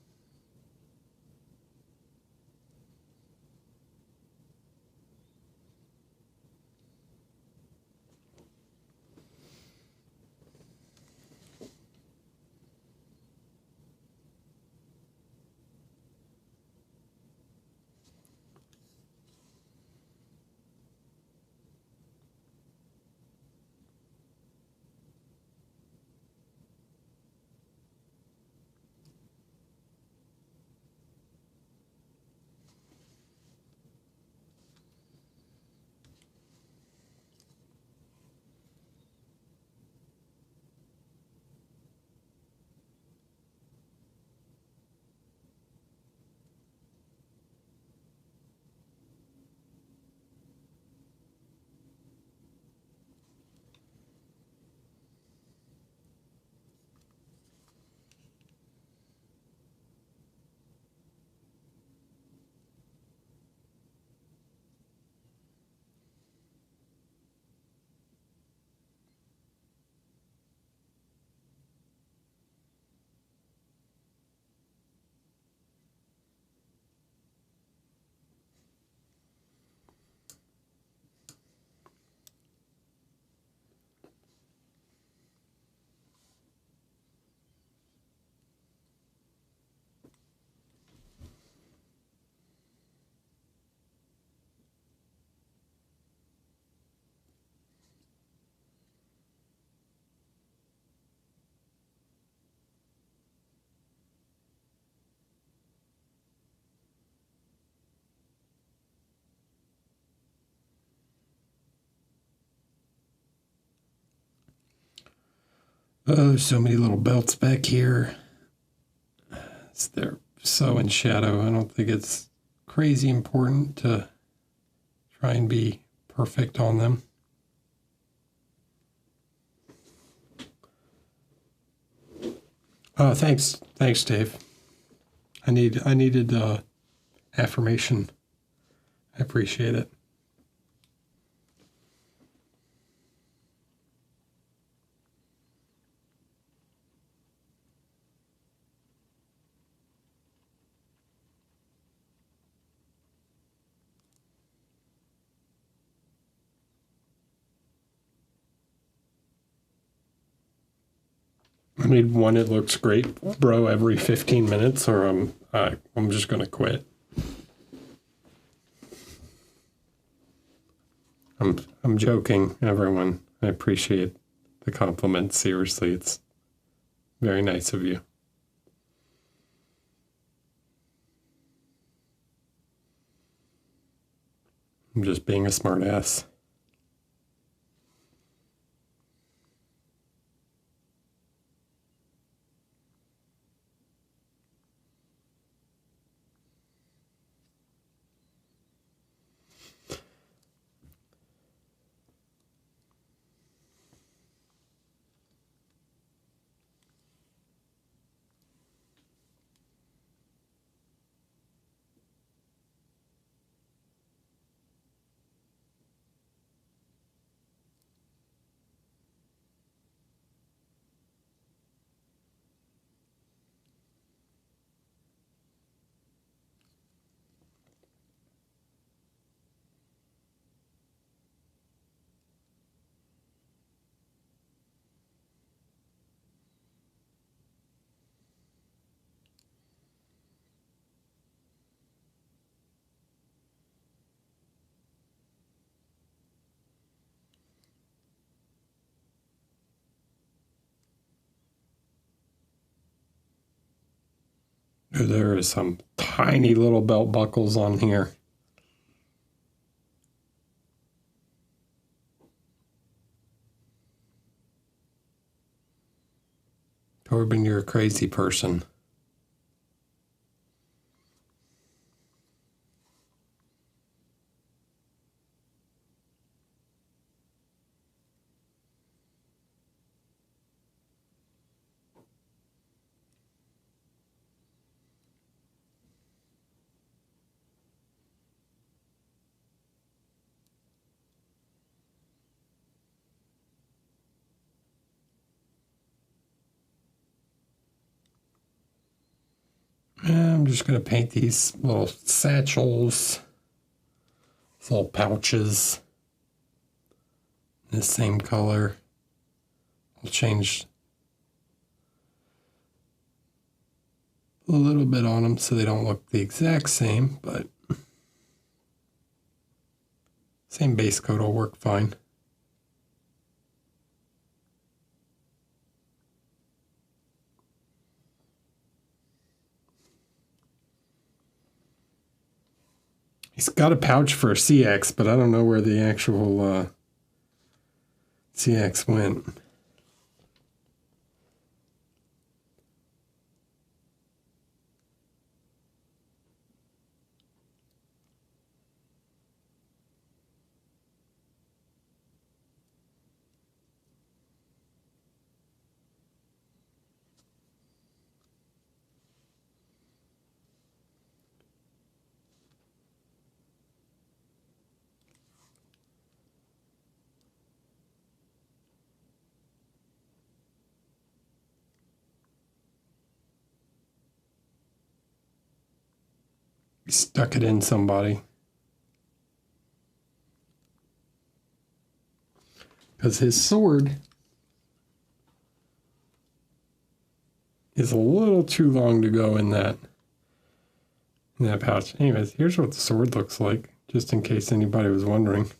Oh, so many little belts back here. They're so in shadow. I don't think it's crazy important to try and be perfect on them. Thanks, Dave. I needed affirmation. I appreciate it. I need one that looks great, bro, every 15 minutes, or I'm just gonna quit. I'm joking, everyone. I appreciate the compliment. Seriously, it's very nice of you. I'm just being a smart ass. There is some tiny little belt buckles on here. Torben, you're a crazy person. I'm just going to paint these little satchels, these little pouches, the same color. I'll change a little bit on them so they don't look the exact same, but same base coat will work fine. He's got a pouch for a CX, but I don't know where the actual CX went. He stuck it in somebody. Because his sword is a little too long to go in that pouch. Anyways, here's what the sword looks like, just in case anybody was wondering.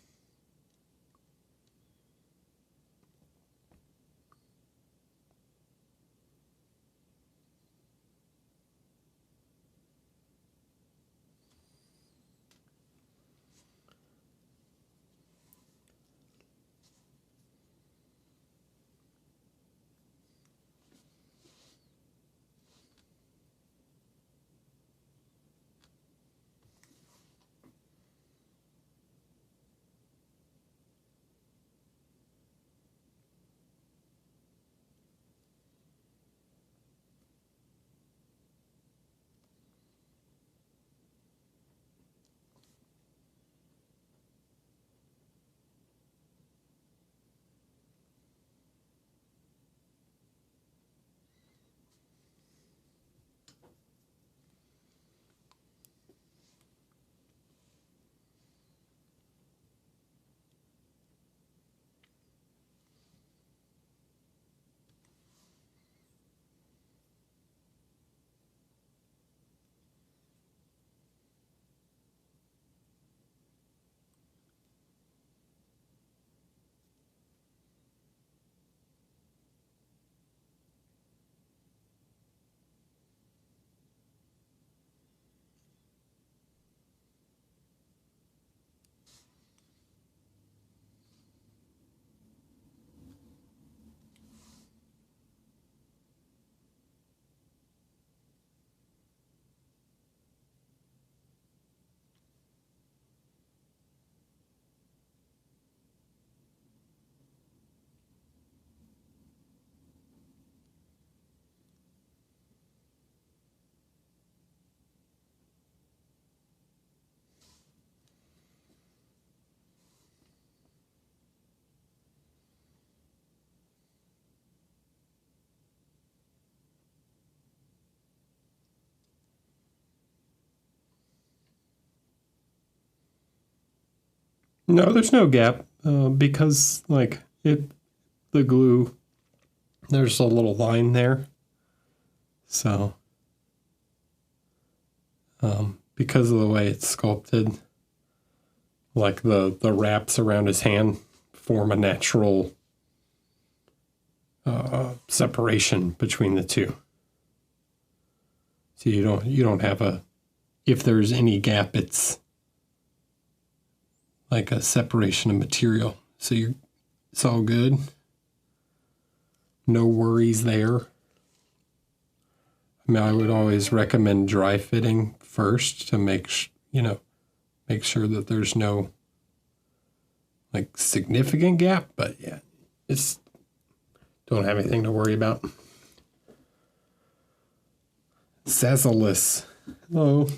No, there's no gap because like the glue, there's a little line there. So because of the way it's sculpted, like the wraps around his hand form a natural separation between the two. So you don't have a, if there's any gap, it's like a separation of material. So it's all good. No worries there. I mean, I would always recommend dry fitting first to make sure that there's no like significant gap, but yeah, it's don't have anything to worry about. Sazzleless. Hello.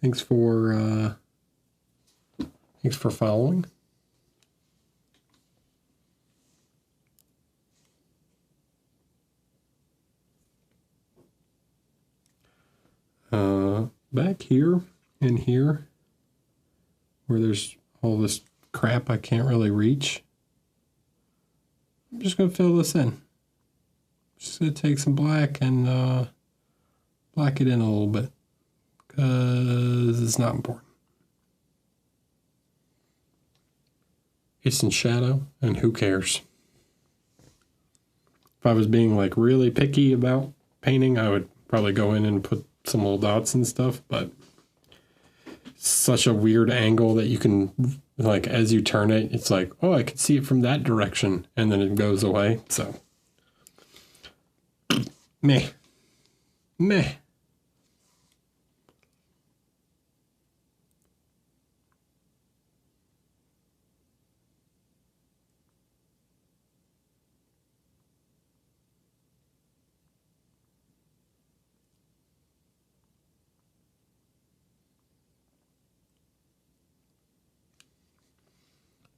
Thanks for following. Back here and here, where there's all this crap I can't really reach, I'm just going to fill this in. Just going to take some black and black it in a little bit, because it's not important. It's in shadow, and who cares? If I was being like really picky about painting, I would probably go in and put some little dots and stuff, but it's such a weird angle that you can, like, as you turn it, it's like, oh, I can see it from that direction, and then it goes away. So meh.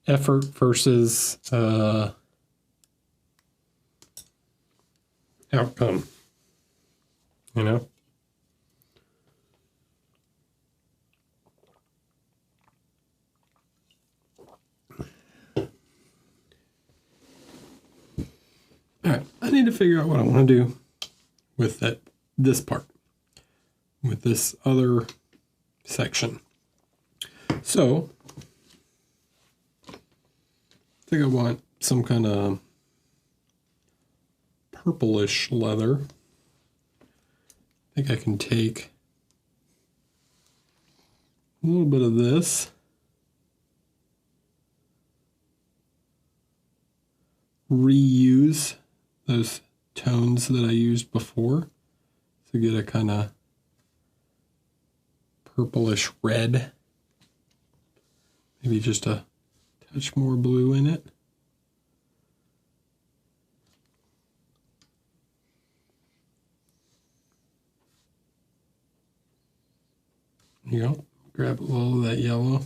Effort versus outcome, you know? All right, I need to figure out what I want to do with this part, with this other section. So I think I want some kind of purplish leather. I think I can take a little bit of this, reuse those tones that I used before to get a kind of purplish red. Maybe just a touch more blue in it. Here you go. Grab a little of that yellow.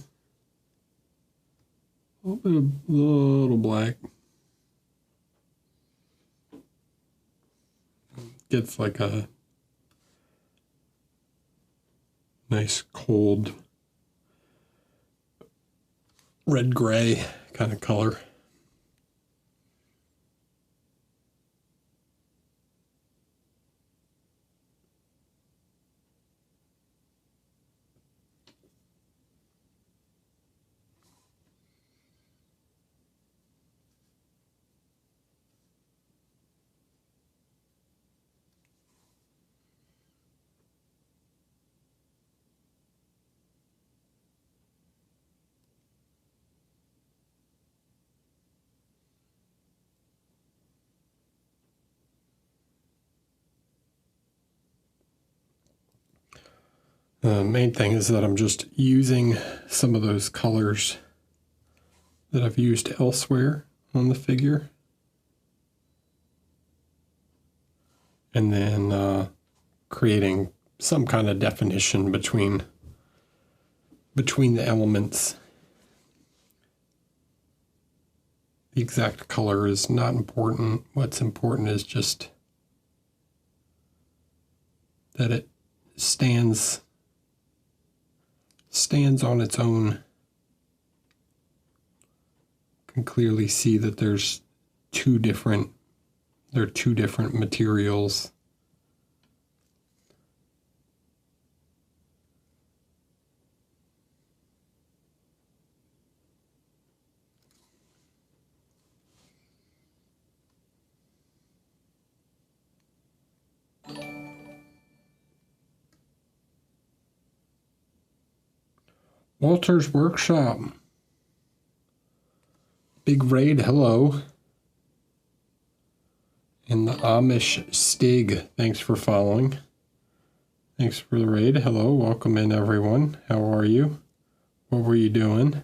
A little bit of little black. Gets like a nice cold red-gray kind of color. The main thing is that I'm just using some of those colors that I've used elsewhere on the figure. And then creating some kind of definition between the elements. The exact color is not important. What's important is just that it stands on its own. Can clearly see that there's two different materials. Walter's Workshop. Big Raid, hello. And the Amish Stig, thanks for following. Thanks for the raid. Hello, welcome in everyone. How are you? What were you doing?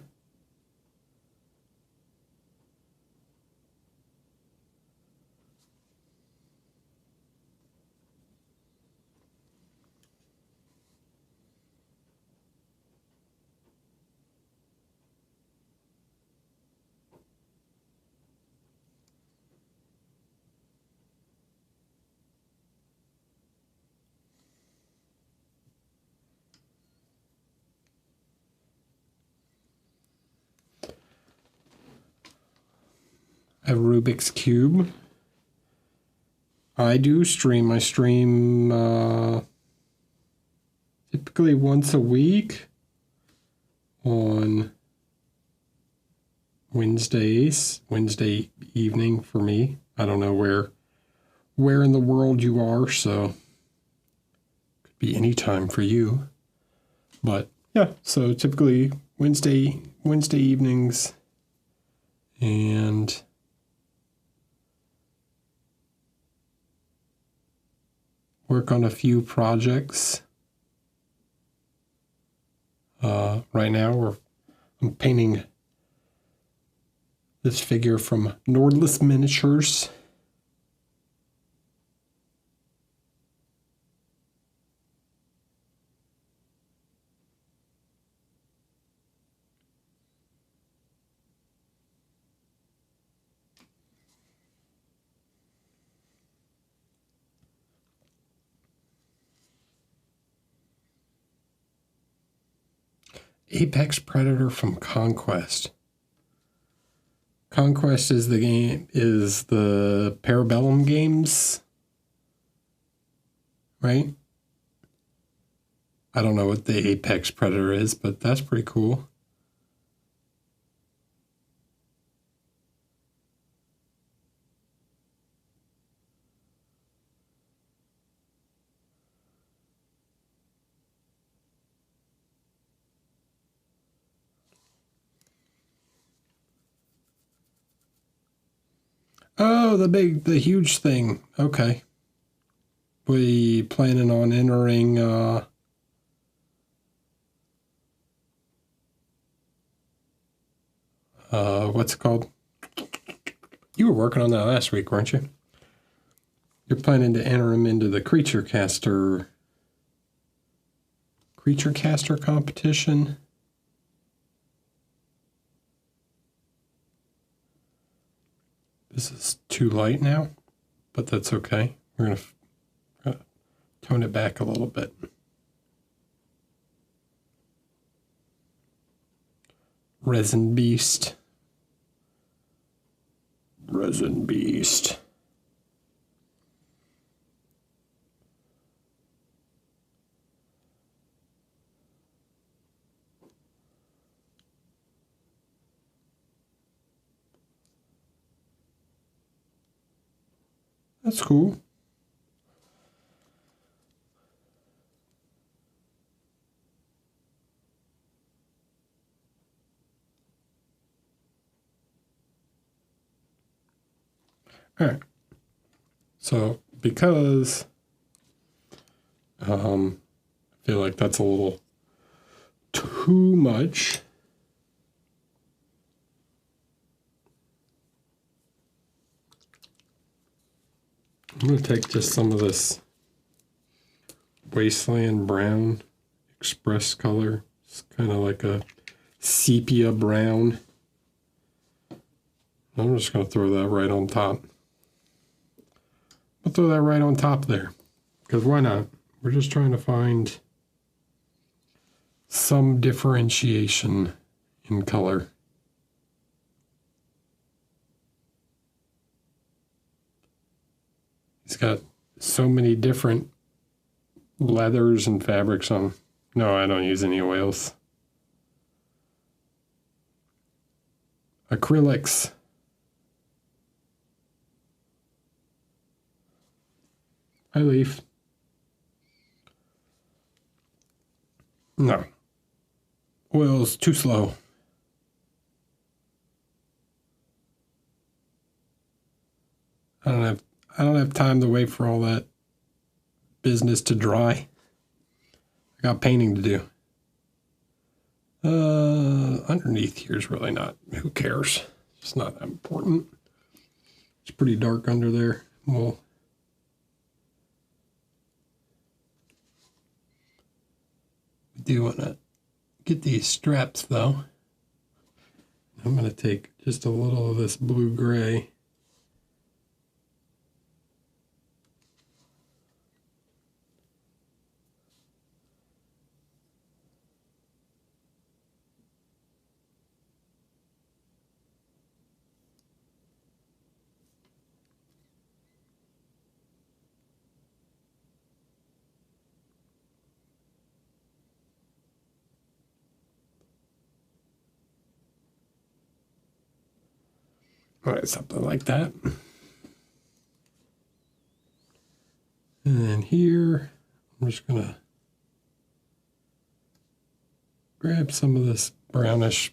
A Rubik's Cube. I do stream. I stream typically once a week on Wednesdays, Wednesday evening for me. I don't know where in the world you are, so could be any time for you. But yeah, so typically Wednesday evenings, and work on a few projects. Right now I'm painting this figure from Nordlys Miniatures. Apex Predator from Conquest. Conquest is the Parabellum games, right? I don't know what the Apex Predator is, but that's pretty cool. Oh, the huge thing. Okay. We planning on entering what's it called? You were working on that last week, weren't you? You're planning to enter him into the creature caster competition. This is too light now, but that's okay. We're going to tone it back a little bit. Resin Beast. Resin Beast. That's cool. All right. So because I feel like that's a little too much, I'm going to take just some of this Wasteland Brown Express color. It's kind of like a sepia brown. I'm just going to throw that right on top. I'll throw that right on top there, because why not? We're just trying to find some differentiation in color. He's got so many different leathers and fabrics on. No, I don't use any oils. Acrylics. Hi, Leaf. No. oil's too slow. I don't have time to wait for all that business to dry. I got painting to do. Underneath here is really not, who cares? It's not that important. It's pretty dark under there. Well, we do want to get these straps though. I'm going to take just a little of this blue-gray. All right, something like that. And then here, I'm just gonna grab some of this brownish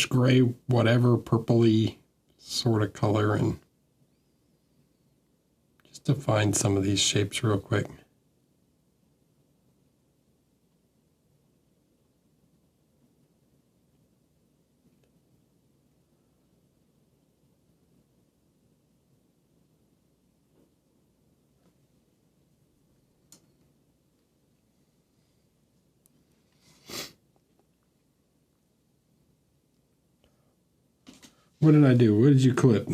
gray, whatever, purpley sort of color, and just define some of these shapes real quick. What did I do? What did you clip?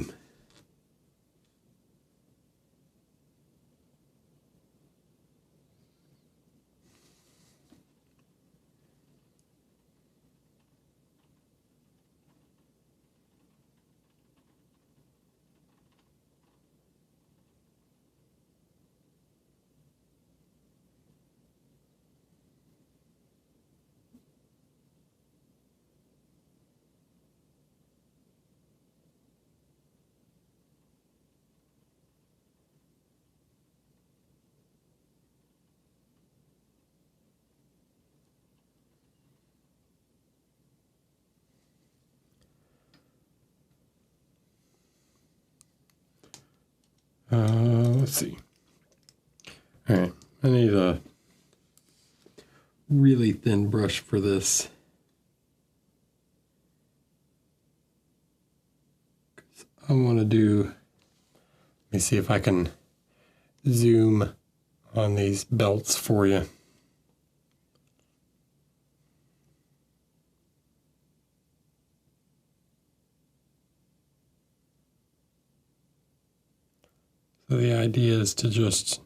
Let's see. All right, I need a really thin brush for this. I want to do, let me see if I can zoom on these belts for you. So the idea is to just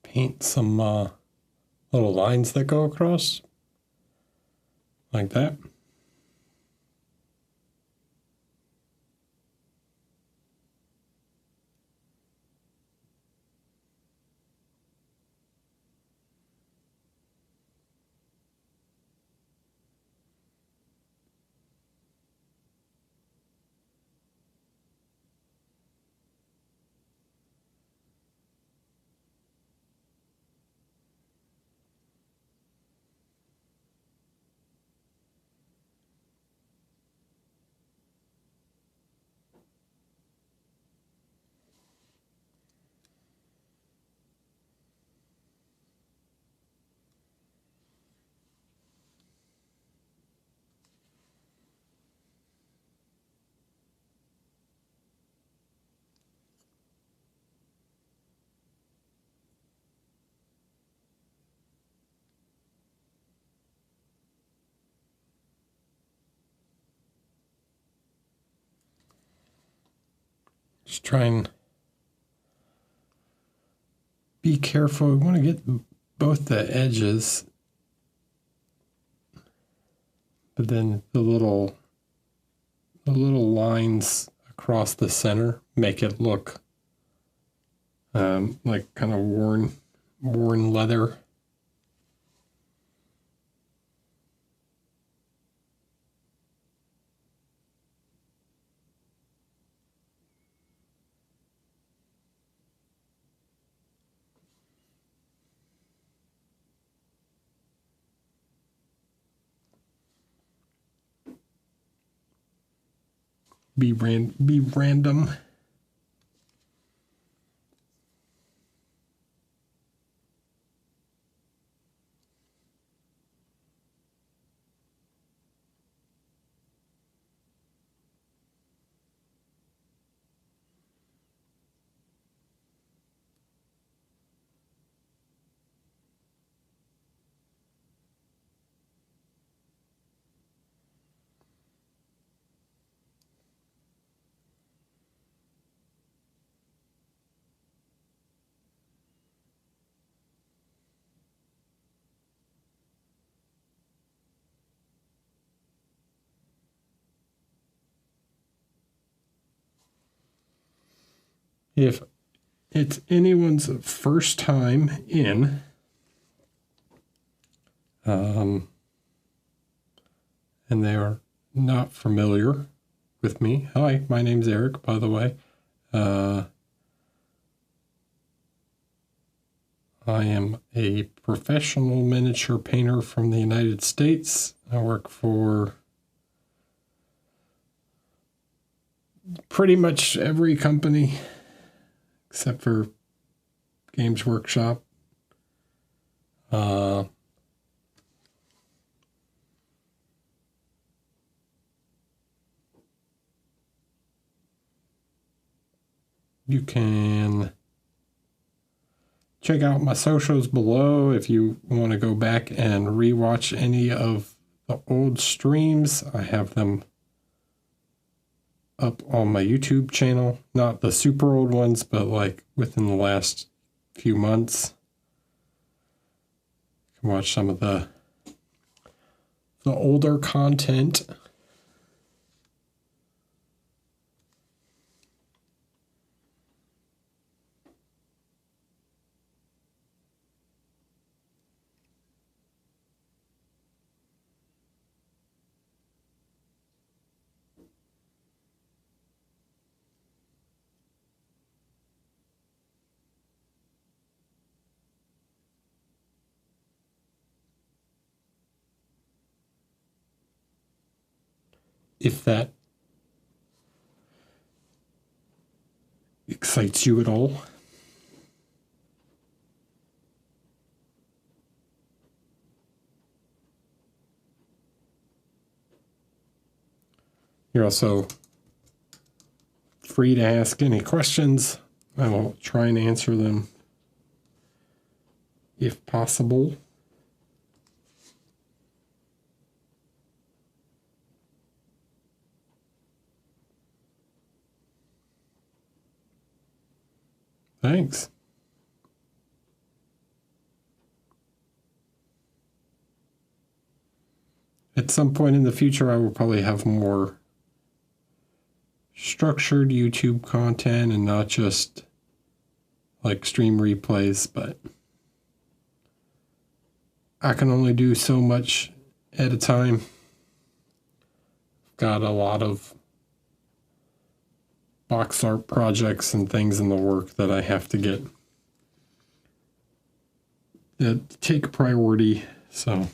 paint some little lines that go across like that. Just try and be careful. We want to get both the edges, but then the little lines across the center make it look like kind of worn leather. be random. If it's anyone's first time in, and they are not familiar with me. Hi, my name's Eric, by the way. I am a professional miniature painter from the United States. I work for pretty much every company except for Games Workshop. You can check out my socials below if you want to go back and rewatch any of the old streams. I have them up on my YouTube channel. Not the super old ones, but like within the last few months. You can watch some of the older content. If that excites you at all. You're also free to ask any questions. I will try and answer them if possible. Thanks. At some point in the future, I will probably have more structured YouTube content and not just like stream replays, but I can only do so much at a time. Got a lot of box art projects and things in the work that I have to get that take priority, so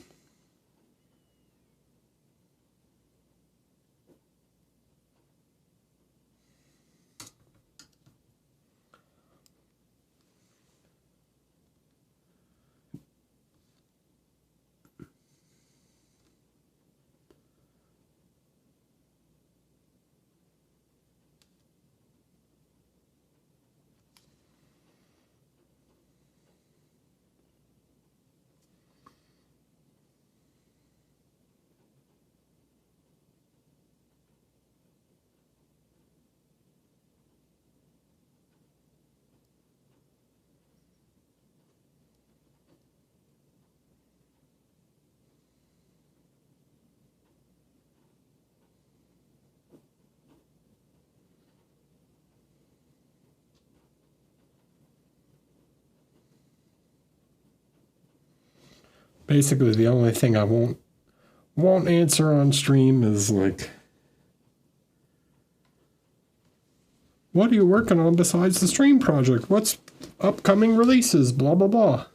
basically the only thing I won't answer on stream is like, what are you working on besides the stream project? What's upcoming releases? Blah, blah, blah.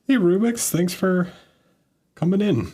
Hey Rubik's, thanks for coming in.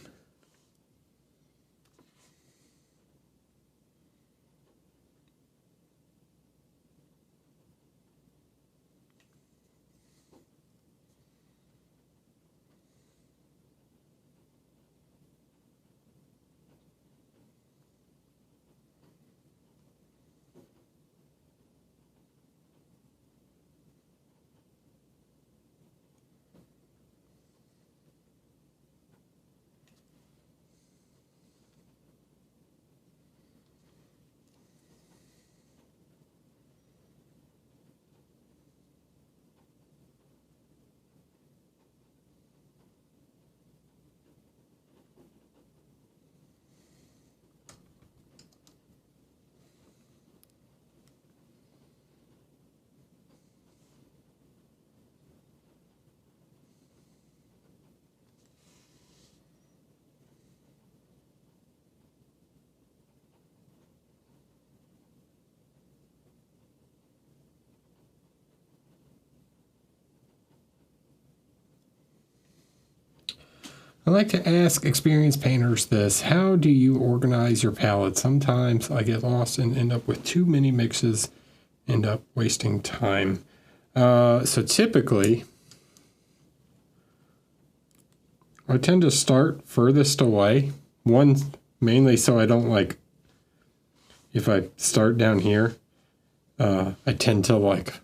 I like to ask experienced painters this. How do you organize your palette? Sometimes I get lost and end up with too many mixes, end up wasting time. So typically, I tend to start furthest away. One, mainly so I don't like, if I start down here, I tend to like,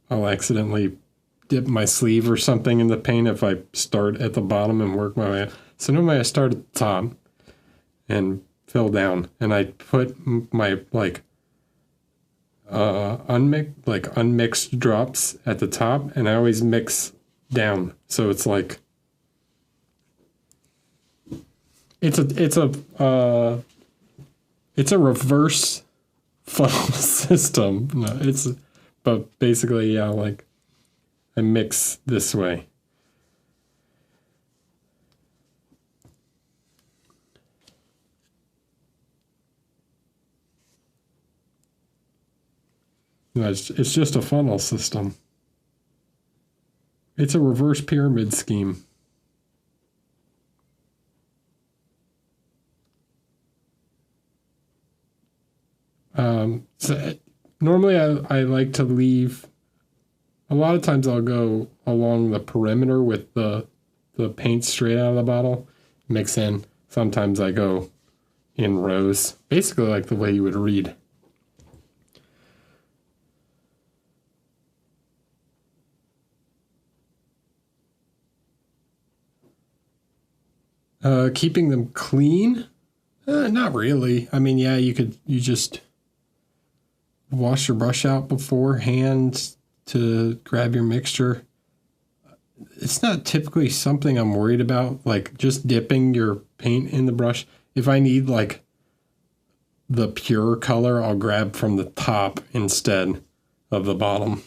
I'll accidentally dip my sleeve or something in the paint if I start at the bottom and work my way up. So normally I start at the top and fill down, and I put my unmixed drops at the top, and I always mix down. So it's like it's a reverse funnel system. No, but basically, yeah, like I mix this way. No, it's just a funnel system. It's a reverse pyramid scheme. So normally I like to leave, a lot of times I'll go along the perimeter with the paint straight out of the bottle, mix in. Sometimes I go in rows, basically like the way you would read. Keeping them clean? Not really. I mean, yeah, you just wash your brush out beforehand to grab your mixture. It's not typically something I'm worried about, like just dipping your paint in the brush. If I need like the pure color, I'll grab from the top instead of the bottom.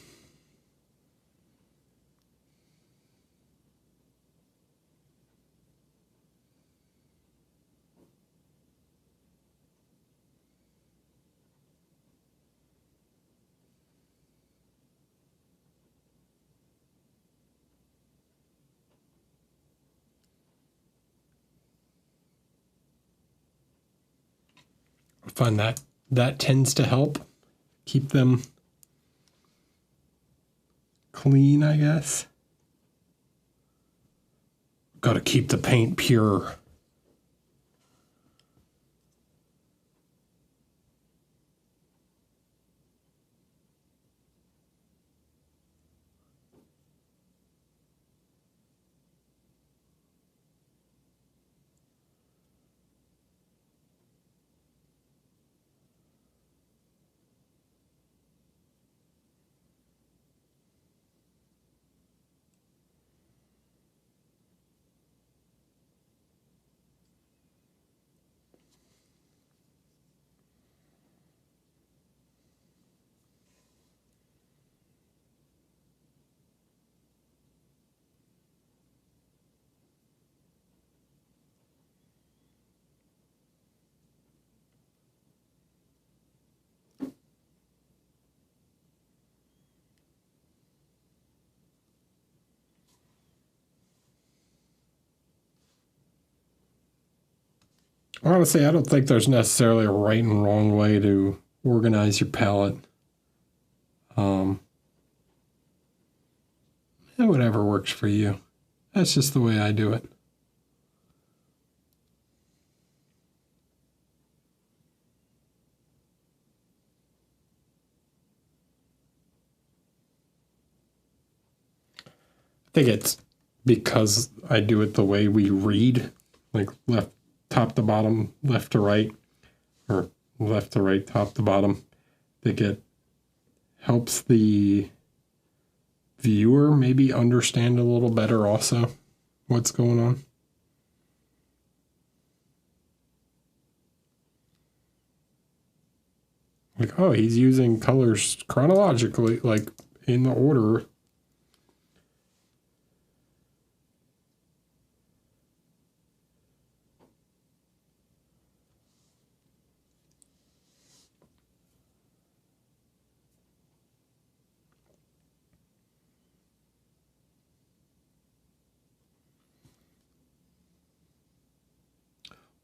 I find that tends to help keep them clean, I guess. Got to keep the paint pure. Honestly, I don't think there's necessarily a right and wrong way to organize your palette. Whatever works for you. That's just the way I do it. I think it's because I do it the way we read, like left, top to bottom, left to right, or left to right, top to bottom. I think it helps the viewer maybe understand a little better also what's going on. Like, oh, he's using colors chronologically, like in the order.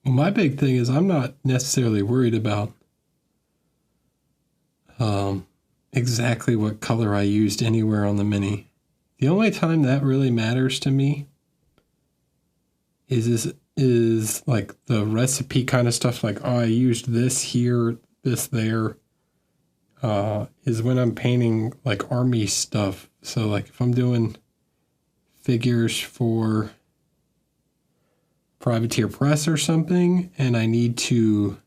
Well, my big thing is I'm not necessarily worried about exactly what color I used anywhere on the mini. The only time that really matters to me is like the recipe kind of stuff, like, oh, I used this here, this there, is when I'm painting like army stuff. So like if I'm doing figures for Privateer Press or something, and I need to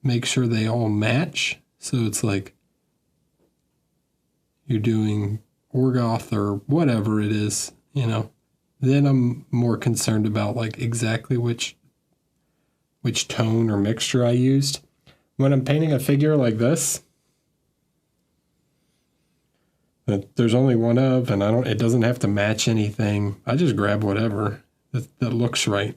make sure they all match. So it's like you're doing Orgoth or whatever it is, you know, then I'm more concerned about like exactly which tone or mixture I used. When I'm painting a figure like this, that there's only one of, and it doesn't have to match anything. I just grab whatever that looks right.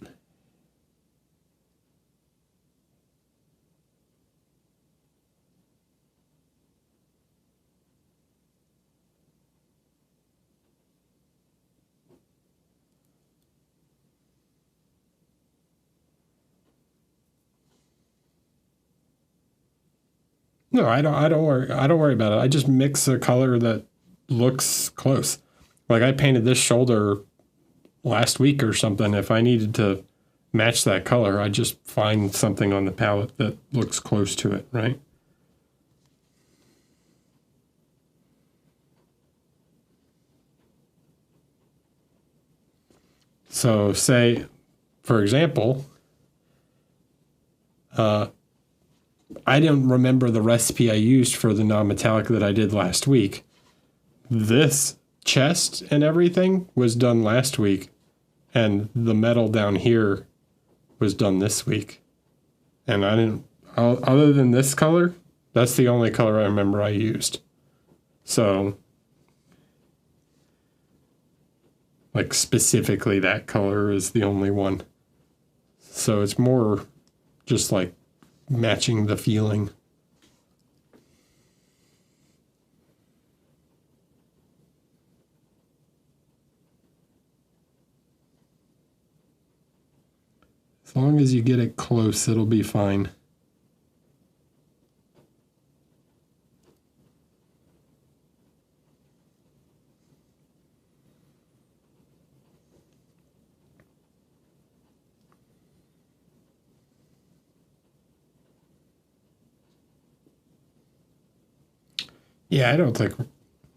No, I don't worry. I don't worry about it. I just mix a color that looks close. Like I painted this shoulder last week or something. If I needed to match that color, I just find something on the palette that looks close to it, right? So say, for example, I don't remember the recipe I used for the non-metallic that I did last week. This chest and everything was done last week, and the metal down here was done this week. And I didn't, other than this color, that's the only color I remember I used. So, like specifically that color is the only one. So it's more just like matching the feeling. As long as you get it close, it'll be fine. Yeah, I don't think,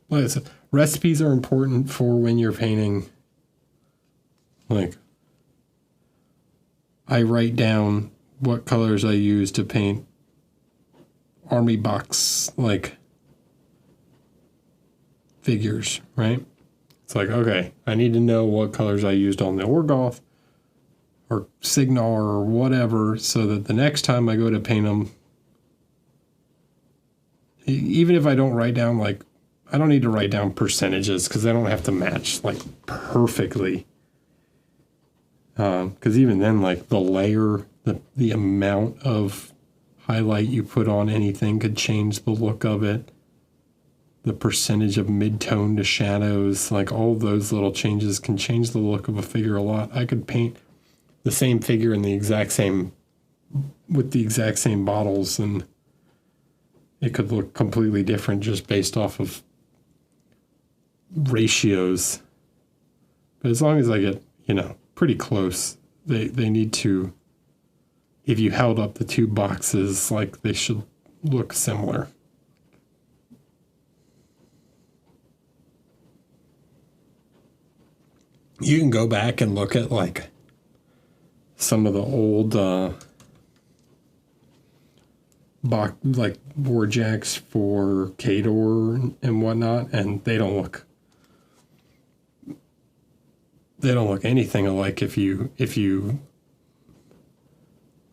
like I said, recipes are important for when you're painting. Like, I write down what colors I use to paint army box, like, figures, right? It's like, okay, I need to know what colors I used on the Orgoth or Signar or whatever, so that the next time I go to paint them, even if I don't write down, like, I don't need to write down percentages because they don't have to match like perfectly. Because even then, like the layer, the amount of highlight you put on anything could change the look of it. The percentage of mid-tone to shadows, like all of those little changes can change the look of a figure a lot. I could paint the same figure in the exact same, with the exact same bottles, and it could look completely different just based off of ratios. But as long as I get, pretty close, they need to, if you held up the two boxes, like, they should look similar. You can go back and look at, like, some of the old board jacks for Kador and whatnot, and they don't look anything alike if you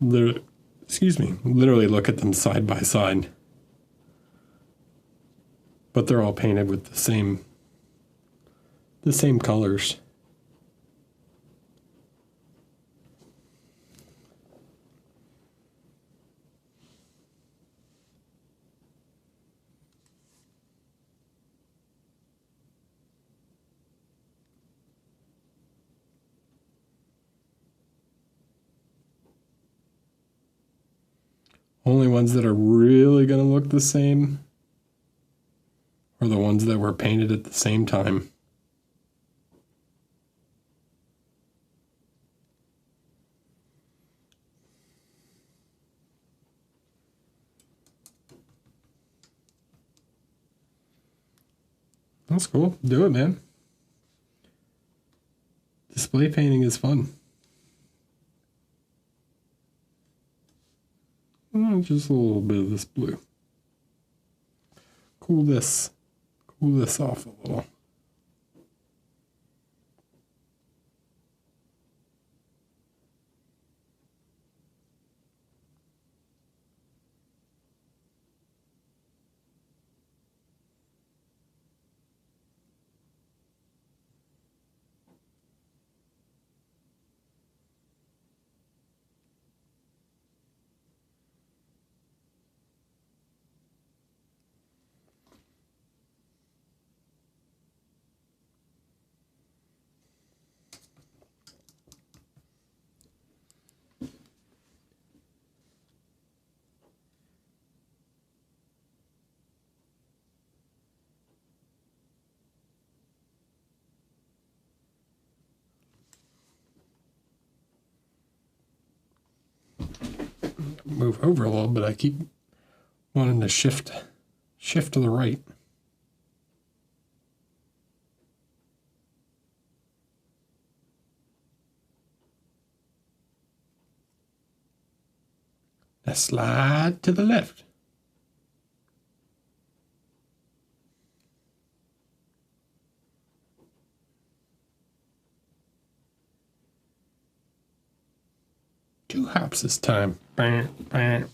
literally look at them side by side. But they're all painted with the same colors. Only ones that are really going to look the same are the ones that were painted at the same time. That's cool. Do it, man. Display painting is fun. Just a little bit of this blue. Cool this off a little. Move over a little bit. I keep wanting to shift to the right. Now slide to the left. Two hops this time. Bam, bam.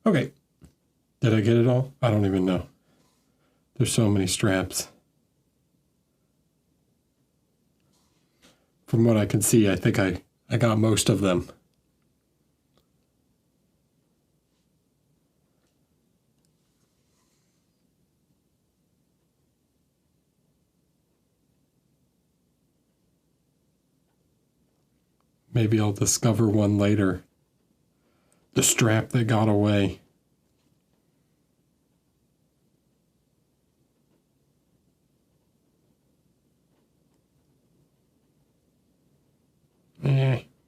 Okay. Did I get it all? I don't even know. There's so many straps. From what I can see, I think I got most of them. Maybe I'll discover one later. The strap that got away.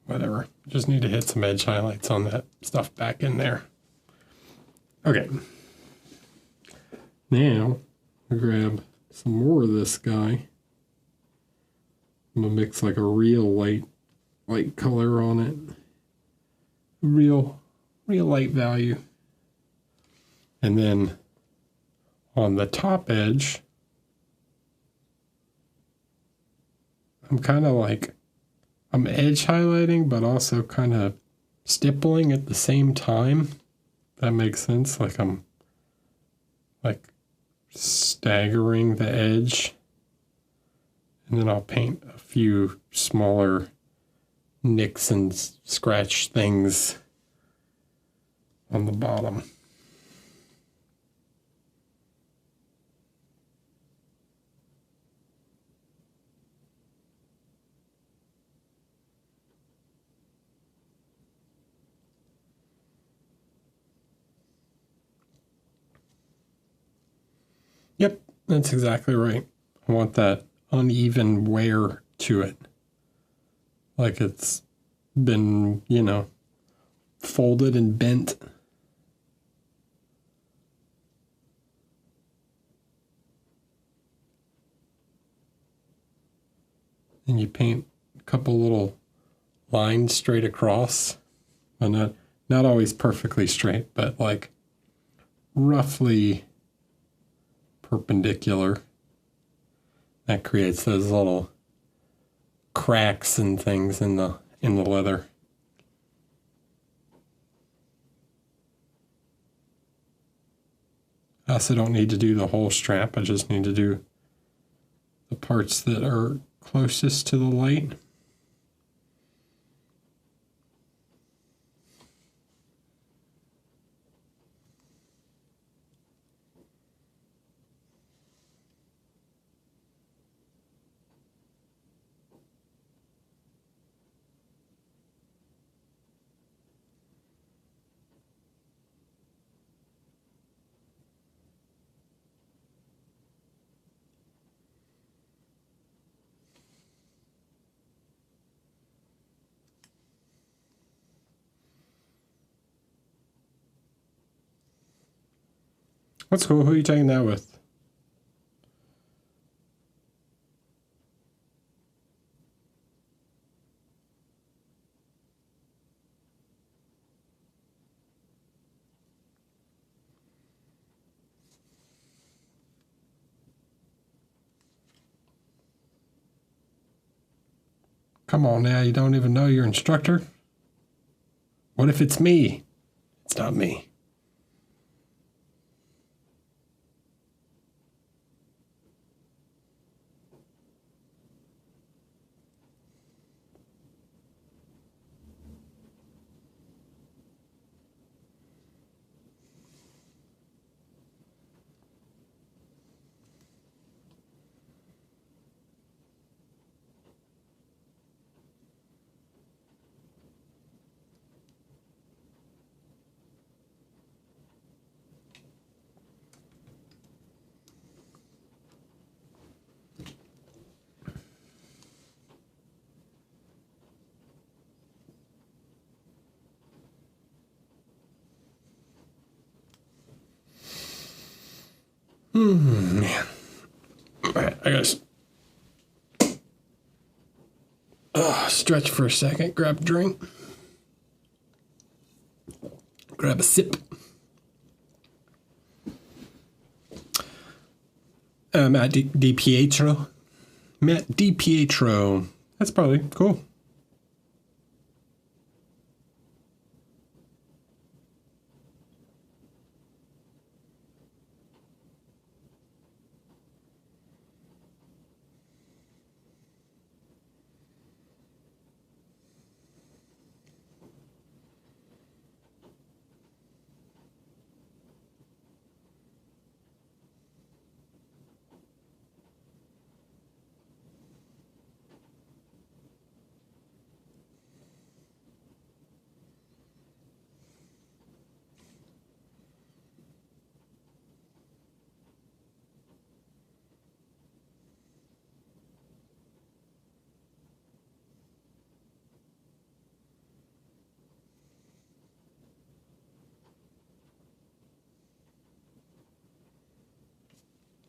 Whatever. Just need to hit some edge highlights on that stuff back in there. Okay. Now, I'll grab some more of this guy. I'm going to mix like a real light color on it. Real light value. And then on the top edge, I'm kind of like, I'm edge highlighting, but also kind of stippling at the same time. That makes sense. Like I'm like staggering the edge. And then I'll paint a few smaller nicks and scratch things on the bottom. Yep, that's exactly right. I want that uneven wear to it. Like it's been, you know, folded and bent. And you paint a couple little lines straight across. Well, not always perfectly straight, but like roughly perpendicular. That creates those little cracks and things in the leather. I also don't need to do the whole strap. I just need to do the parts that are closest to the light. That's cool. Who are you taking that with? Come on now, you don't even know your instructor? What if it's me? It's not me. Man. All right, I gotta stretch for a second, grab a drink, grab a sip. Matt DiPietro. Matt DiPietro. That's probably cool.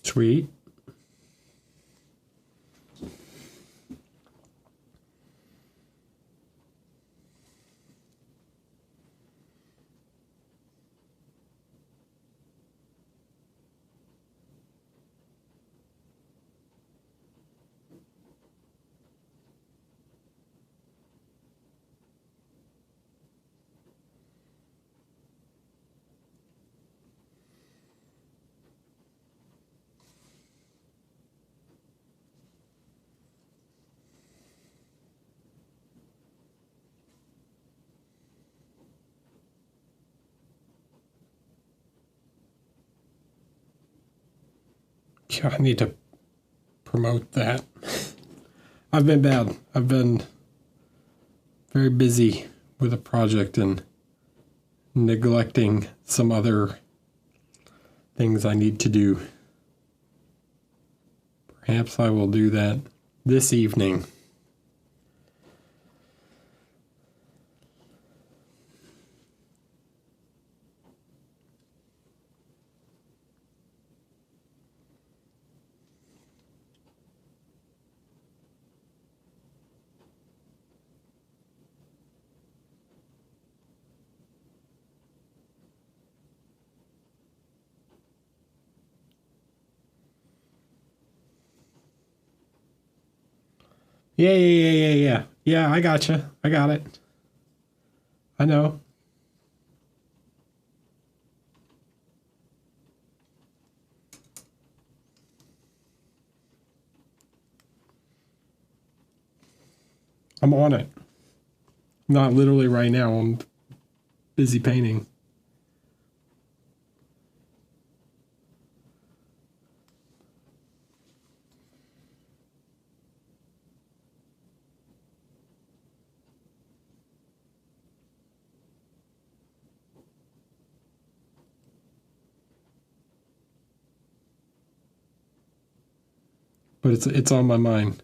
Sweet. I need to promote that. I've been bad. I've been very busy with a project and neglecting some other things I need to do. Perhaps I will do that this evening. Yeah. Yeah, I gotcha. I got it. I know. I'm on it. Not literally right now. I'm busy painting. But it's on my mind.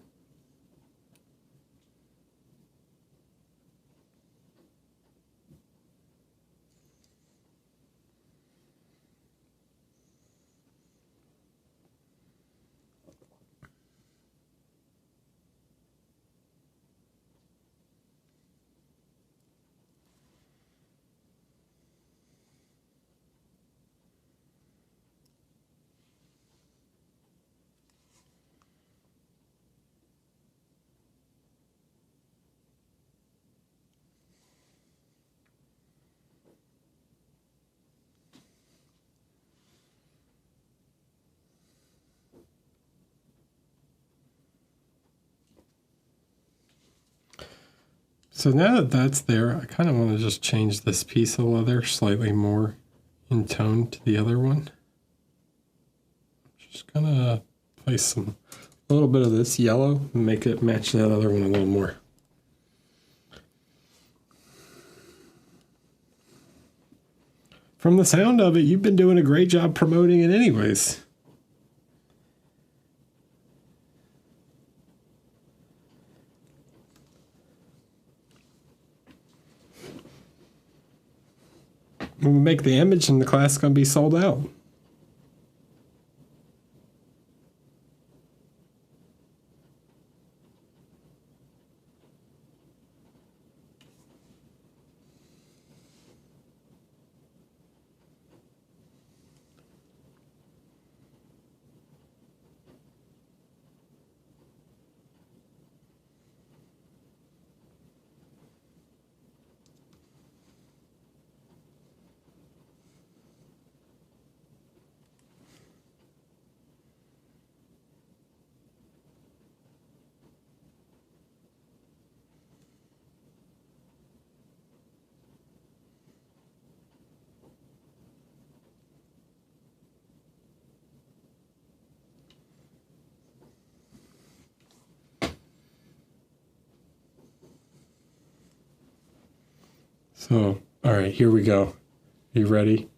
So now that that's there, I kind of want to just change this piece of leather slightly more in tone to the other one. Just gonna place a little bit of this yellow and make it match that other one a little more. From the sound of it, you've been doing a great job promoting it anyways. When we make the image and the class is going to be sold out. So, all right, here we go. You ready?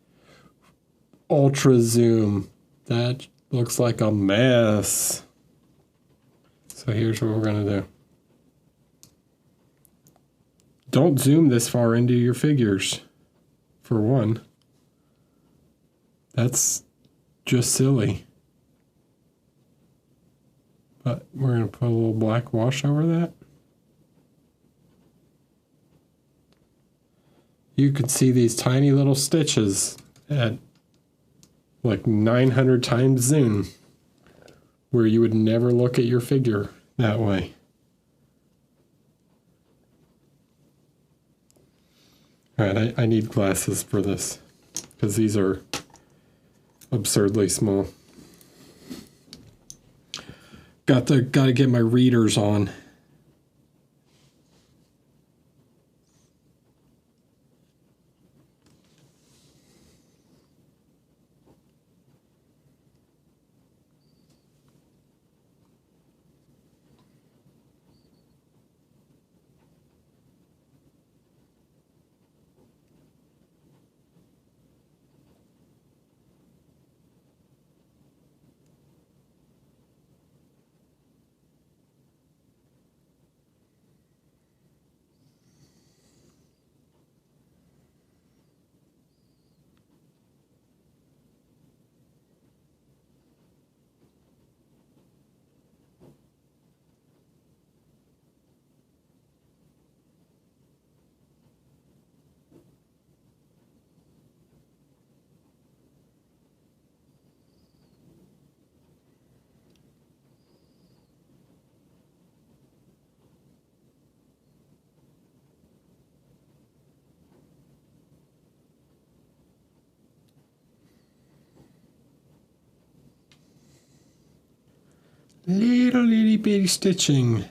Ultra zoom. That looks like a mess. So here's what we're going to do. Don't zoom this far into your figures, for one. That's just silly. But we're going to put a little black wash over that. You can see these tiny little stitches at like 900 times zoom, where you would never look at your figure that way. All right, I need glasses for this because these are absurdly small. Got to get my readers on. Little itty bitty stitching.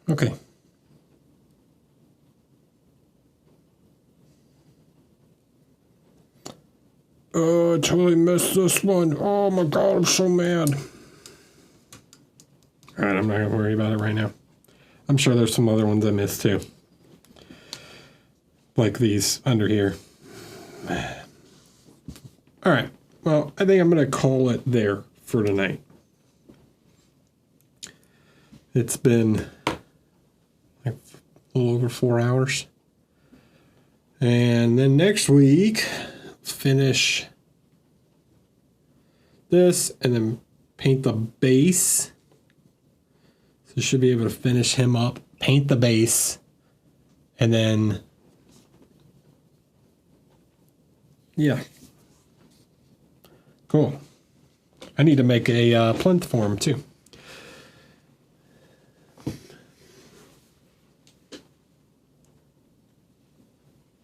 Okay. Oh, I totally missed this one. Oh my god, I'm so mad. Alright, I'm not going to worry about it right now. I'm sure there's some other ones I missed too. Like these under here. Alright, well, I think I'm going to call it there for tonight. It's been like a little over 4 hours. And then next week, finish this and then paint the base. So should be able to finish him up, paint the base, and then, yeah. Cool. I need to make a plinth for him too.